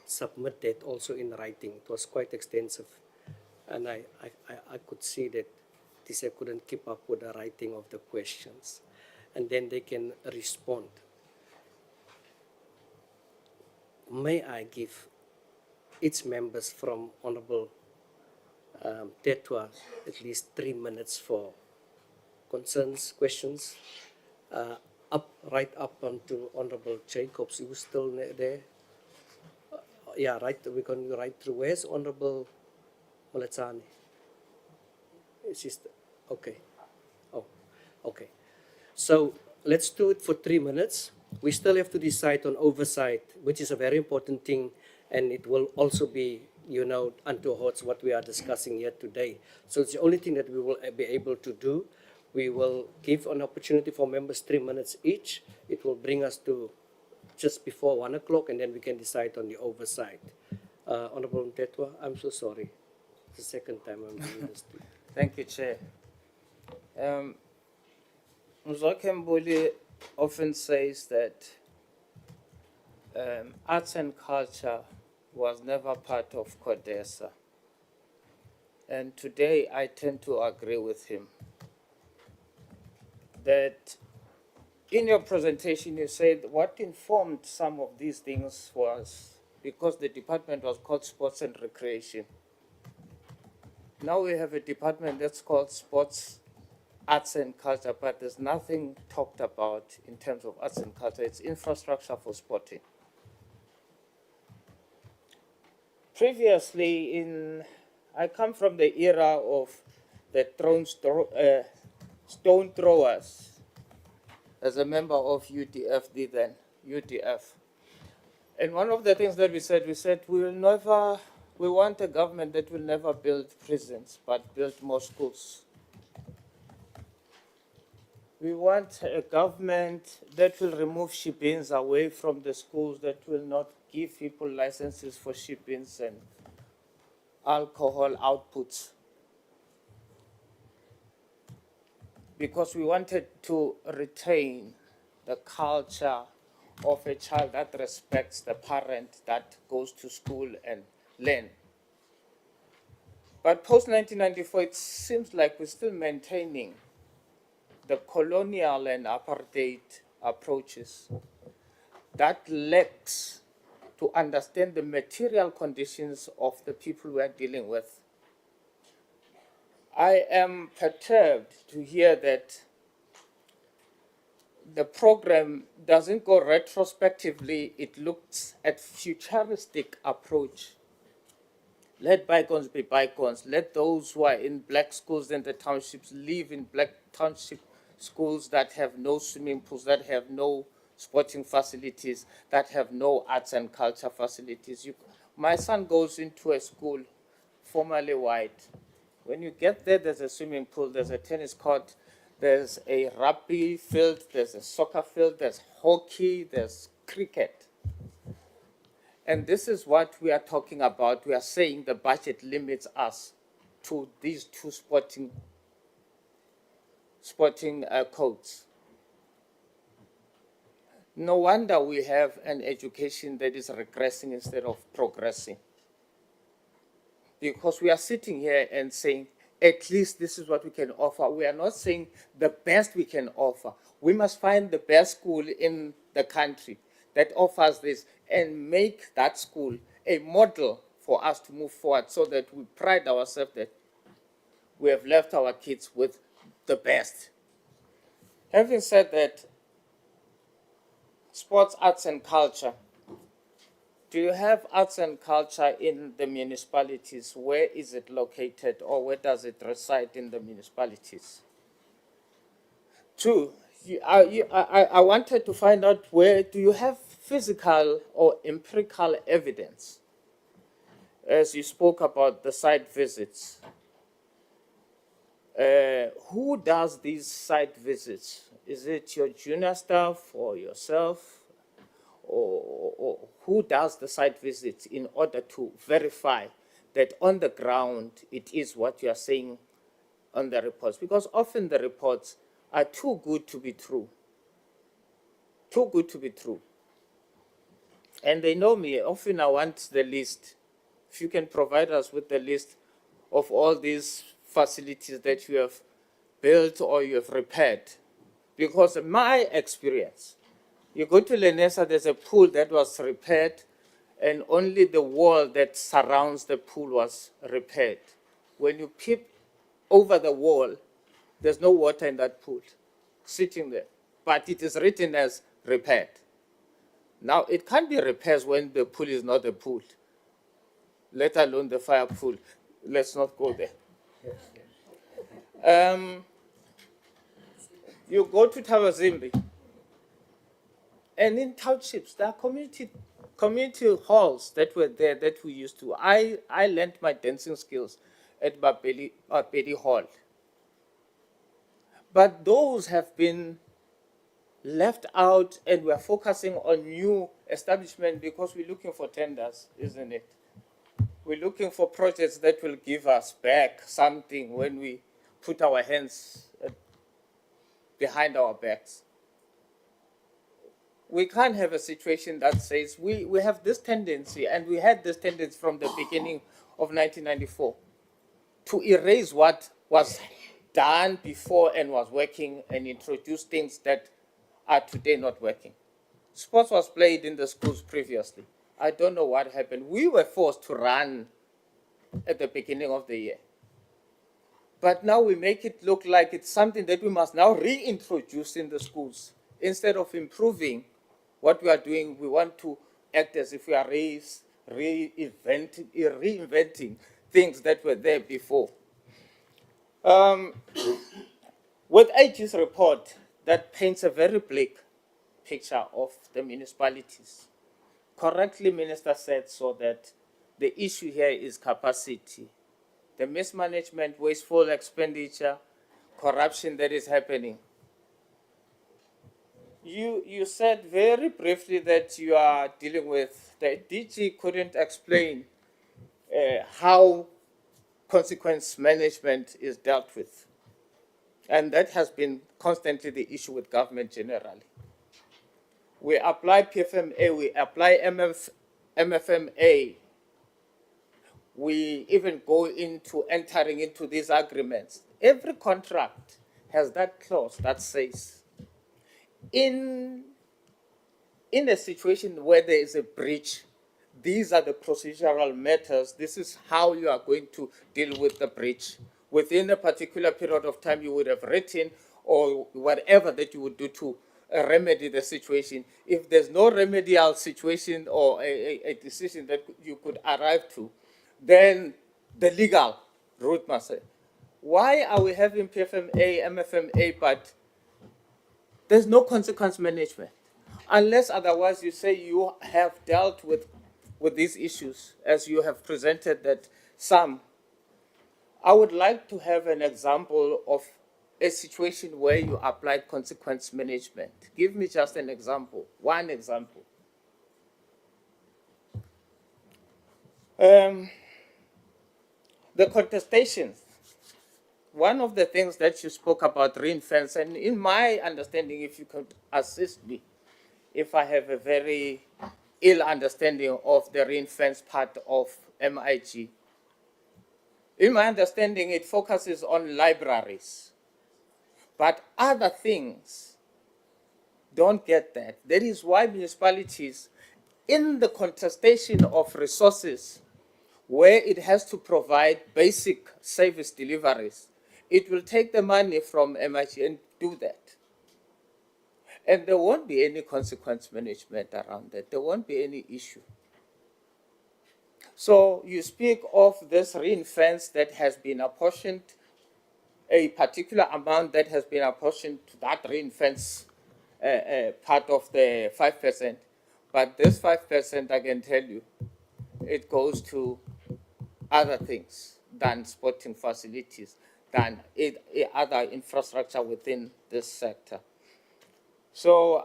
submit that also in writing. It was quite extensive, and I could see that TISA couldn't keep up with the writing of the questions, and then they can respond. May I give each members from Honorable Tetwa at least 3 minutes for concerns, questions, right up onto Honorable Jacobs, who's still there. Yeah, right, we're going to right through. Where's Honorable Moletsani? She's, okay. Oh, okay. So let's do it for 3 minutes. We still have to decide on oversight, which is a very important thing, and it will also be, you know, unto hearts what we are discussing here today. So it's the only thing that we will be able to do. We will give an opportunity for members 3 minutes each. It will bring us to just before 1 o'clock, and then we can decide on the oversight. Honorable Tetwa, I'm so sorry. It's the second time I'm doing this.
Thank you, Chair. Mzwakembuli often says that arts and culture was never part of CODESA. And today I tend to agree with him that in your presentation you said what informed some of these things was because the department was called Sports and Recreation. Now we have a department that's called Sports, Arts and Culture, but there's nothing talked about in terms of arts and culture. It's infrastructure for sporting. Previously, I come from the era of the stone throwers as a member of UDF, then UDF. And one of the things that we said we want a government that will never build prisons, but build more schools. We want a government that will remove ship-ins away from the schools, that will not give people licenses for ship-ins and alcohol outputs. Because we wanted to retain the culture of a child that respects the parent, that goes to school and learn. But post-1994, it seems like we're still maintaining the colonial and apartheid approaches that lacks to understand the material conditions of the people we are dealing with. I am perturbed to hear that the program doesn't go retrospectively, it looks at futuristic approach. Let bygones be bygones. Let those who are in black schools in the townships live in black township schools that have no swimming pools, that have no sporting facilities, that have no arts and culture facilities. My son goes into a school, formerly white. When you get there, there's a swimming pool, there's a tennis court, there's a rugby field, there's a soccer field, there's hockey, there's cricket. And this is what we are talking about. We are saying the budget limits us to these two sporting codes. No wonder we have an education that is regressing instead of progressing. Because we are sitting here and saying, at least this is what we can offer. We are not saying the best we can offer. We must find the best school in the country that offers this and make that school a model for us to move forward so that we pride ourselves that we have left our kids with the best. Having said that, sports, arts and culture. Do you have arts and culture in the municipalities? Where is it located, or where does it reside in the municipalities? Two, I wanted to find out, where do you have physical or empirical evidence? As you spoke about the site visits, who does these site visits? Is it your junior staff or yourself? Or who does the site visits in order to verify that on the ground it is what you are saying on the reports? Because often the reports are too good to be true. Too good to be true. And they know me. Often I want the list. If you can provide us with the list of all these facilities that you have built or you have repaired. Because in my experience, you go to Lenesa, there's a pool that was repaired, and only the wall that surrounds the pool was repaired. When you peep over the wall, there's no water in that pool, sitting there. But it is written as repaired. Now, it can't be repairs when the pool is not a pool, let alone the fire pool. Let's not go there. You go to Tawazimbi, and in townships, there are community halls that were there that we used to. I learned my dancing skills at Bapedi Hall. But those have been left out, and we're focusing on new establishment because we're looking for tenders, isn't it? We're looking for projects that will give us back something when we put our hands behind our backs. We can't have a situation that says we have this tendency, and we had this tendency from the beginning of 1994, to erase what was done before and was working and introduce things that are today not working. Sports was played in the schools previously. I don't know what happened. We were forced to run at the beginning of the year. But now we make it look like it's something that we must now reintroduce in the schools. Instead of improving what we are doing, we want to act as if we are reinventing things that were there before. With AG's report, that paints a very bleak picture of the municipalities. Correctly, Minister said so that the issue here is capacity. The mismanagement, wasteful expenditure, corruption that is happening. You said very briefly that you are dealing with, the DG couldn't explain how consequence management is dealt with. And that has been constantly the issue with government generally. We apply PFMA, we apply MFMA. We even go into entering into these agreements. Every contract has that clause that says, in a situation where there is a breach, these are the procedural matters. This is how you are going to deal with the breach. Within a particular period of time, you would have written or whatever that you would do to remedy the situation. If there's no remedial situation or a decision that you could arrive to, then the legal route must say, why are we having PFMA, MFMA, but there's no consequence management? Unless otherwise you say you have dealt with these issues as you have presented that some. I would like to have an example of a situation where you applied consequence management. Give me just an example, one example. The contestations. One of the things that you spoke about, ring-fence, and in my understanding, if you could assist me, if I have a very ill understanding of the ring-fence part of MIG. In my understanding, it focuses on libraries, but other things don't get that. That is why municipalities, in the contestation of resources, where it has to provide basic service deliveries, it will take the money from MIG and do that. And there won't be any consequence management around that. There won't be any issue. So you speak of this ring fence that has been apportioned, a particular amount that has been apportioned to that ring fence part of the 5%. But this 5%, I can tell you, it goes to other things than sporting facilities, than other infrastructure within this sector. So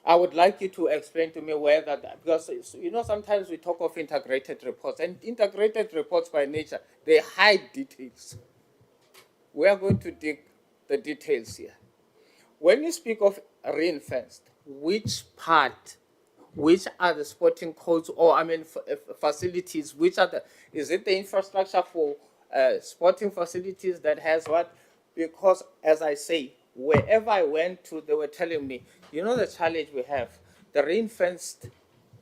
I would like you to explain to me whether that, because you know sometimes we talk of integrated reports, and integrated reports by nature, they hide details. We are going to dig the details here. When you speak of ring-fenced, which part, which are the sporting codes, or I mean facilities, which are the, is it the infrastructure for sporting facilities that has what? Because as I say, wherever I went to, they were telling me, you know the challenge we have, the ring-fenced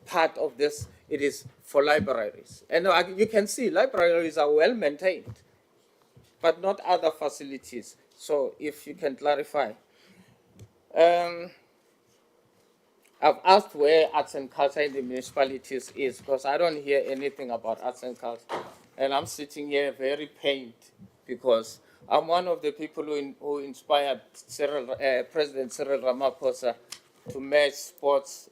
part of this, it is for libraries. And you can see libraries are well maintained, but not other facilities. So if you can clarify. I've asked where arts and culture in the municipalities is, because I don't hear anything about arts and culture. And I'm sitting here very pained, because I'm one of the people who inspired President Cyril Ramaphosa to merge sports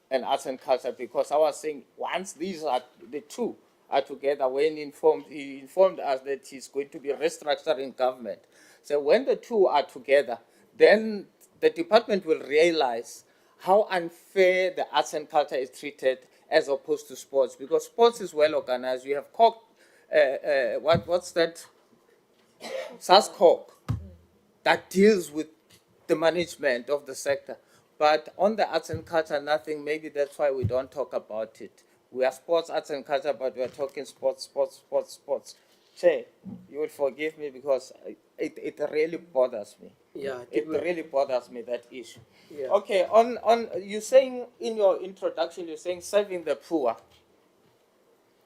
and arts and culture, because I was saying once these are the two are together, when he informed us that he's going to be restructuring government. So when the two are together, then the department will realize how unfair the arts and culture is treated as opposed to sports, because sports is well organized. You have what's that? SASCOC that deals with the management of the sector. But on the arts and culture, nothing. Maybe that's why we don't talk about it. We are sports, arts and culture, but we are talking sports. Che, you will forgive me because it really bothers me.
Yeah,
it really bothers me, that issue.
Yeah.
Okay, on you saying in your introduction, you're saying serving the poor.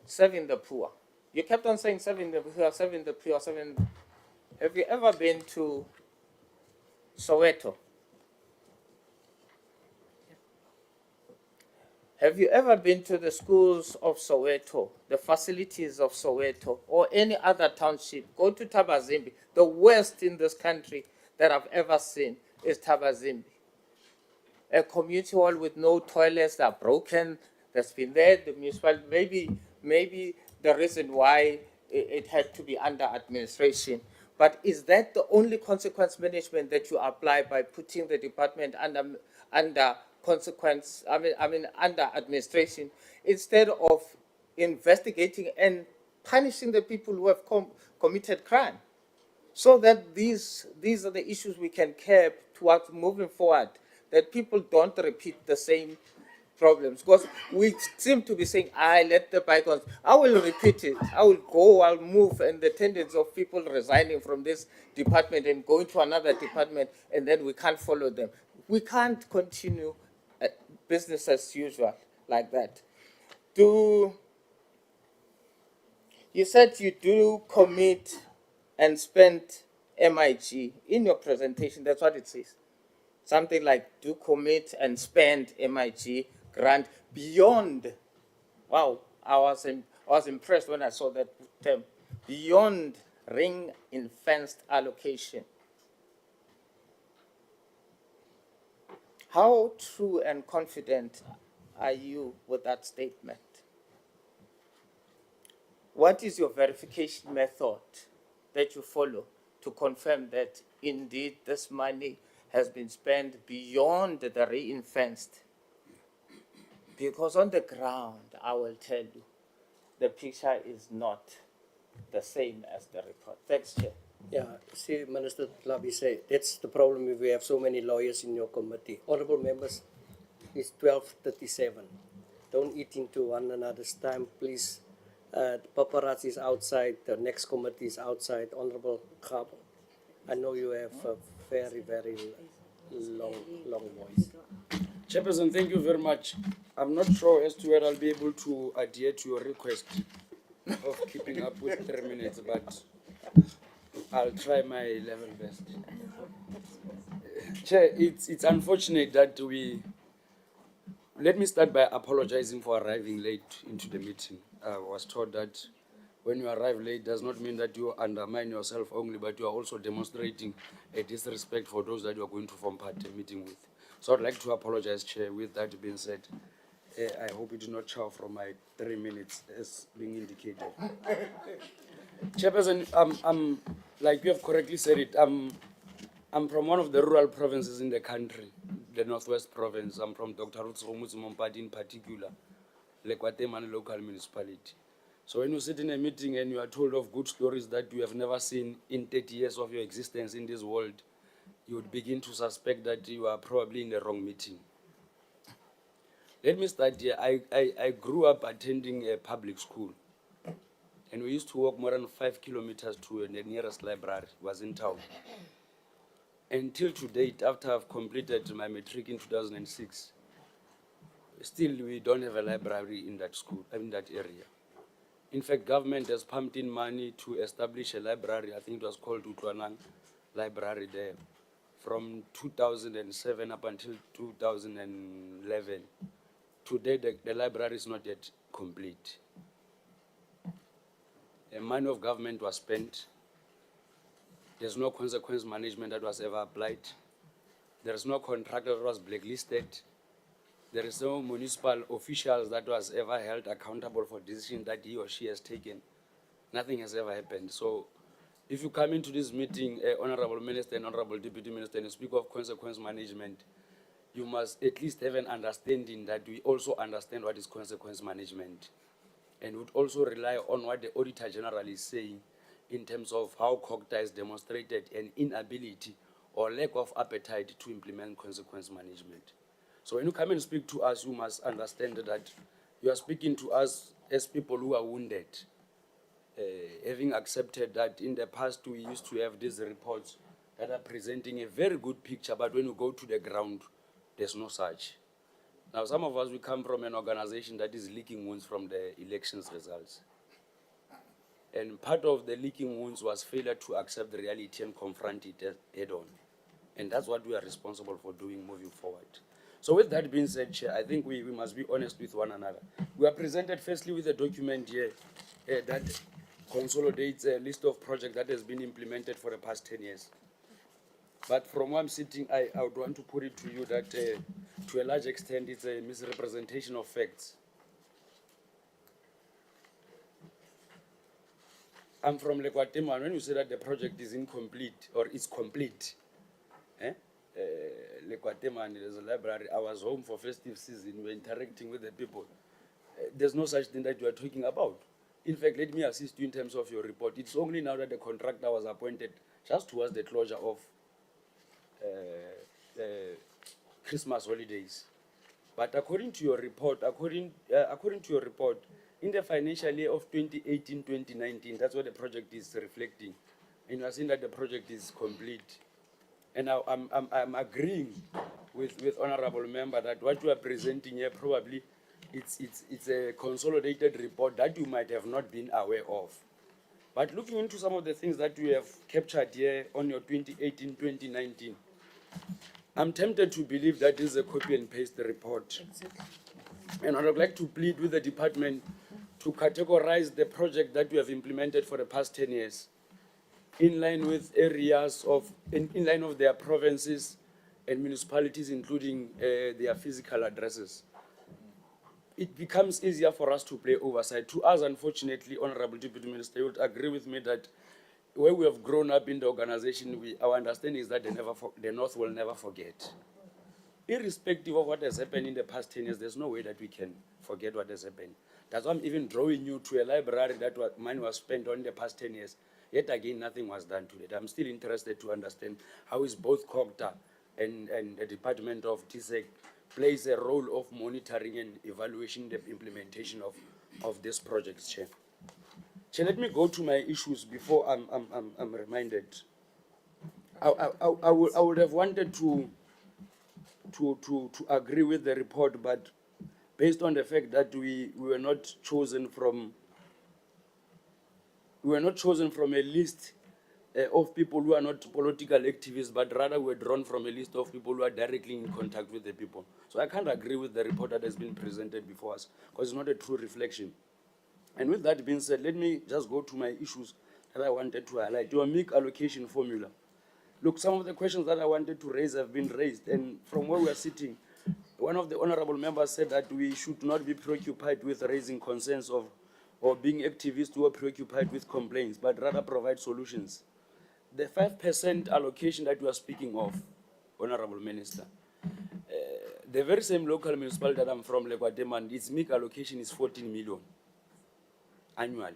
Serving the poor. You kept on saying serving the poor, serving the poor, serving. Have you ever been to Soweto? Have you ever been to the schools of Soweto, the facilities of Soweto, or any other township? Go to Tabazimbi. The worst in this country that I've ever seen is Tabazimbi. A community hall with no toilets that are broken, that's been there. The municipality, maybe the reason why it had to be under administration. But is that the only consequence management that you apply by putting the department under consequence, under administration, instead of investigating and punishing the people who have committed crime? So that these are the issues we can curb towards moving forward, that people don't repeat the same problems. Because we seem to be saying, let the bygones, I will repeat it, I will go, I'll move, and the tendency of people resigning from this department and going to another department, and then we can't follow them. We can't continue business as usual like that. You said you do commit and spend MIG in your presentation. That's what it says. Something like do commit and spend MIG grant beyond. Wow, I was impressed when I saw that term, beyond ring-fenced allocation. How true and confident are you with that statement? What is your verification method that you follow to confirm that indeed this money has been spent beyond the ring-fenced? Because on the ground, I will tell you, the picture is not the same as the report. Thanks, Chair.
Yeah, see, Minister Labi said, that's the problem if we have so many lawyers in your committee. Honorable members, it's 12:37. Don't eat into one another's time, please. The paparazzi is outside, the next committee is outside. Honorable Khabo, I know you have a very, very long voice.
Chairperson, thank you very much. I'm not sure as to whether I'll be able to adhere to your request of keeping up with 3 minutes, but I'll try my level best. Chair, it's unfortunate that let me start by apologizing for arriving late into the meeting. I was told that when you arrive late does not mean that you undermine yourself only, but you are also demonstrating a disrespect for those that you are going to form part of the meeting with. So I'd like to apologize, Chair. With that being said, I hope you do not chow from my 3 minutes as being indicated. Chairperson, I'm like you have correctly said it, I'm from one of the rural provinces in the country, the Northwest Province. I'm from Dr. Ruth Mompati in particular, Lekwatemane local municipality. So when you sit in a meeting and you are told of good stories that you have never seen in 30 years of your existence in this world, you would begin to suspect that you are probably in the wrong meeting. Let me start here. I grew up attending a public school. And we used to walk more than 5 kilometers to the nearest library, was in town. Until to date, after I've completed my matric in 2006, still we don't have a library in that school, in that area. In fact, government has pumped in money to establish a library. I think it was called Utwanang Library there, from 2007 up until 2011. Today, the library is not yet complete. The money of government was spent. There's no consequence management that was ever applied. There is no contractor that was blacklisted. There is no municipal officials that was ever held accountable for decisions that he or she has taken. Nothing has ever happened. So if you come into this meeting, Honorable Minister and Honorable Deputy Minister, and you speak of consequence management, you must at least have an understanding that we also understand what is consequence management, and would also rely on what the Auditor General is saying in terms of how COGTA has demonstrated an inability or lack of appetite to implement consequence management. So when you come and speak to us, you must understand that you are speaking to us as people who are wounded, having accepted that in the past we used to have these reports that are presenting a very good picture, but when you go to the ground, there's no such. Now, some of us, we come from an organization that is leaking wounds from the elections results. And part of the leaking wounds was failure to accept the reality and confront it head on. And that's what we are responsible for doing moving forward. So with that being said, Chair, I think we must be honest with one another. We are presented firstly with a document here that consolidates a list of projects that has been implemented for the past 10 years. But from where I'm sitting, I would want to put it to you that to a large extent, it's a misrepresentation of facts. I'm from Lekwatemane, and when you say that the project is incomplete or is complete, Lekwatemane, there's a library. I was home for festive season. We were interacting with the people. There's no such thing that you are talking about. In fact, let me assist you in terms of your report. It's only now that the contractor was appointed just towards the closure of Christmas holidays. But according to your report, in the financial year of 2018-2019, that's what the project is reflecting. And you are saying that the project is complete. And now I'm agreeing with Honorable Member that what you are presenting here probably it's a consolidated report that you might have not been aware of. But looking into some of the things that you have captured here on your 2018-2019, I'm tempted to believe that this is a copy and paste report. Exactly. And I would like to plead with the department to categorize the project that we have implemented for the past 10 years in line with areas of, in line of their provinces and municipalities, including their physical addresses. It becomes easier for us to play oversight. To us, unfortunately, Honorable Deputy Minister, you would agree with me that where we have grown up in the organization, our understanding is that the North will never forget. Irrespective of what has happened in the past 10 years, there's no way that we can forget what has happened. That's why I'm even drawing you to a library that money was spent on in the past 10 years. Yet again, nothing was done to it. I'm still interested to understand how is both COGTA and the Department of TSEC plays a role of monitoring and evaluation the implementation of this project, Chair. Chair, let me go to my issues before I'm reminded. I would have wanted to agree with the report, but based on the fact that we were not chosen from a list of people who are not political activists, but rather were drawn from a list of people who are directly in contact with the people. So I can't agree with the report that has been presented before us, because it's not a true reflection. And with that being said, let me just go to my issues that I wanted to highlight. Your MIC allocation formula. Look, some of the questions that I wanted to raise have been raised, and from where we are sitting, one of the honorable members said that we should not be preoccupied with raising concerns of or being activists who are preoccupied with complaints, but rather provide solutions. The 5% allocation that you are speaking of, Honorable Minister, the very same local municipality that I'm from, Lekwateman, its MIC allocation is 14 million annually.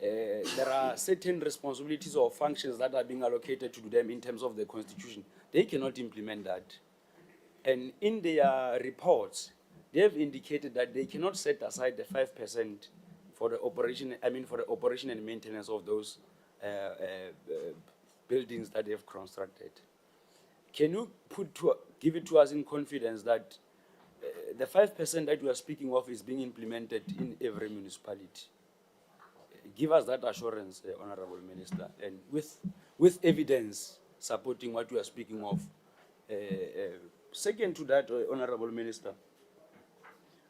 There are certain responsibilities or functions that are being allocated to them in terms of the constitution. They cannot implement that. And in their reports, they have indicated that they cannot set aside the 5% for the operation, for the operation and maintenance of those buildings that they have constructed. Can you give it to us in confidence that the 5% that you are speaking of is being implemented in every municipality? Give us that assurance, Honorable Minister, and with evidence supporting what you are speaking of. Second to that, Honorable Minister,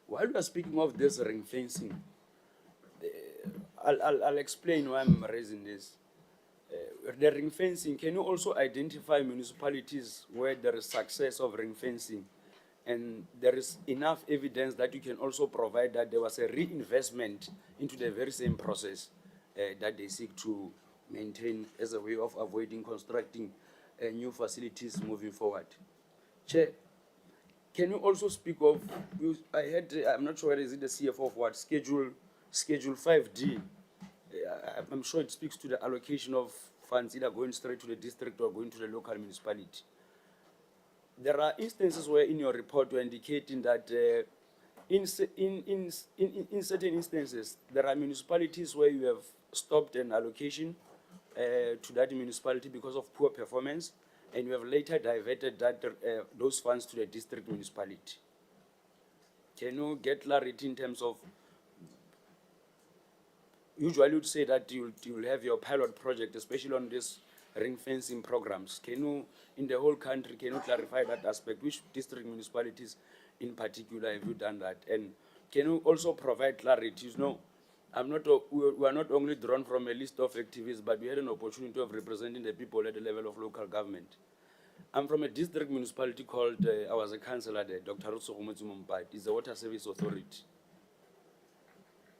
while we are speaking of this ring fencing, I'll explain why I'm raising this. The ring fencing, can you also identify municipalities where there is success of ring fencing, and there is enough evidence that you can also provide that there was a reinvestment into the very same process that they seek to maintain as a way of avoiding constructing new facilities moving forward? Chair, can you also speak of, I had, I'm not sure whether is it the CFO of what, Schedule 5D. I'm sure it speaks to the allocation of funds either going straight to the district or going to the local municipality. There are instances where in your report you're indicating that in certain instances, there are municipalities where you have stopped an allocation to that municipality because of poor performance, and you have later diverted those funds to the district municipality. Can you get clarity in terms of, usually you'd say that you'll have your pilot project, especially on these ring fencing programs. Can you, in the whole country, can you clarify that aspect? Which district municipalities in particular have you done that? And can you also provide clarity? You know, we are not only drawn from a list of activists, but we had an opportunity of representing the people at the level of local government. I'm from a district municipality called, I was a councillor there, Dr. Mumbai. It's the Water Service Authority.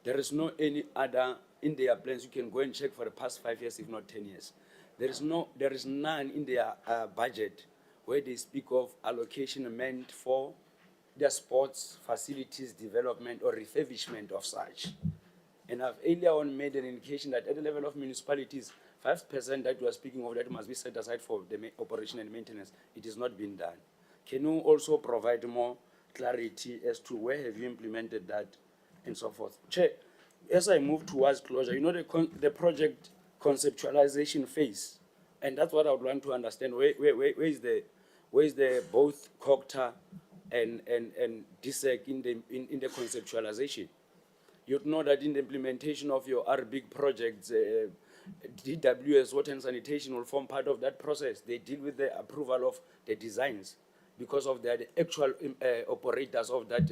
There is no any other, in their plans, you can go and check for the past 5 years, if not 10 years. There is none in their budget where they speak of allocation meant for their sports facilities development or refurbishment of such. And I've earlier on made an indication that at the level of municipalities, 5% that you are speaking of that must be set aside for the operation and maintenance. It is not been done. Can you also provide more clarity as to where have you implemented that and so forth? Chair, as I move towards closure, you know the project conceptualization phase, and that's what I would want to understand. Where is the both COCTA and DSEC in the conceptualization? You'd know that in the implementation of your big projects, DWS, water and sanitation, will form part of that process. They deal with the approval of the designs because of the actual operators of that,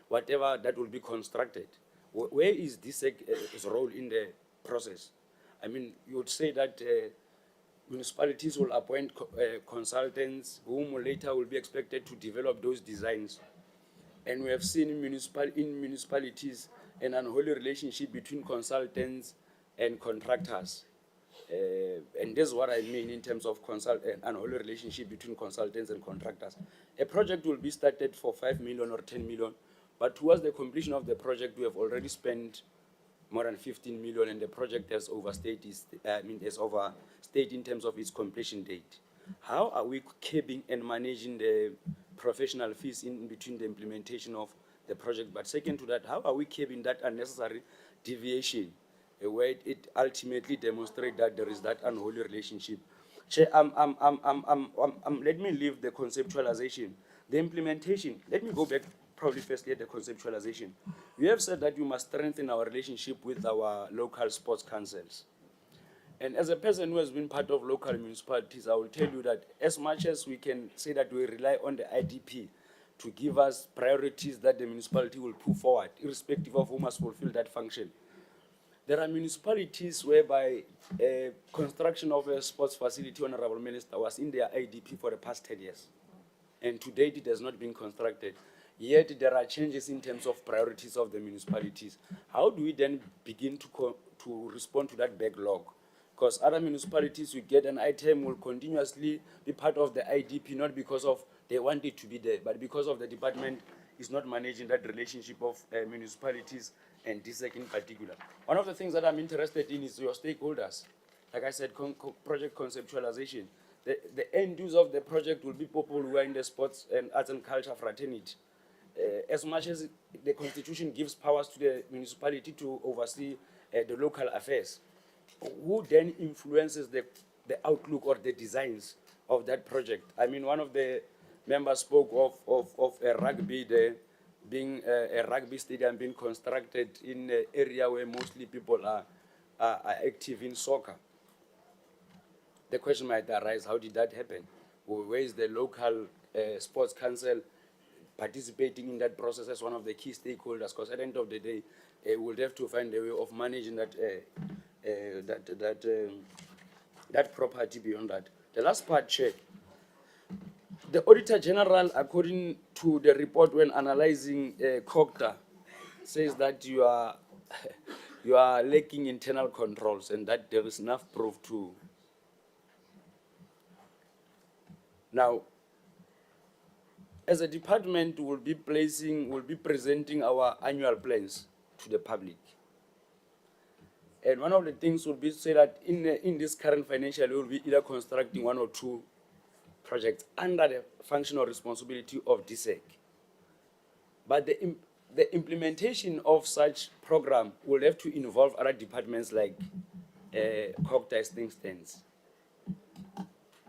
whatever that will be constructed. Where is DSEC's role in the process? I mean, you would say that municipalities will appoint consultants whom later will be expected to develop those designs. And we have seen in municipalities an unholy relationship between consultants and contractors. And this is what I mean in terms of unholy relationship between consultants and contractors. A project will be started for 5 million or 10 million, but towards the completion of the project, we have already spent more than 15 million, and the project has overstayed in terms of its completion date. How are we keeping and managing the professional fees in between the implementation of the project? But second to that, how are we keeping that unnecessary deviation where it ultimately demonstrates that there is that unholy relationship? Chair, let me leave the conceptualization. The implementation, let me go back probably firstly at the conceptualization. You have said that you must strengthen our relationship with our local sports councils. And as a person who has been part of local municipalities, I will tell you that as much as we can say that we rely on the IDP to give us priorities that the municipality will put forward, irrespective of who must fulfill that function, there are municipalities whereby construction of a sports facility, Honorable Minister, was in their IDP for the past 10 years. And to date, it has not been constructed. Yet there are changes in terms of priorities of the municipalities. How do we then begin to respond to that backlog? Because other municipalities, we get an item, will continuously be part of the IDP, not because of they want it to be there, but because of the department is not managing that relationship of municipalities and DSEC in particular. One of the things that I'm interested in is your stakeholders. Like I said, project conceptualization. The end use of the project will be people who are in the sports and arts and culture fraternity. As much as the constitution gives powers to the municipality to oversee the local affairs, who then influences the outlook or the designs of that project? I mean, one of the members spoke of a rugby there being a rugby stadium being constructed in an area where mostly people are active in soccer. The question might arise, how did that happen? Where is the local sports council participating in that process as one of the key stakeholders? Because at the end of the day, we'll have to find a way of managing that property beyond that. The last part, Chair. The Auditor General, according to the report when analyzing COGTA, says that you are lacking internal controls and that there is enough proof to. Now, as a department, we'll be presenting our annual plans to the public. And one of the things will be to say that in this current financial year, we'll be either constructing 1 or 2 projects under the functional responsibility of DSEC. But the implementation of such program will have to involve other departments like COGTA as things stands.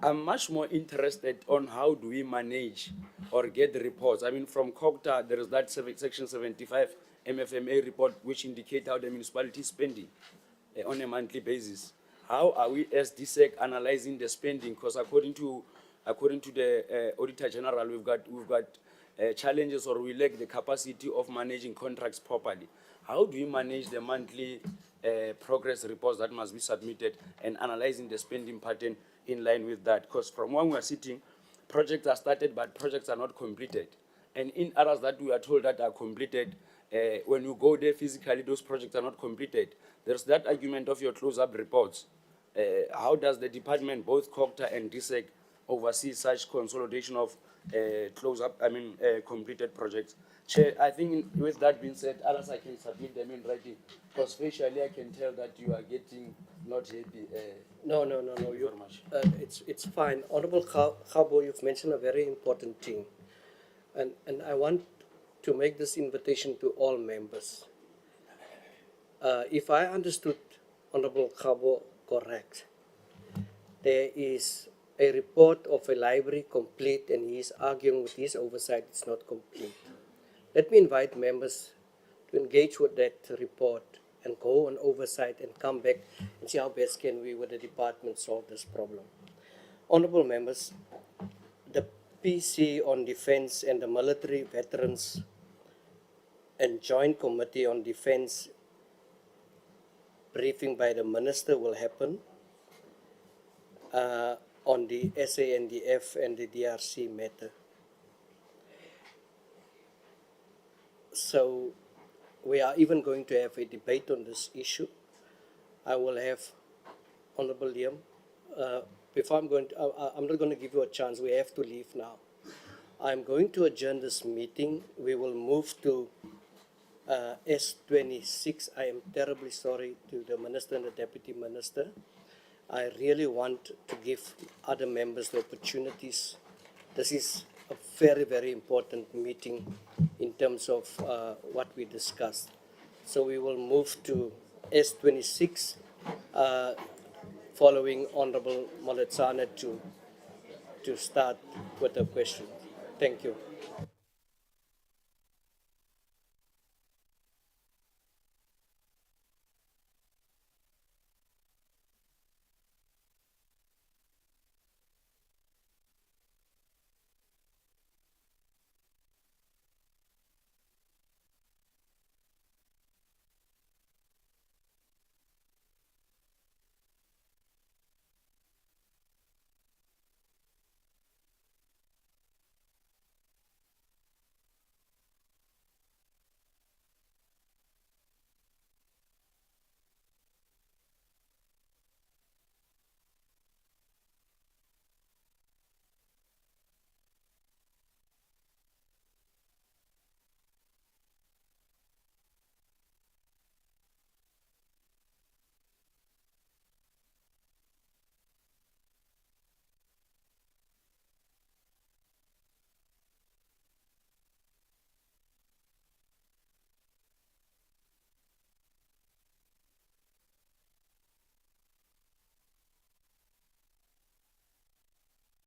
I'm much more interested on how do we manage or get the reports. I mean, from COGTA, there is that section 75 MFMA report which indicate how the municipality is spending on a monthly basis. How are we as DSEC analyzing the spending? Because according to the Auditor General, we've got challenges, or we lack the capacity of managing contracts properly. How do we manage the monthly progress reports that must be submitted and analyzing the spending pattern in line with that? Because from when we are sitting, projects are started, but projects are not completed. And in others that we are told that are completed, when you go there physically, those projects are not completed. There's that argument of your close-up reports. How does the department, both COGTA and DSEC, oversee such consolidation of completed projects? Chair, I think with that being said, others I can submit them in writing, because facially I can tell that you are getting not happy.
No.
You very much.
It's fine. Honorable Khabo, you've mentioned a very important thing. And I want to make this invitation to all members. If I understood Honorable Khabo correct, there is a report of a library complete and he is arguing with his oversight it's not complete. Let me invite members to engage with that report and go on oversight and come back and see how best can we with the department solve this problem. Honorable members, the PC on Defense and the Military Veterans and Joint Committee on Defense briefing by the Minister will happen on the SANDF and the DRC matter. So we are even going to have a debate on this issue. I will have Honorable Liam. Before I'm not going to give you a chance. We have to leave now. I'm going to adjourn this meeting. We will move to S26. I am terribly sorry to the Minister and the Deputy Minister. I really want to give other members the opportunities. This is a very, very important meeting in terms of what we discussed. So we will move to S26 following Honorable Maletsane to start with the question. Thank you.